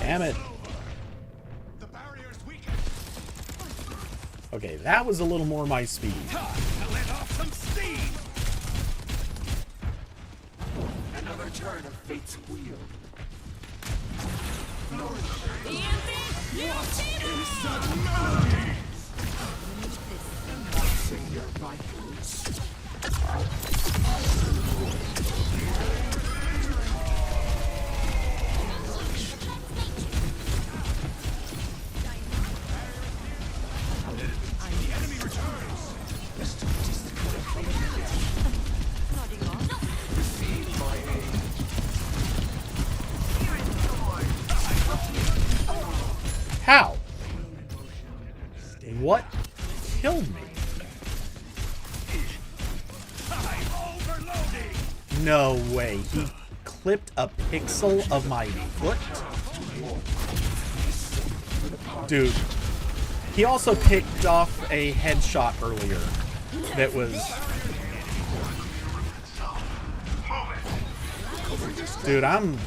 Damn it. Okay, that was a little more my speed. Let off some steam! Another turn of fate's wheel. Sing your vitals. How? What killed me? No way. He clipped a pixel of my foot? Dude. He also picked off a headshot earlier that was... Dude, I'm...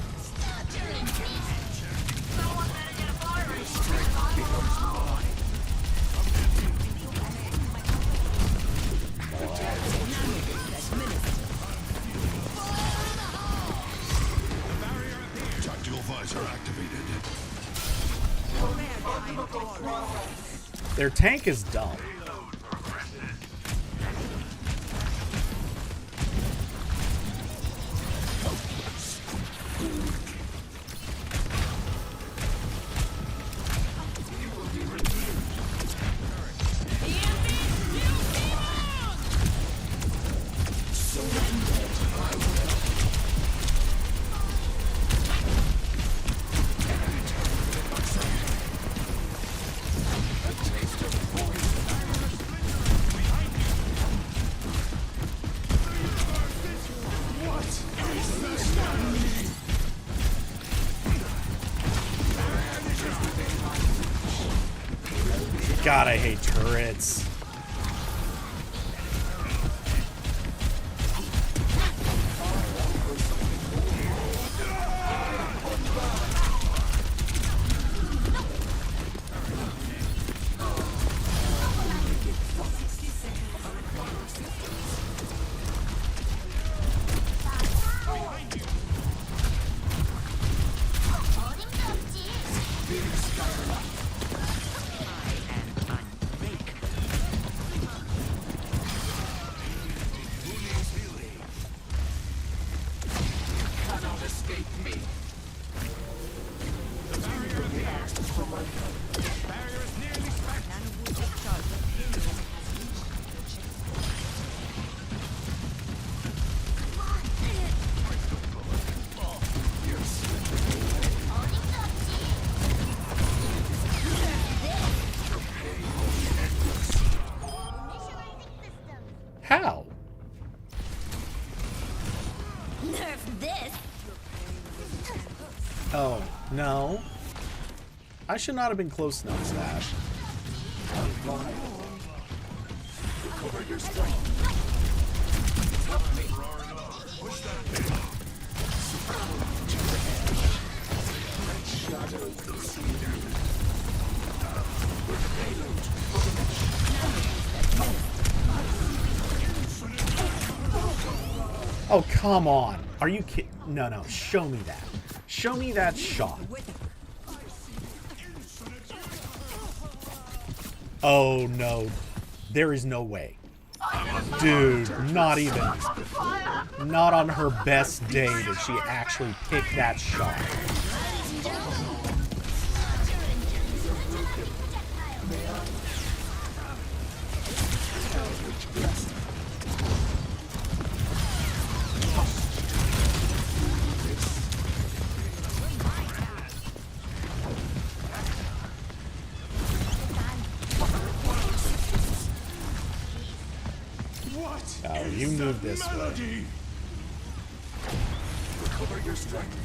Tactical visor activated. Their tank is dumb. God, I hate turrets. How? Nerf this. Oh, no. I should not have been close enough to that. Recover your strength. Oh, come on. Are you kidding? No, no. Show me that. Show me that shot. Oh, no. There is no way. Dude, not even. Not on her best day did she actually pick that shot. Oh, you move this way. Recover your strength.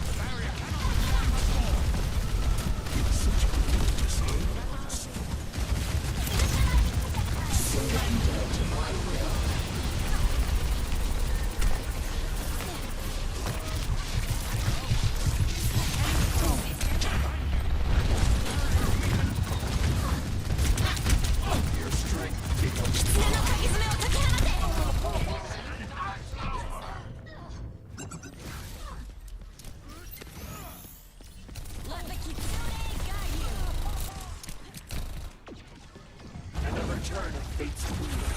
Another turn of fate's wheel.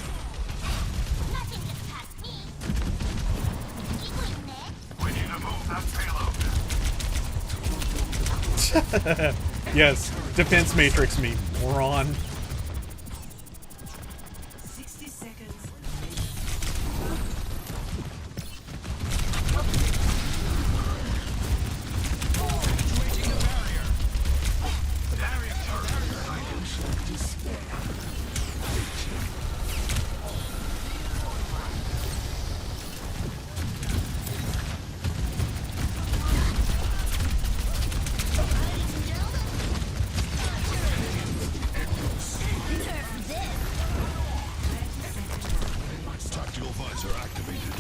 Nothing gets past me. Keep waiting there. We need to move that payload. Yes, defense matrix me, moron. 60 seconds. Tactical visor activated.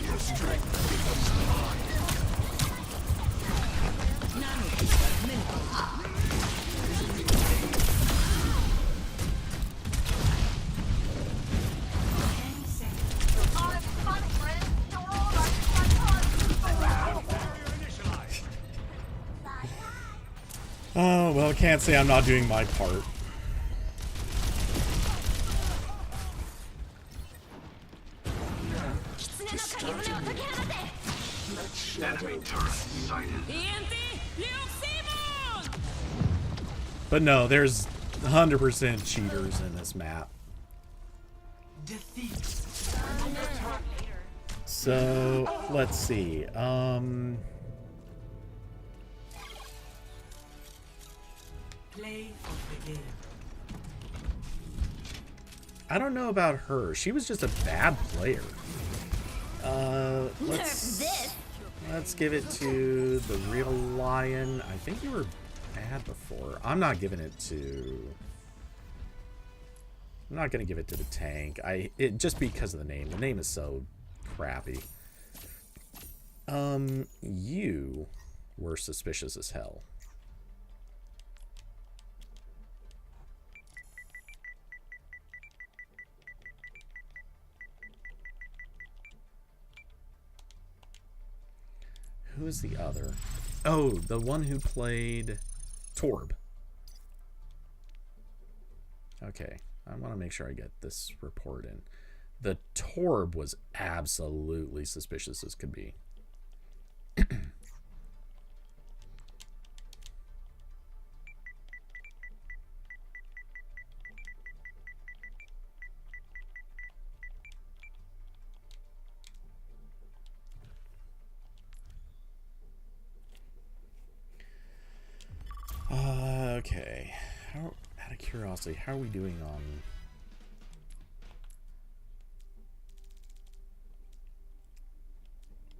Your strength becomes mine. Oh, well, I can't say I'm not doing my part. Enemy turret sighted. But no, there's 100% cheaters in this map. Defeat. So, let's see. Play of the game. I don't know about her. She was just a bad player. Let's give it to the real lion. I think you were bad before. I'm not giving it to... I'm not gonna give it to the tank. Just because of the name. The name is so crappy. You were suspicious as hell. Who is the other? Oh, the one who played Torb. Okay, I want to make sure I get this report in. The Torb was absolutely suspicious as could be. Okay. Out of curiosity, how are we doing on...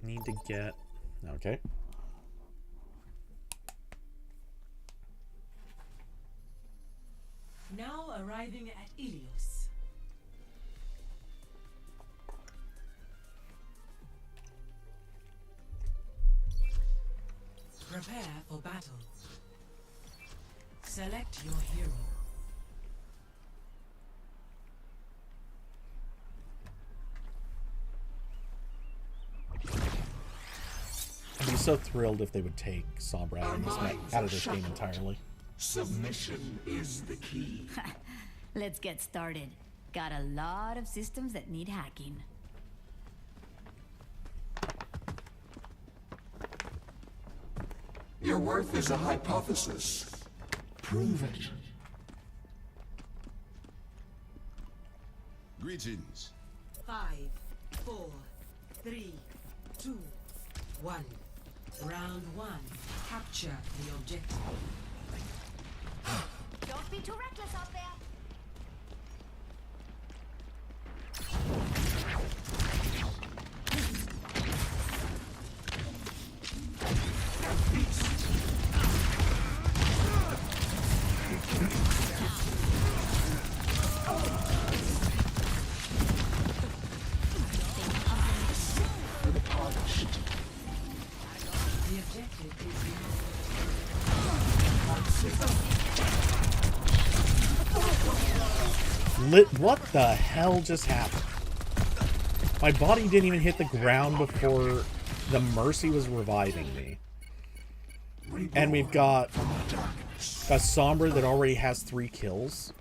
Need to get... Okay. Now arriving at Ilios. Prepare for battle. Select your hero. I'd be so thrilled if they would take Sombra out of this game entirely. Submission is the key. Let's get started. Got a lot of systems that need hacking. Your worth is a hypothesis. Prove it. Greetings. 5, 4, 3, 2, 1. Round 1. Capture the objective. Don't be too reckless out there. The objective is What the hell just happened? My body didn't even hit the ground before the Mercy was reviving me. And we've got a Sombra that already has 3 kills.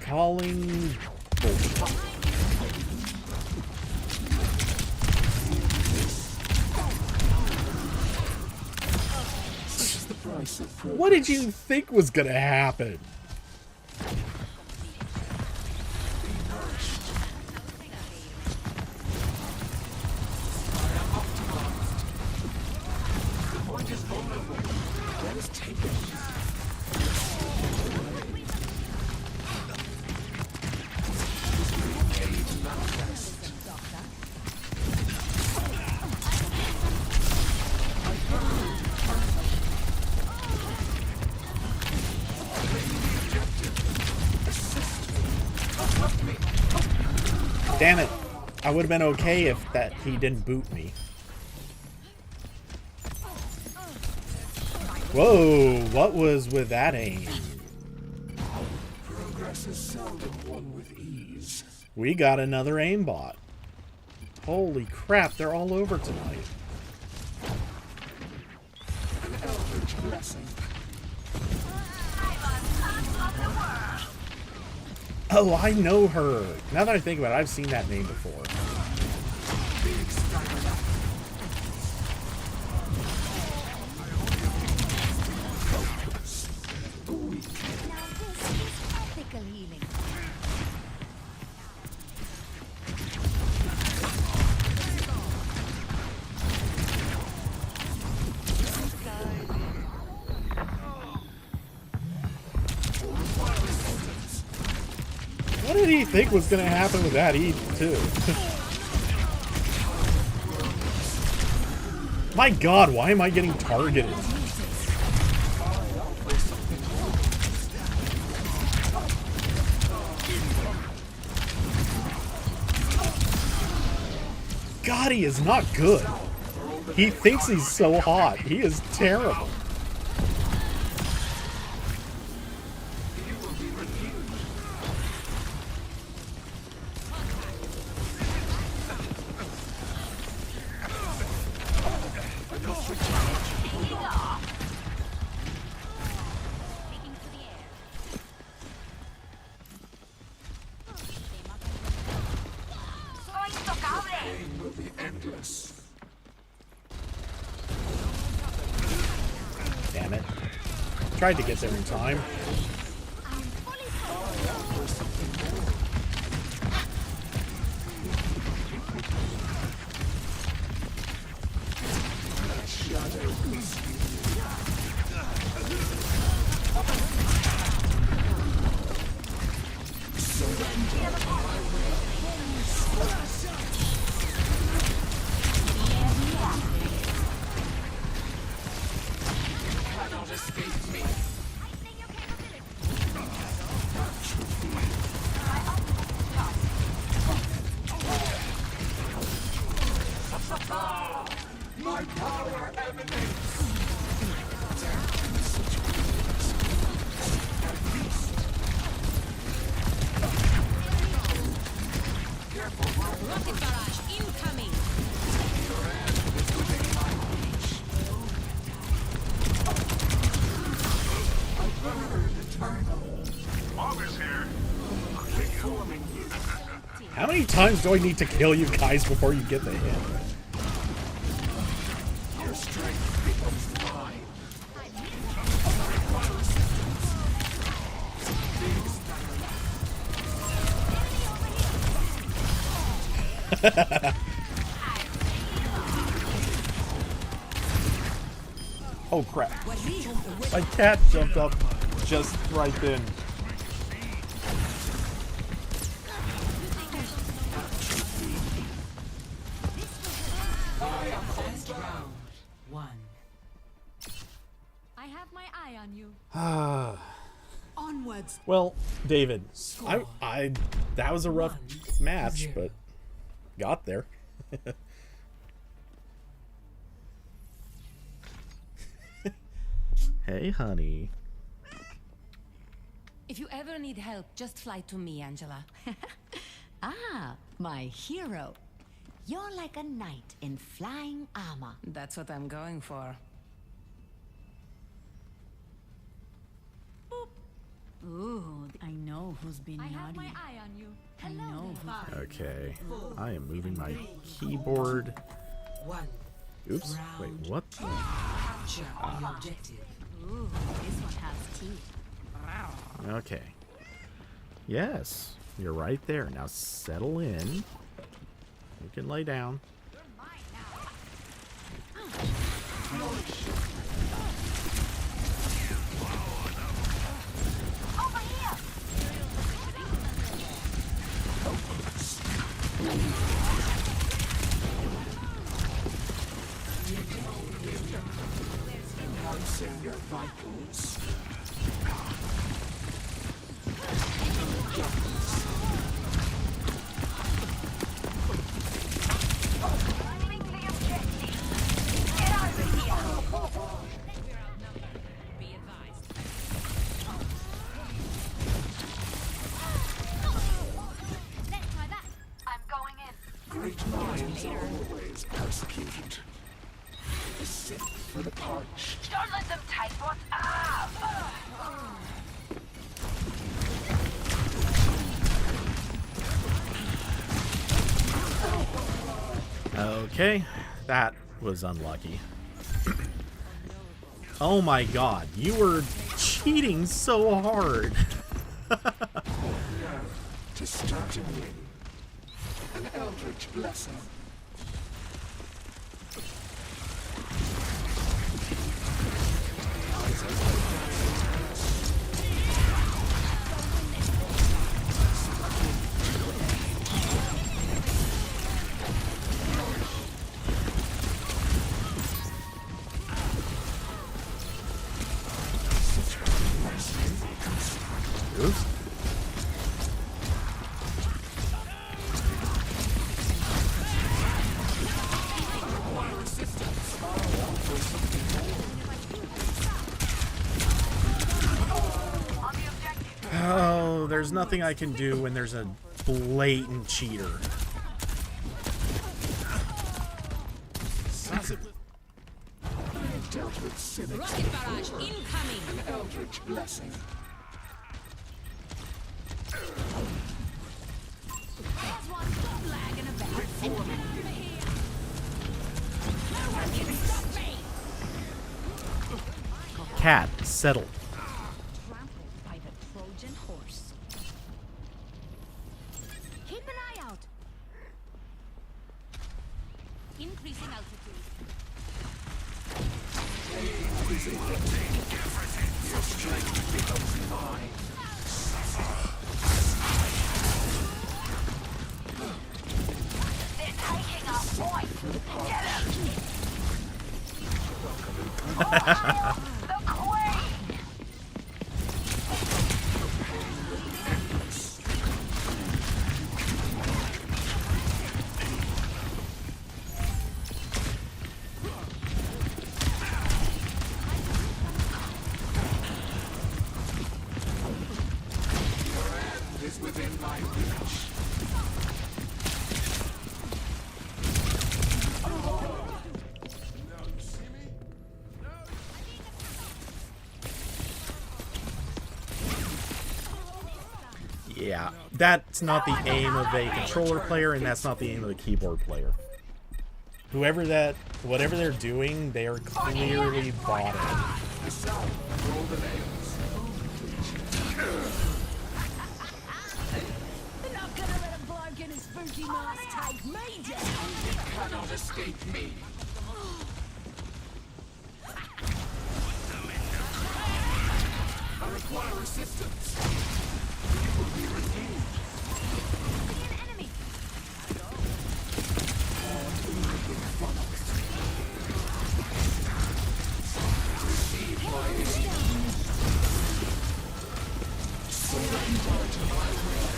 Calling bullshit. What did you think was gonna happen? Damn it. I would have been okay if he didn't boot me. Whoa, what was with that aim? Progress is seldom won with ease. We got another aimbot. Holy crap, they're all over tonight. An eldritch blessing. Oh, I know her. Now that I think about it, I've seen that name before. Now this is ethical healing. What did he think was going to happen with that E, too? My god, why am I getting targeted? God, he is not good. He thinks he's so hot. He is terrible. Pain will be endless. Damn it. Tried to get there in time. Rocket barrage incoming. August here. How many times do I need to kill you guys before you get the hit? Your strength becomes mine. Oh crap. My cat jumped up just right then. First round. 1. I have my eye on you. Onwards. Well, David, I that was a rough match, 1-0. but got there. Hey, honey. If you ever need help, just fly to me, Angela. Ah, my hero. You're like a knight in flying armor. That's what I'm going for. Ooh, I know who's been I have my naughty. eye on you. I know who's Okay, I am moving my keyboard. 1. Oops, wait, what? Capture the objective. Ooh, this one has teeth. Okay. Yes, you're right there. Now settle in. You can lay down. Enhancing your vitals. Be advised. Let's try that. I'm going in. Great minds are always persecuted. A sip for the parched. Don't let them take what's up! Okay, that was unlucky. Oh my god, you were cheating so hard. To start and win. An eldritch blessing. Oops. Oh, there's nothing I can do when there's a blatant cheater. Dealt with cynics. Rocket barrage incoming! Eldritch blessing. There's one. Stop lagging about and get over here! No one can stop me! Cat, settle. Trampled by the Trojan horse. Keep an eye out. Increasing altitude. Your strength becomes mine. They're taking our point! Get him! The queen! Is within my reach. Yeah, that's not the aim of a controller player, and that's not the aim of a keyboard player. Whatever they're doing, they are clearly botted. Not gonna let a bloke in his spooky mask take me down. Cannot escape me. I require assistance. You will be redeemed. An enemy. Receive my aid. Surrender to my will.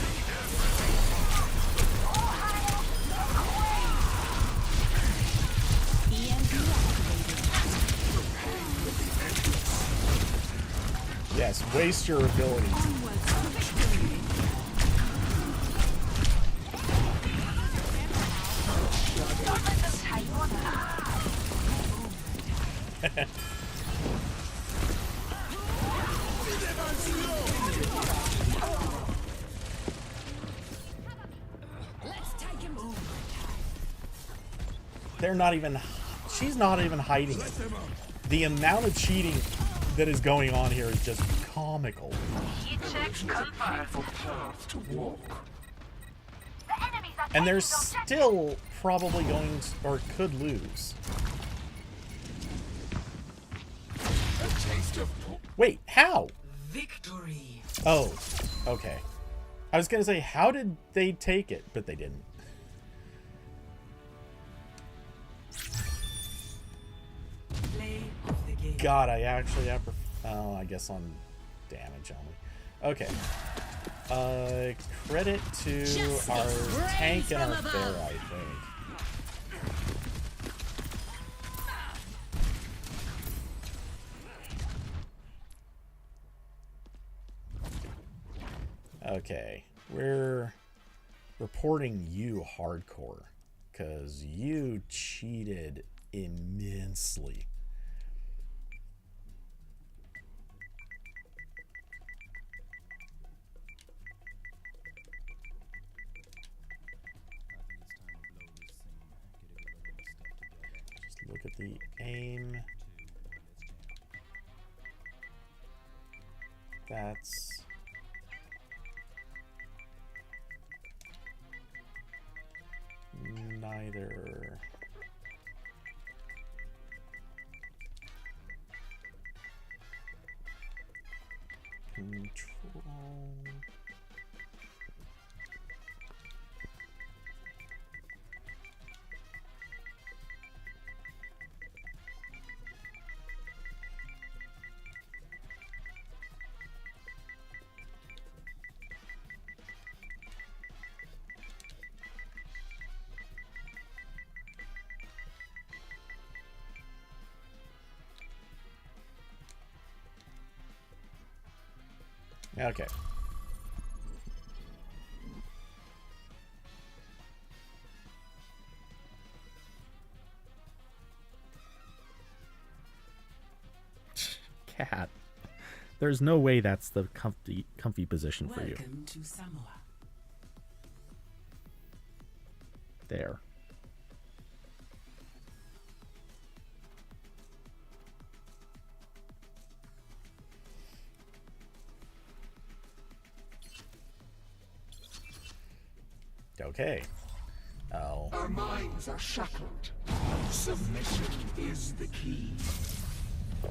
Yes, waste your ability. They're not even... She's not even hiding it. The amount of cheating that is going on here is just comical. Painful path to walk. And they're still probably going to, or could lose. A taste of Wait, how? Victory. Oh, okay. I was gonna say, how did they take it? But they didn't. Play of the game. God, I actually have... Oh, I guess on damage only. Okay. Credit to our tank and our fair, I think. Okay, we're reporting you hardcore because you cheated immensely. Just look at the aim. That's... neither. Control. Okay. Cat. There's no way that's the comfy position for you. Welcome to Samoa. There. Okay. Oh. Our minds are shackled. Submission is the key.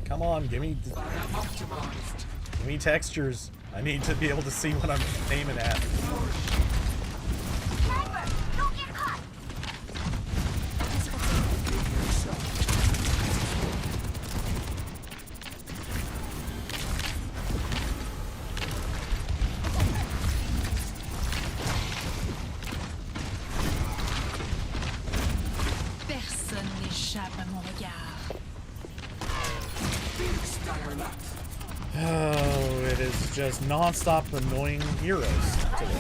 Come on, give me I am optimized. give me textures. I need to be able to see what I'm aiming at. Personne n'échappe à mon regard. Oh, it is just non-stop annoying heroes today.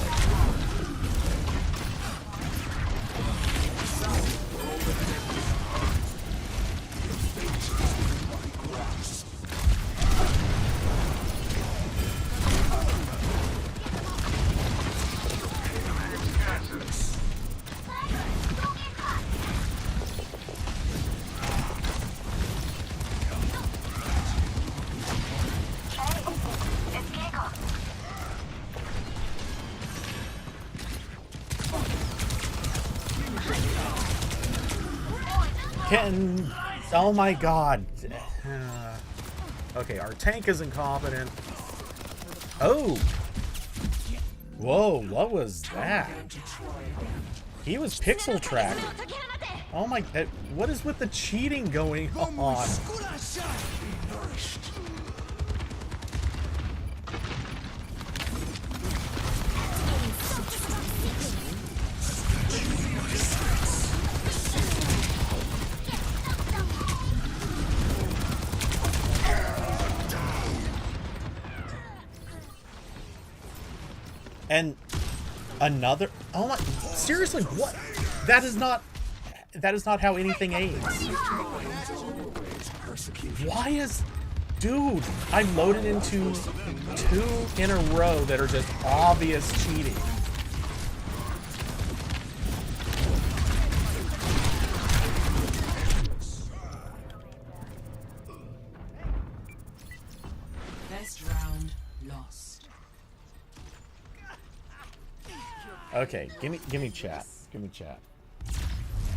Can... Oh my god. Okay, our tank is incompetent. Oh! Whoa, what was that? He was pixel tracked. Oh my... What is with the cheating going on? And another... Oh my... Seriously, what? That is not how anything aids. Why is... Dude, I loaded into 2 in a row that are just obvious cheating. Best round lost. Okay, give me chat. Give me chat.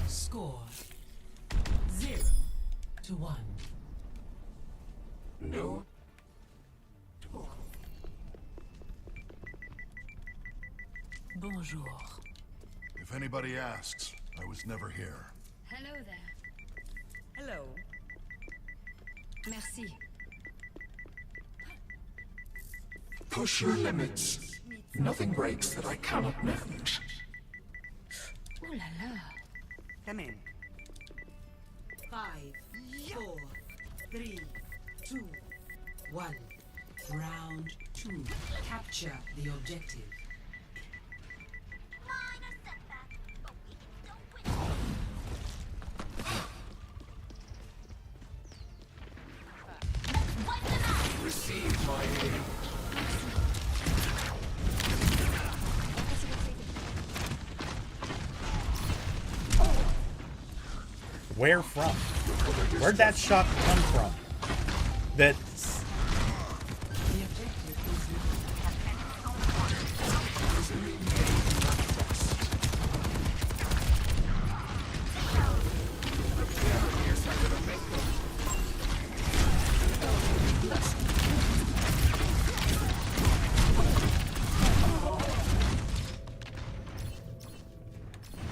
Score 0-1. No. Bonjour. If anybody asks, I was never here. Hello there. Hello. Merci. Push your limits. Nothing breaks that I cannot mend. Ooh la la. Come in. 5, 4, 3, 2, 1. Round 2. Capture the objective. Receive my aid. Where from? Where'd that shot come from? That's... The objective is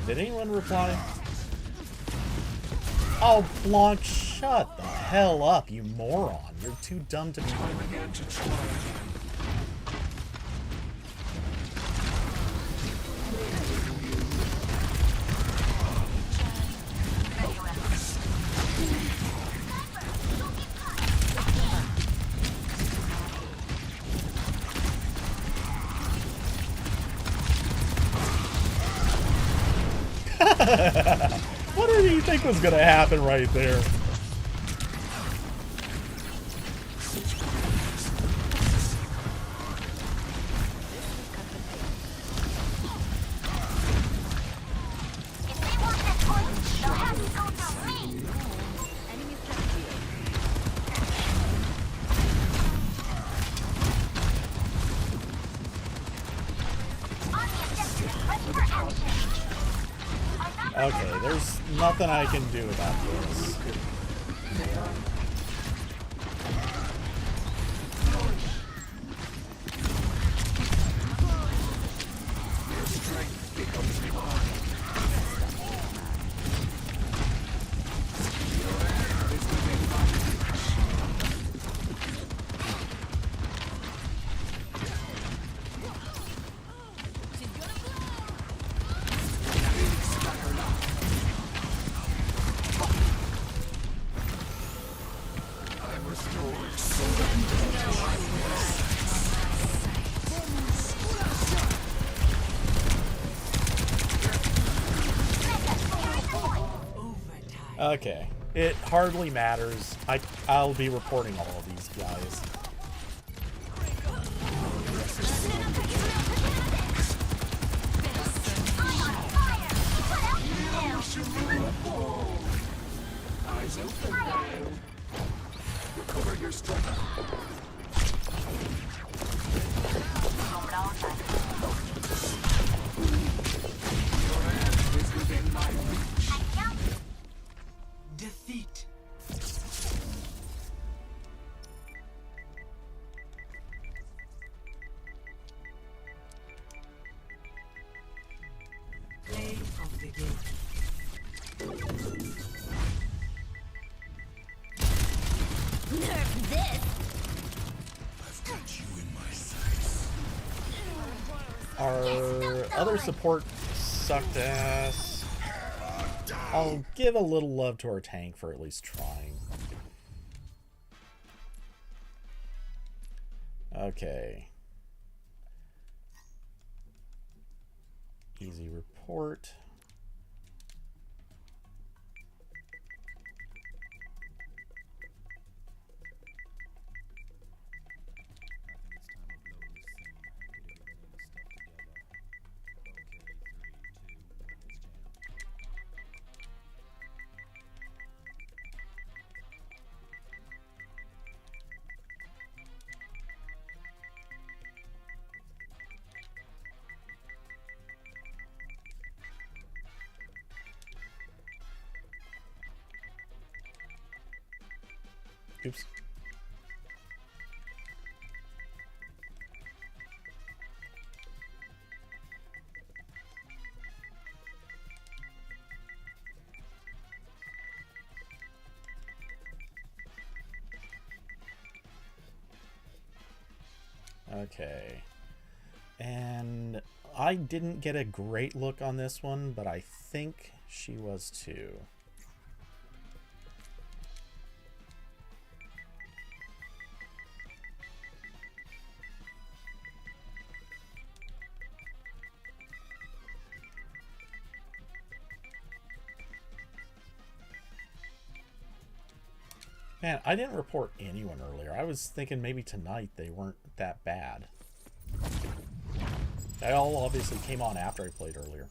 Did anyone reply? Oh, Blanc, shut the hell up, you moron. You're too dumb to be... What did you think was gonna happen right there? Okay, there's nothing I can do about this. Okay, it hardly matters. I'll be reporting all of these guys. Eyes open. Recover your strength. other support sucked ass. I'll give a little love to our tank for at least trying. Okay. Easy report. Oops. Okay. And I didn't get a great look on this one, but I think she was too. Man, I didn't report anyone earlier. I was thinking maybe tonight they weren't that bad. They all obviously came on after I played earlier.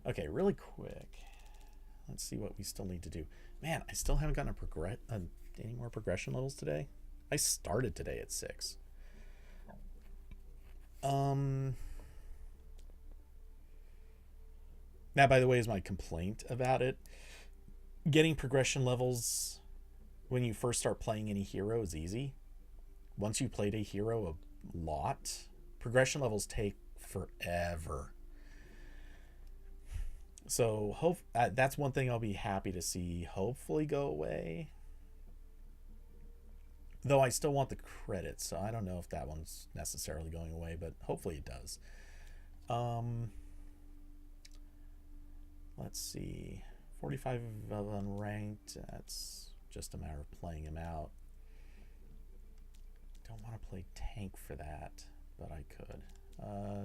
Okay, really quick. Let's see what we still need to do. Man, I still haven't gotten any more progression levels today. I started today at 6. That, by the way, is my complaint about it. Getting progression levels when you first start playing any hero is easy. Once you played a hero a lot, progression levels take forever. So that's one thing I'll be happy to see hopefully go away. Though I still want the credits, so I don't know if that one's necessarily going away, but hopefully it does. Let's see. 45 of unranked. That's just a matter of playing him out. Don't want to play tank for that, but I could.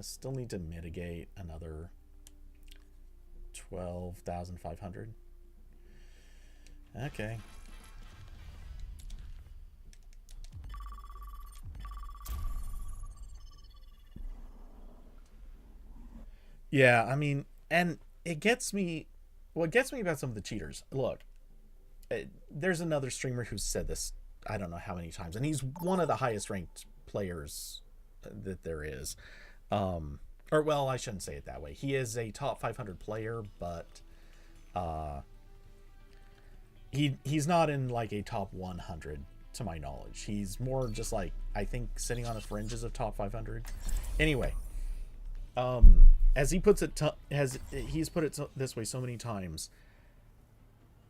Still need to mitigate another 12,500. Okay. Yeah, I mean, and it gets me. What gets me about some of the cheaters, look, there's another streamer who's said this, I don't know how many times, and he's one of the highest ranked players that there is. Or, well, I shouldn't say it that way. He is a top 500 player, but he's not in like a top 100 to my knowledge. He's more just like, I think, sitting on the fringes of top 500. Anyway, as he puts it, he's put it this way so many times,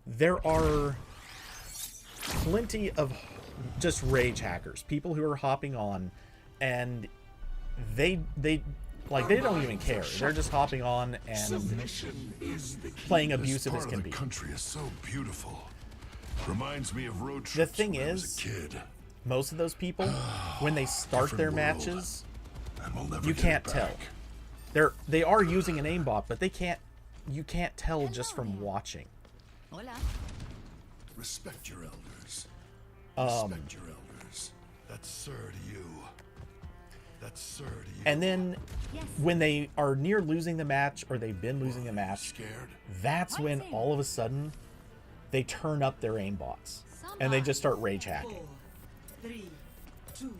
there are plenty of just rage hackers, people who are hopping on, and they don't even care. They're just hopping on and playing abusive as can be. The country is so beautiful. Reminds me of road trips. The thing is, most of those people, when they start their matches, you can't tell. They are using an aimbot, but you can't tell just from watching. Hola. Respect your elders. Respect your elders. That's sir to you. That's sir to you. And then when they are near losing the match, or they've been losing the match, that's when all of a sudden they turn up their aimbots and they just start rage hacking. 4, 3, 2,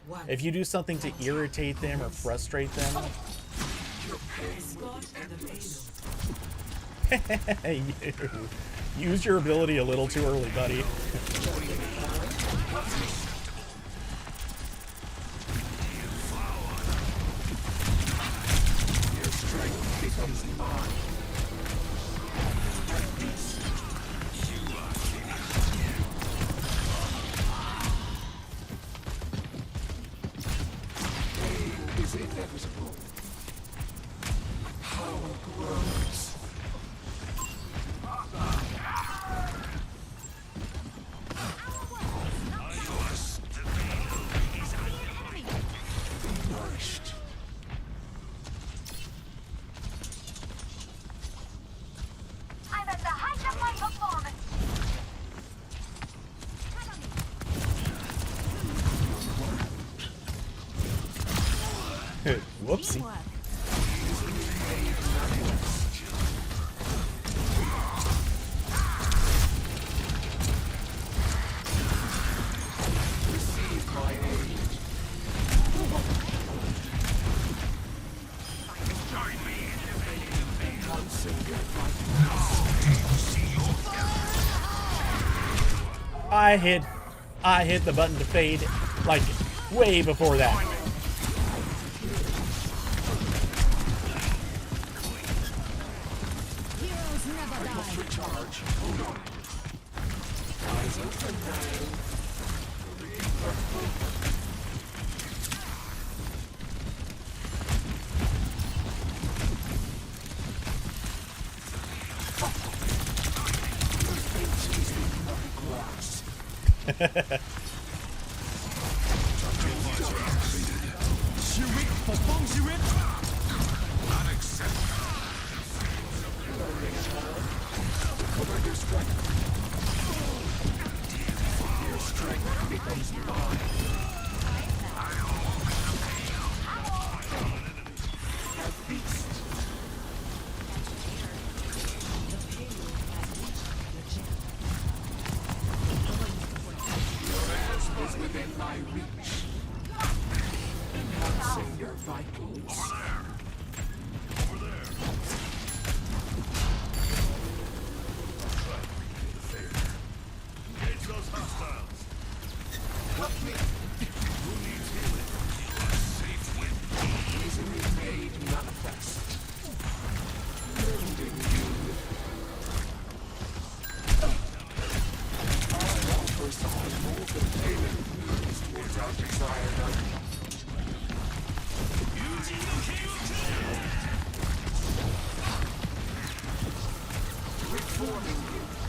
1. If you do something to irritate them or frustrate them, use your ability a little too early, buddy. Is inevitable. Whoopsie. Teamwork. I hit the button to fade like way before that. Heroes never die.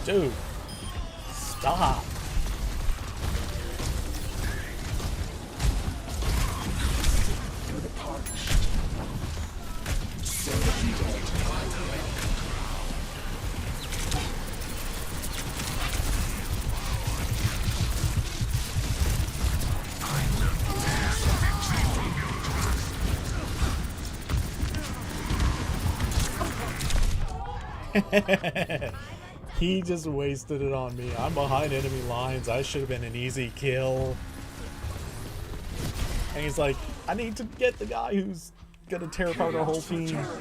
Dude, stop. He just wasted it on me. I'm behind enemy lines. I should have been an easy kill. And he's like, I need to get the guy who's gonna tear apart our whole team. Ouch.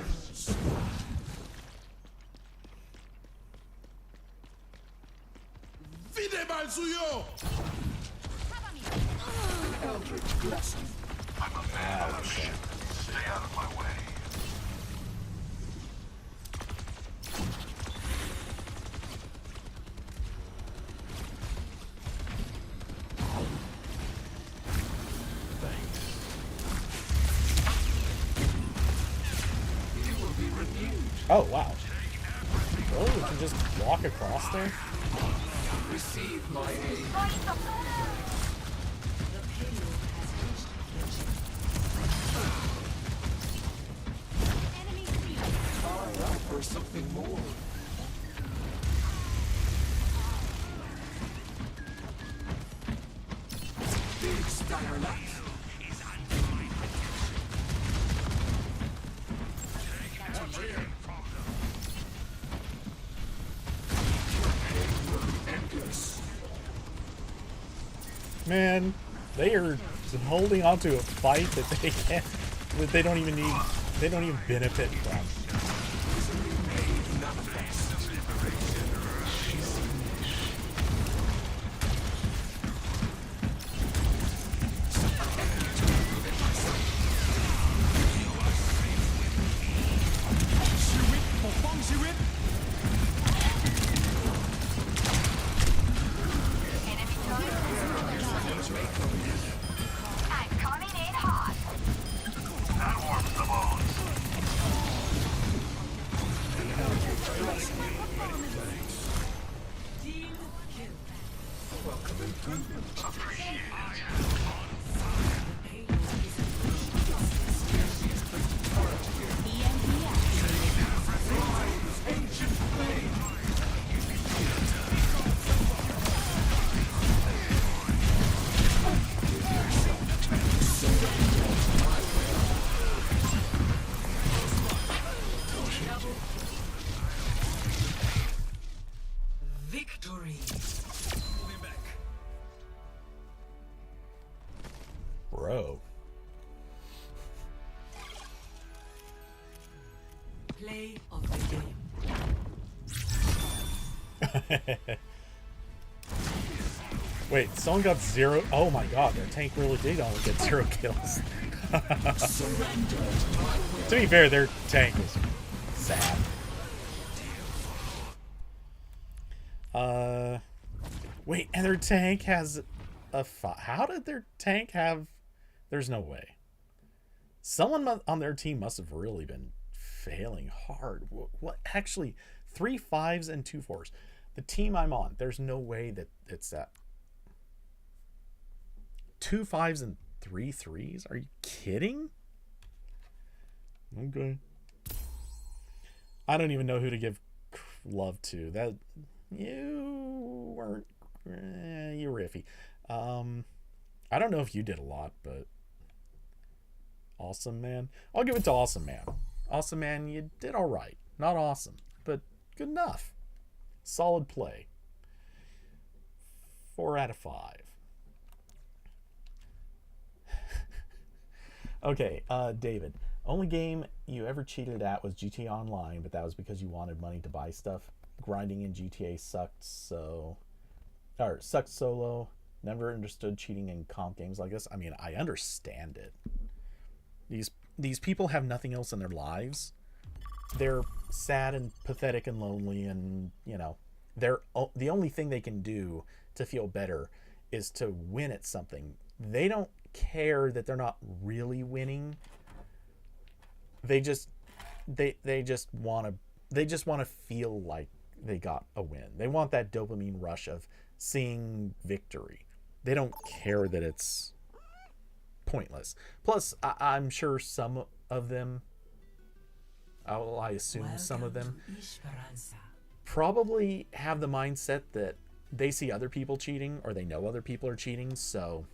Stay out of my way. Oh, wow. Really? We can just walk across there? Receive my aid. I offer something more. Big Starlight. Man, they are holding on to a fight that they can't, that they don't even need, they don't even benefit from. Play of the game. Wait, someone got 0. Oh my god, their tank really did only get 0 kills. To be fair, their tank is sad. Wait, and their tank has a how did their tank have... There's no way. Someone on their team must have really been failing hard. What? Actually, 3 5s and 2 4s. The team I'm on, there's no way that it's that. 2 5s and 3 3s? Are you kidding? Okay. I don't even know who to give love to. That you weren't. You're iffy. I don't know if you did a lot, but Awesome Man. I'll give it to Awesome Man. Awesome Man, you did all right. Not awesome, but good enough. Solid play. 4 out of 5. Okay, David. Only game you ever cheated at was GTA Online, but that was because you wanted money to buy stuff. Grinding in GTA sucked solo. Never understood cheating in comp games like this. I mean, I understand it. These people have nothing else in their lives. They're sad and pathetic and lonely, and you know, the only thing they can do to feel better is to win at something. They don't care that they're not really winning. They just want to feel like they got a win. They want that dopamine rush of seeing victory. They don't care that it's pointless. Plus, I'm sure some of them, I assume some of them, probably have the mindset that they see other people cheating or they know other people are cheating, so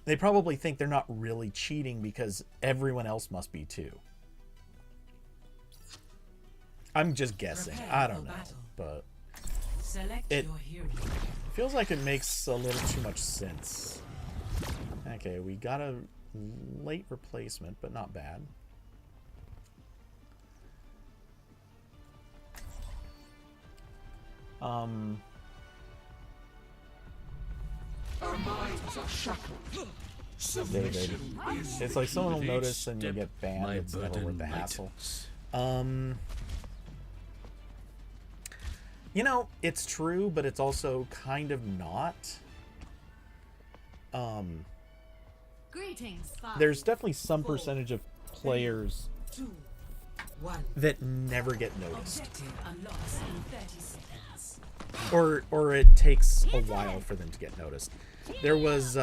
they probably think they're not really cheating because everyone else must be too. I'm just guessing. I don't know, but it feels like it makes a little too much sense. Okay, we got a late replacement, but not bad. Our minds are shackled. David, it's like someone will notice and you get banned. It's never worth the hassle. You know, it's true, but it's also kind of not. Greetings, There's definitely some percentage of players that never get noticed. Or it takes a while for them to get noticed. There was oops,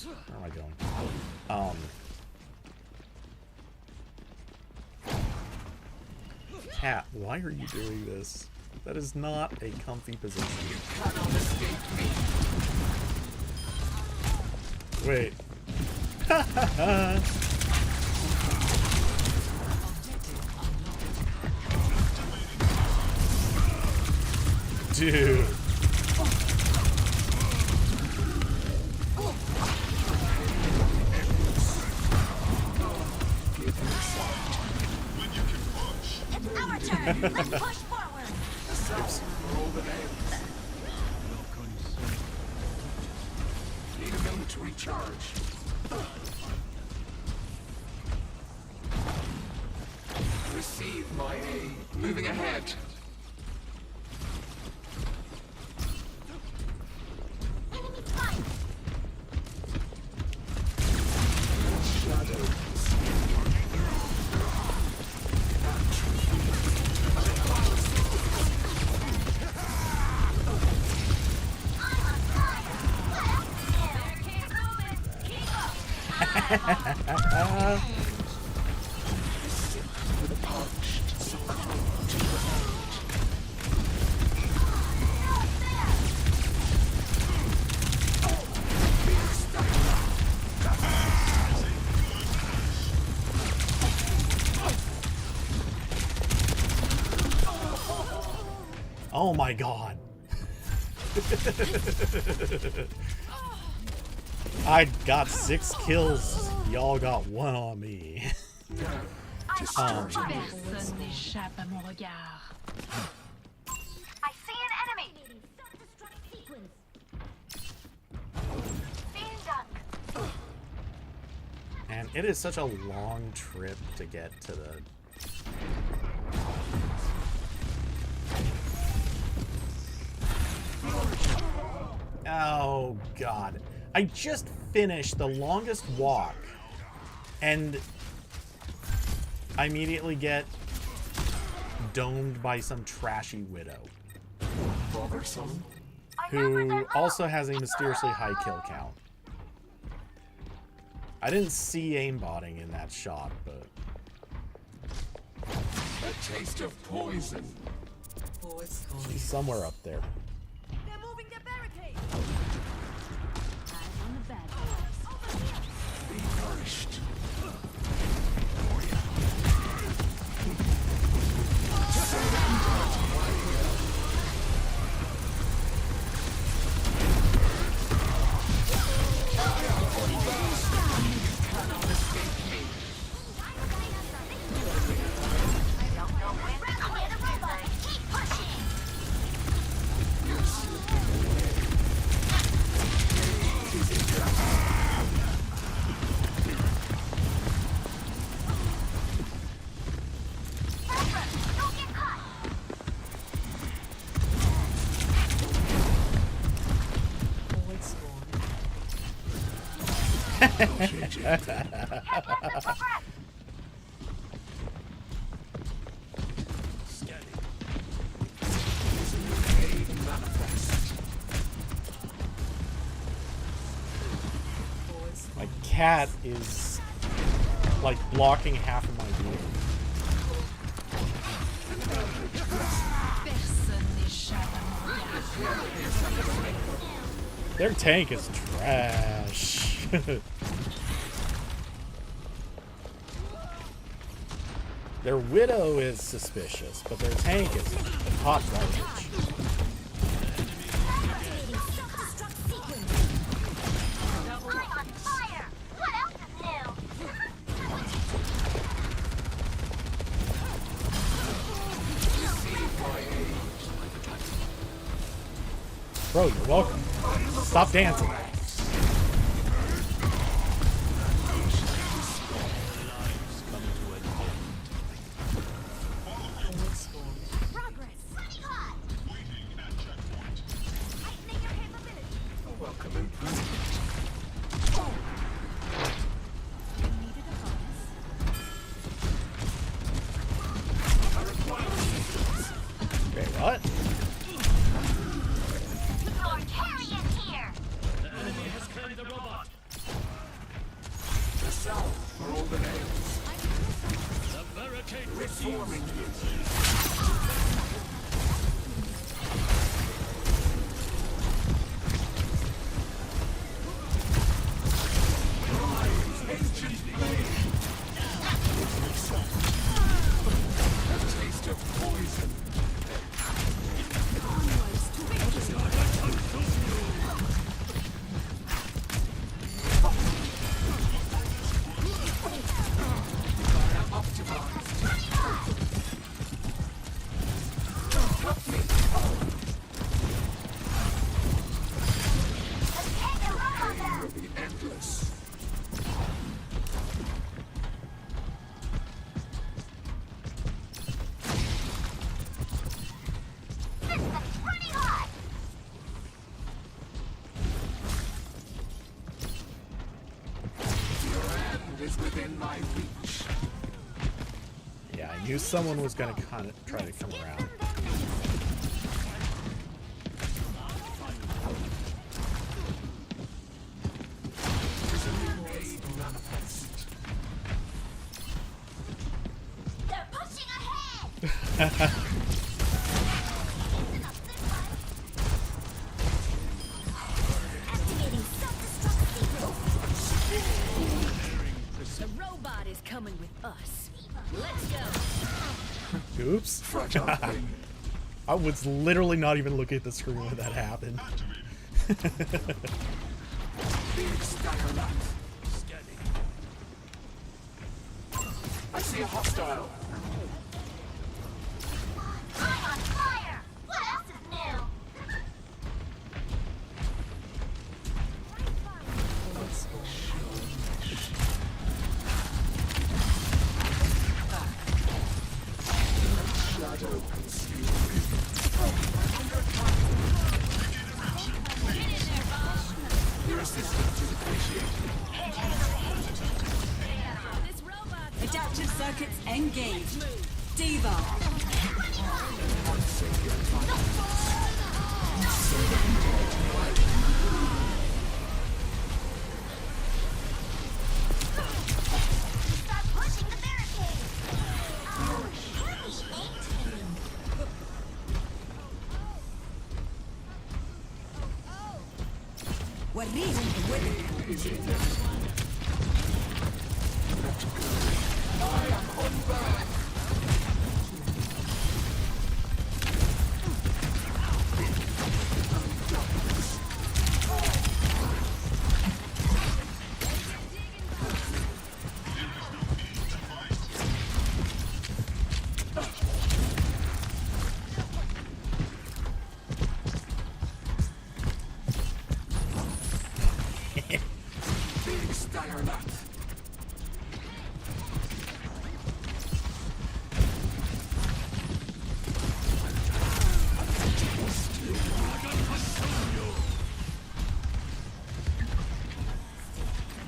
where am I going? Cat, why are you doing this? That is not a comfy position. Wait. Dude. It's our turn. Let's push forward. Need a moment to recharge. Receive my aid. Moving ahead. Oh my god. I got 6 kills. Y'all got 1 on me. Personne n'échappe à mon regard. I see an enemy. Being done. And it is such a long trip to get to the... Oh, God. I just finished the longest walk, and I immediately get domed by some trashy widow. Who also has a mysteriously high kill count. I didn't see aimbotting in that shot, but... A taste of poison. She's somewhere up there. They're moving the barricade. Eyes on the bad Be nourished. My cat is like blocking half of my view. Personne n'échappe à mon regard. Their tank is trash. Their widow is suspicious, but their tank is hot garbage. I'm on fire. What else is new? Bro, you're welcome. Stop dancing. Wait, what? Lord Carrion here. The south for all the nails. Reforming you. Taste of poison. Be endless. This looks pretty hot. Your end is within my reach. Yeah, I knew someone was gonna kind of try to come around. They're pushing ahead. Activating self-destruct sequence. The robot is coming with us. Let's go. Oops. Fragile thing. I was literally not even looking at the screen when that happened. Big stagger light. I see see a hostile. I'm on fire! What else is new? Shadow concealed. Your assistance is appreciated. Adaptive circuits engaged. Diva. Start pushing the barricade! Heavy aim. Warrigo with Is it this? I am unbound. Big stagger nut.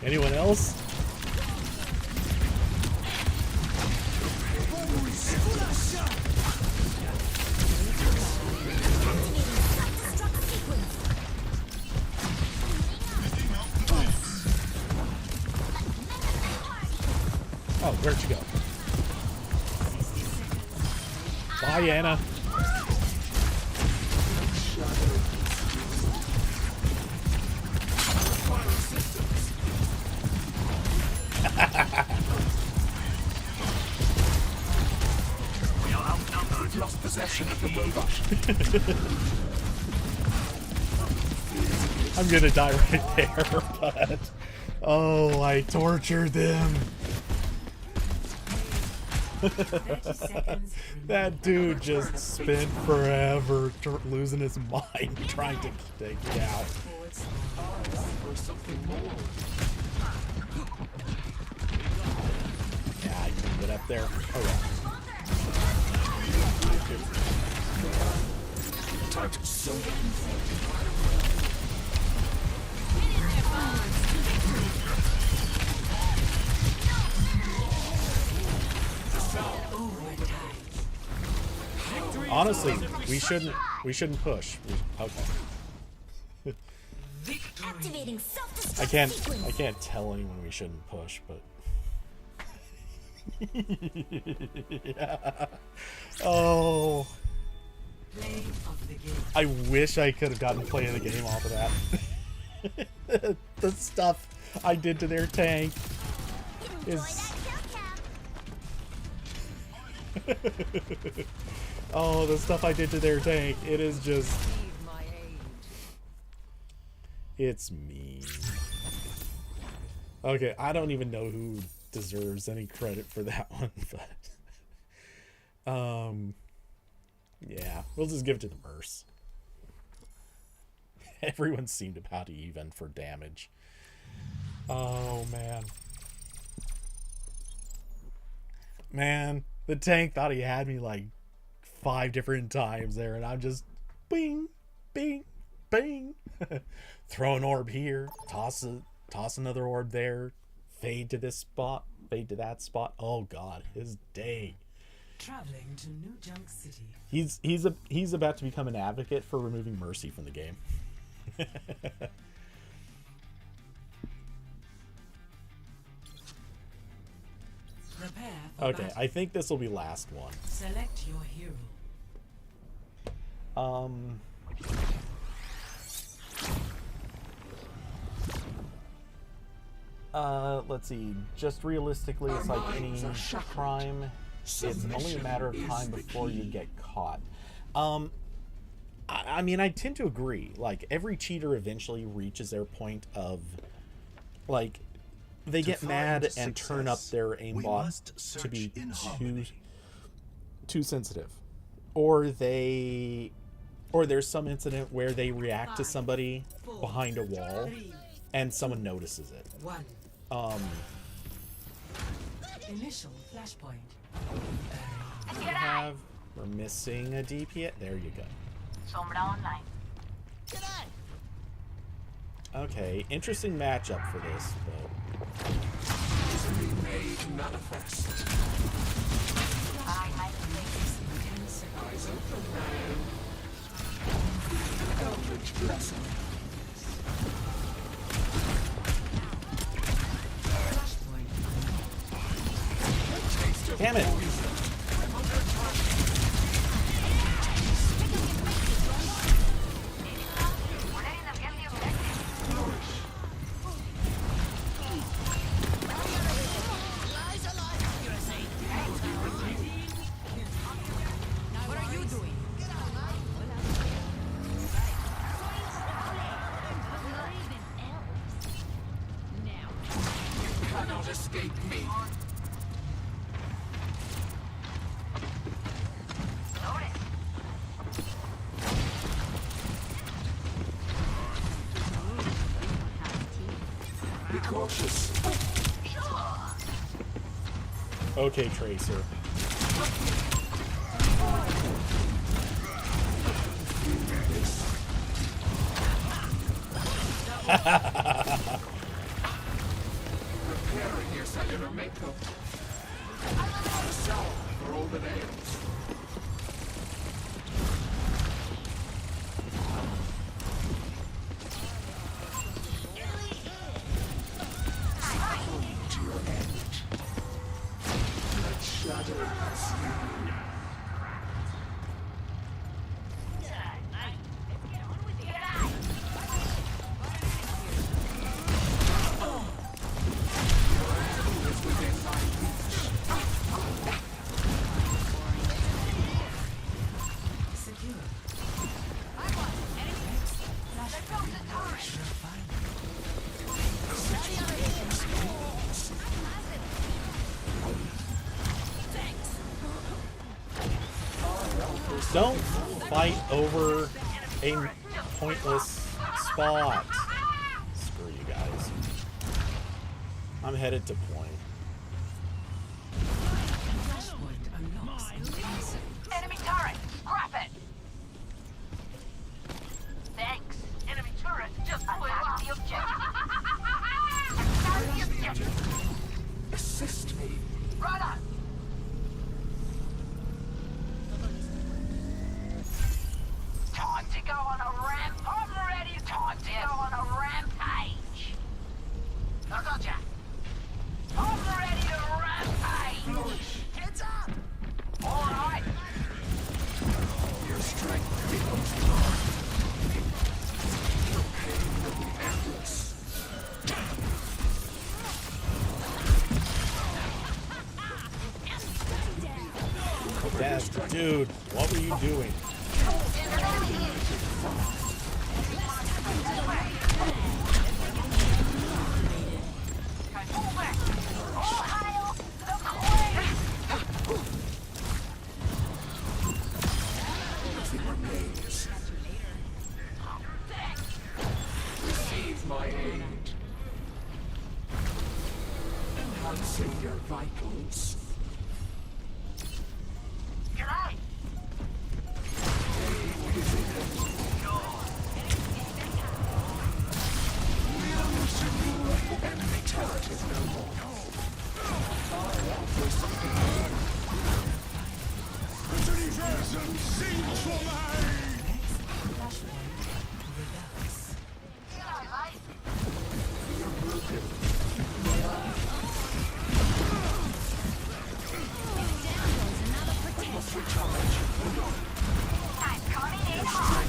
Anyone else? Oh, where'd you go? Bye, Anna. We've lost possession of the robot. I'm gonna die right there, but... Oh, I tortured them. That dude just spent forever losing his mind trying to take it out. For something more. Yeah, I can get up there. Oh, yeah. Time to soak. Honestly, we shouldn't push. Okay. Activating self-destruct I can't tell anyone we shouldn't push, but yeah. Oh, I wish I could have gotten play of the game off of that. The stuff I did to their tank is oh, the stuff I did to their tank, it is just... It's mean. Okay, I don't even know who deserves any credit for that one, but... yeah, we'll just give it to the Merce. Everyone seemed about even for damage. Oh, man. Man, the tank thought he had me like 5 different times there, and I'm just bing, bing, bing. Throw an orb here, toss another orb there, fade to this spot, fade to that spot. Oh god, his day. Traveling to New Junk City. He's about to become an advocate for removing Mercy from the game. Prepare for Okay, battle. I think this will be last one. Select your hero. Let's see. Just realistically, it's like any crime. It's only a matter of time before you get caught. I mean, I tend to agree. Like, every cheater eventually reaches their point of, like, they get find mad and turn up success, their we aimbot must to search be in harmony. too sensitive, or there's some incident where they react to somebody behind a wall and someone notices it. Initial flashpoint. We're missing a DP. There you go. Sombra online. Okay, interesting matchup for this, but Made manifest. Eyes open now. Eldritch blessing. damn it! What are you doing? Cannot escape me. Be cautious. Okay, Tracer. Preparing your cellular makeup. Salve for all the nails. To your end. Let shadow pursue. Don't fight over a pointless spot. Screw you guys. I'm headed to point. Flashpoint unlocks in 10 seconds. Enemy turret! Scrap it! Thanks. Enemy turret just blew up the objective. Attack the objective. Assist me. Right on. Time to go on a ramp. I'm ready. Time to go on a rampage. I gotcha. I'm ready to rampage. Heads up. All right. Your strength becomes mine. Your pain will be endless. Dad, dude, what were you doing? Nothing remains. Receive my aid. Enhancing your vitals. G'day. Enemy turret is no more. I'm coming in hot.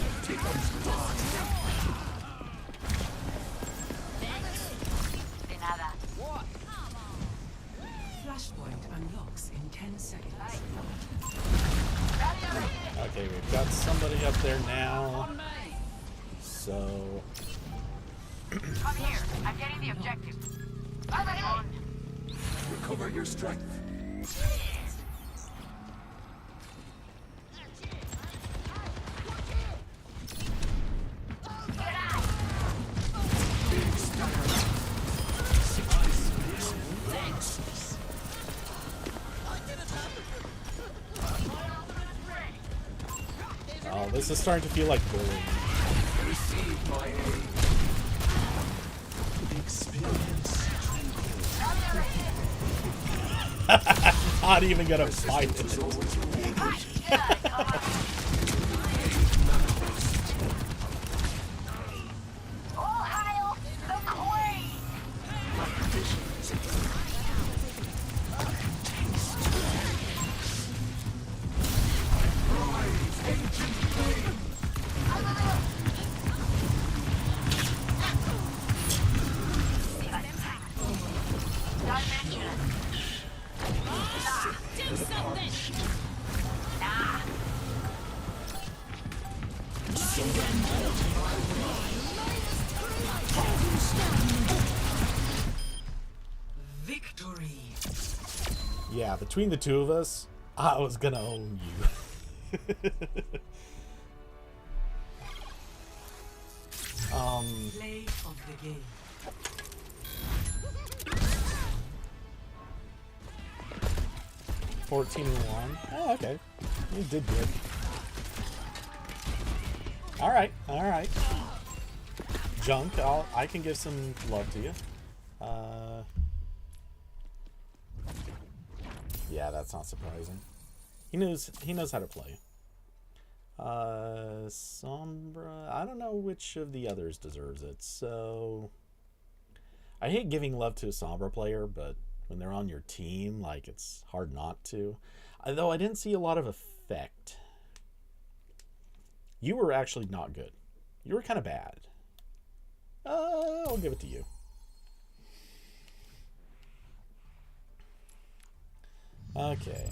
De nada. Flashpoint unlocks in 10 seconds. Okay, we've got somebody up there now. So, Come here. I'm getting the objective. Recover your strength. Oh, this is starting to feel like bullying. Receive my aid. Experience Not even gonna fight is it. always rewarded. All hail the Queen! Don't mention it. Do something! Nah. Victory. Yeah, between the two of us, I was gonna own you. Play of the game. $14 and 1. Oh, okay. You did good. Alright, alright. Junk, I can give some love to you. Yeah, that's not surprising. He knows how to play. Sombra, I don't know which of the others deserves it, so I hate giving love to a Sombra player, but when they're on your team, like, it's hard not to. Though I didn't see a lot of effect. You were actually not good. You were kind of bad. I'll give it to you. Okay.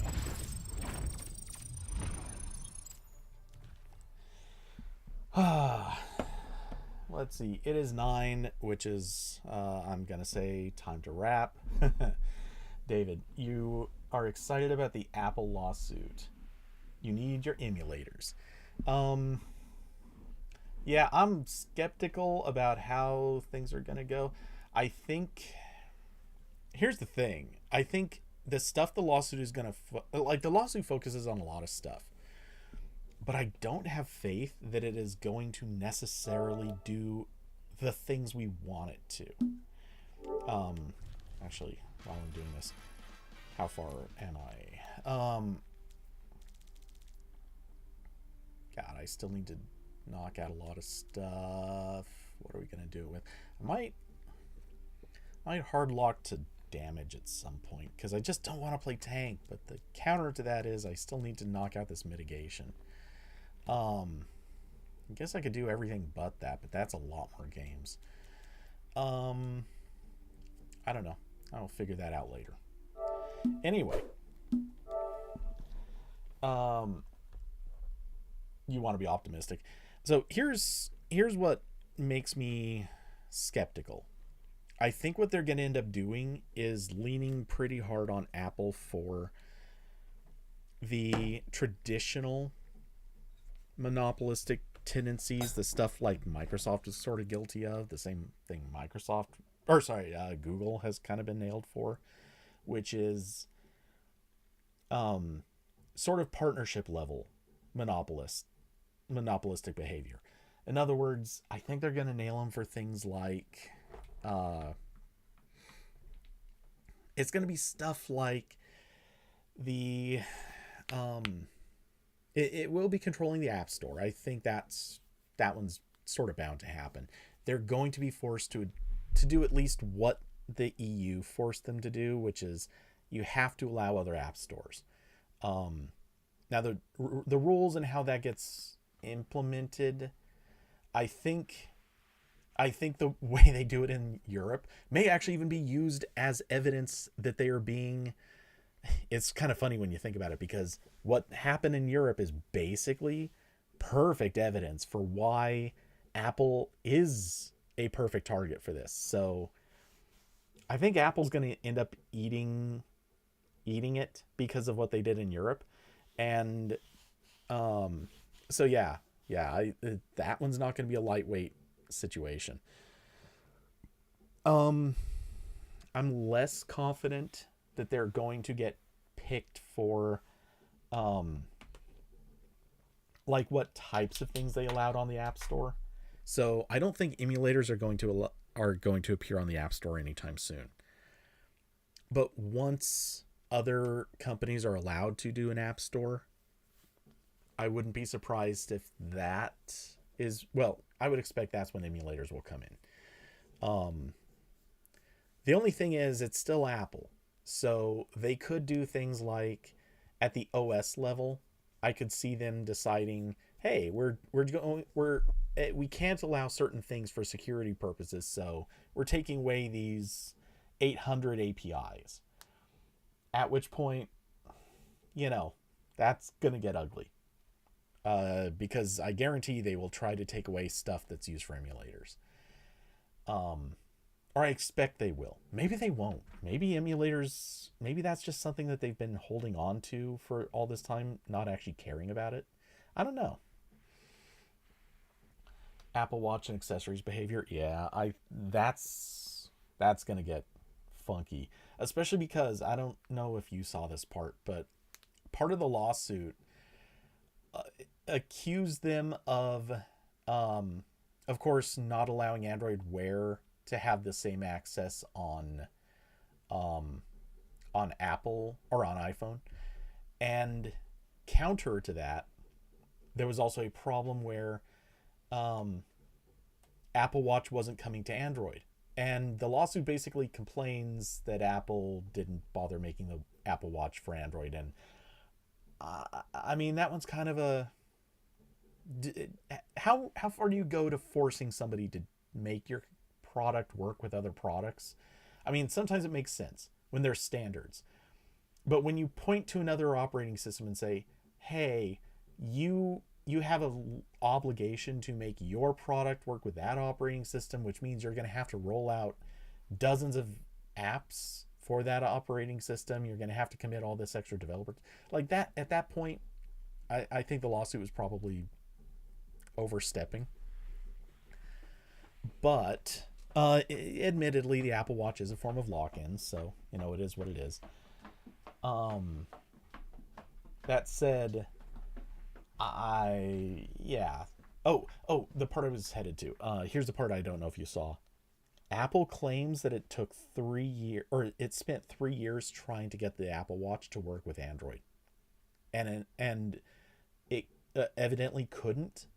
Let's see. It is 9, which is, I'm going to say, time to wrap. David, you are excited about the Apple lawsuit. You need your emulators. Yeah, I'm skeptical about how things are going to go. I think... Here's the thing. I think the stuff the lawsuit is going to... Like, the lawsuit focuses on a lot of stuff. But I don't have faith that it is going to necessarily do the things we want it to. Actually, while I'm doing this, how far am I? God, I still need to knock out a lot of stuff. What are we going to do it with? I might hard lock to damage at some point, because I just don't want to play tank. But the counter to that is I still need to knock out this mitigation. I guess I could do everything but that, but that's a lot more games. I don't know. I'll figure that out later. Anyway. You want to be optimistic. So here's what makes me skeptical. I think what they're going to end up doing is leaning pretty hard on Apple for the traditional monopolistic tendencies, the stuff like Microsoft is sort of guilty of, the same thing Google has kind of been nailed for, which is sort of partnership level monopolistic behavior. In other words, I think they're going to nail them for things like it's going to be stuff like the it will be controlling the App Store. I think that one's sort of bound to happen. They're going to be forced to do at least what the EU forced them to do, which is you have to allow other app stores. Now the rules and how that gets implemented, I think the way they do it in Europe may actually even be used as evidence that they are being... It's kind of funny when you think about it, because what happened in Europe is basically perfect evidence for why Apple is a perfect target for this. So I think Apple's going to end up eating it because of what they did in Europe. And so yeah, that one's not going to be a lightweight situation. I'm less confident that they're going to get picked for like what types of things they allowed on the App Store. So I don't think emulators are going to appear on the App Store anytime soon. But once other companies are allowed to do an App Store, I wouldn't be surprised if that is, well, I would expect that's when emulators will come in. The only thing is it's still Apple. So they could do things like at the OS level, I could see them deciding, hey, we can't allow certain things for security purposes, so we're taking away these 800 APIs. At which point, that's going to get ugly. Because I guarantee they will try to take away stuff that's used for emulators. Or I expect they will. Maybe they won't. Maybe emulators, maybe that's just something that they've been holding on to for all this time, not actually caring about it. I don't know. Apple Watch and accessories behavior. Yeah, that's going to get funky, especially because I don't know if you saw this part, but part of the lawsuit accused them of course, not allowing Android Wear to have the same access on Apple or on iPhone. And counter to that, there was also a problem where Apple Watch wasn't coming to Android. And the lawsuit basically complains that Apple didn't bother making the Apple Watch for Android. And I mean, that one's kind of a... How far do you go to forcing somebody to make your product work with other products? I mean, sometimes it makes sense when there's standards. But when you point to another operating system and say, hey, you have an obligation to make your product work with that operating system, which means you're going to have to roll out dozens of apps for that operating system. You're going to have to commit all this extra developer. Like that, at that point, I think the lawsuit was probably overstepping. But admittedly, the Apple Watch is a form of lock-in, so it is what it is. That said, the part I was headed to. Here's the part I don't know if you saw. Apple claims that it took 3 years, or it spent 3 years trying to get the Apple Watch to work with Android, and it evidently couldn't.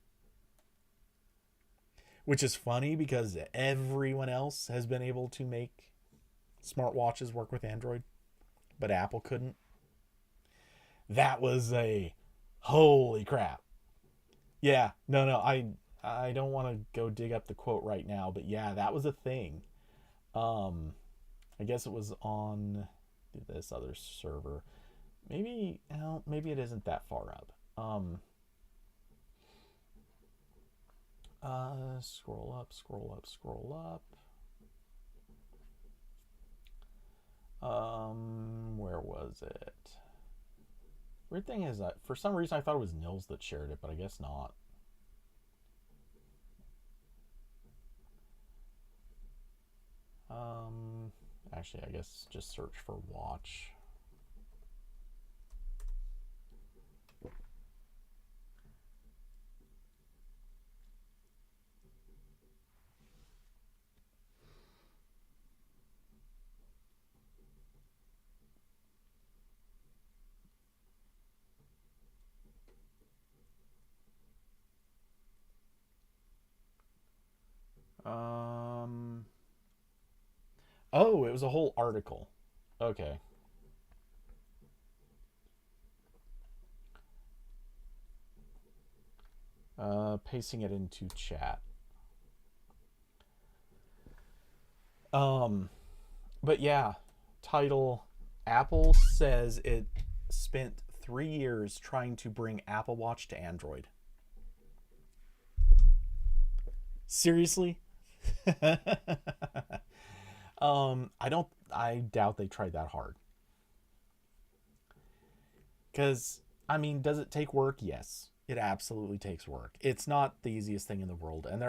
Which is funny because everyone else has been able to make smartwatches work with Android, but Apple couldn't. That was a holy crap. Yeah, no, I don't want to go dig up the quote right now, but yeah, that was a thing. I guess it was on this other server. Maybe it isn't that far up. Scroll up. Where was it? Weird thing is that for some reason I thought it was Nils that shared it, but I guess not. Actually, I guess just search for watch. Oh, it was a whole article. Okay. Pasting it into chat. But yeah, title, Apple says it spent 3 years trying to bring Apple Watch to Android. Seriously? I doubt they tried that hard. Because, I mean, does it take work? Yes, it absolutely takes work. It's not the easiest thing in the world. And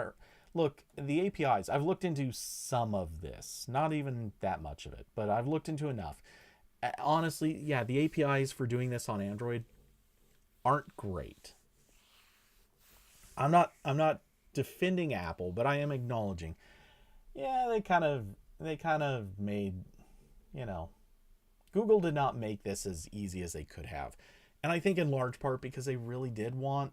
look, the APIs, I've looked into some of this, not even that much of it, but I've looked into enough. Honestly, yeah, the APIs for doing this on Android aren't great. I'm not defending Apple, but I am acknowledging, yeah, they kind of made, you know, Google did not make this as easy as they could have. And I think in large part because they really did want,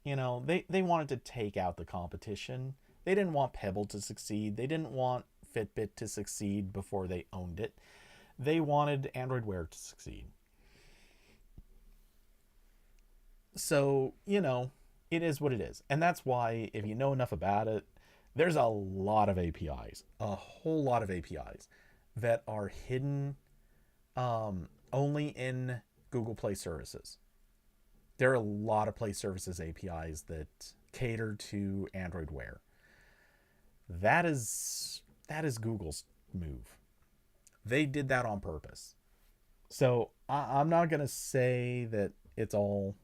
you know, they wanted to take out the competition. They didn't want Pebble to succeed. They didn't want Fitbit to succeed before they owned it. They wanted Android Wear to succeed. So, you know, it is what it is. And that's why, if you know enough about it, there's a lot of APIs, a whole lot of APIs that are hidden only in Google Play Services. There are a lot of Play Services APIs that cater to Android Wear. That is Google's move. They did that on purpose. So I'm not going to say that it's all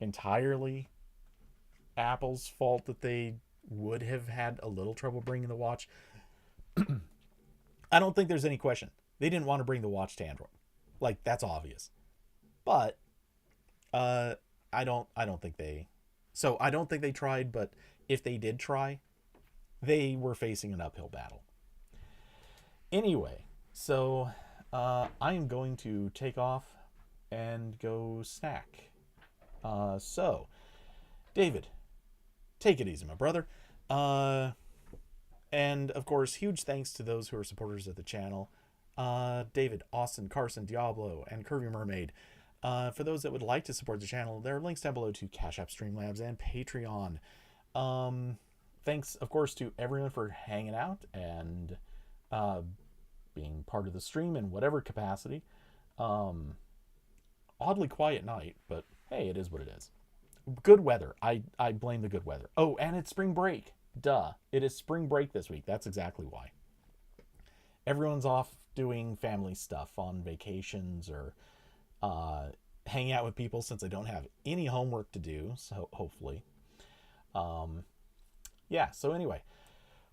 entirely Apple's fault that they would have had a little trouble bringing the watch. I don't think there's any question. They didn't want to bring the watch to Android. Like, that's obvious. But I don't think they tried, but if they did try, they were facing an uphill battle. Anyway, so I am going to take off and go snack. So, David, take it easy, my brother. And of course, huge thanks to those who are supporters of the channel. David, Austin, Carson, Diablo, and Curvy Mermaid. For those that would like to support the channel, there are links down below to Cash App, Streamlabs, and Patreon. Thanks, of course, to everyone for hanging out and being part of the stream in whatever capacity. Oddly quiet night, but hey, it is what it is. Good weather. I blame the good weather. Oh, and it's spring break. Duh. It is spring break this week. That's exactly why. Everyone's off doing family stuff on vacations or hanging out with people since I don't have any homework to do. So hopefully. Yeah. So anyway,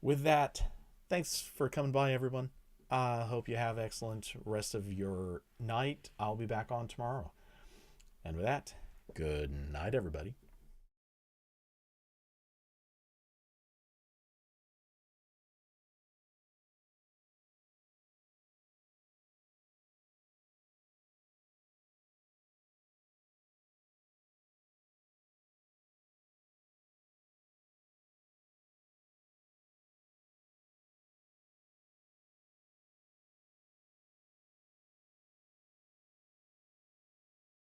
with that, thanks for coming by, everyone. Hope you have excellent rest of your night. I'll be back on tomorrow. And with that, good night, everybody.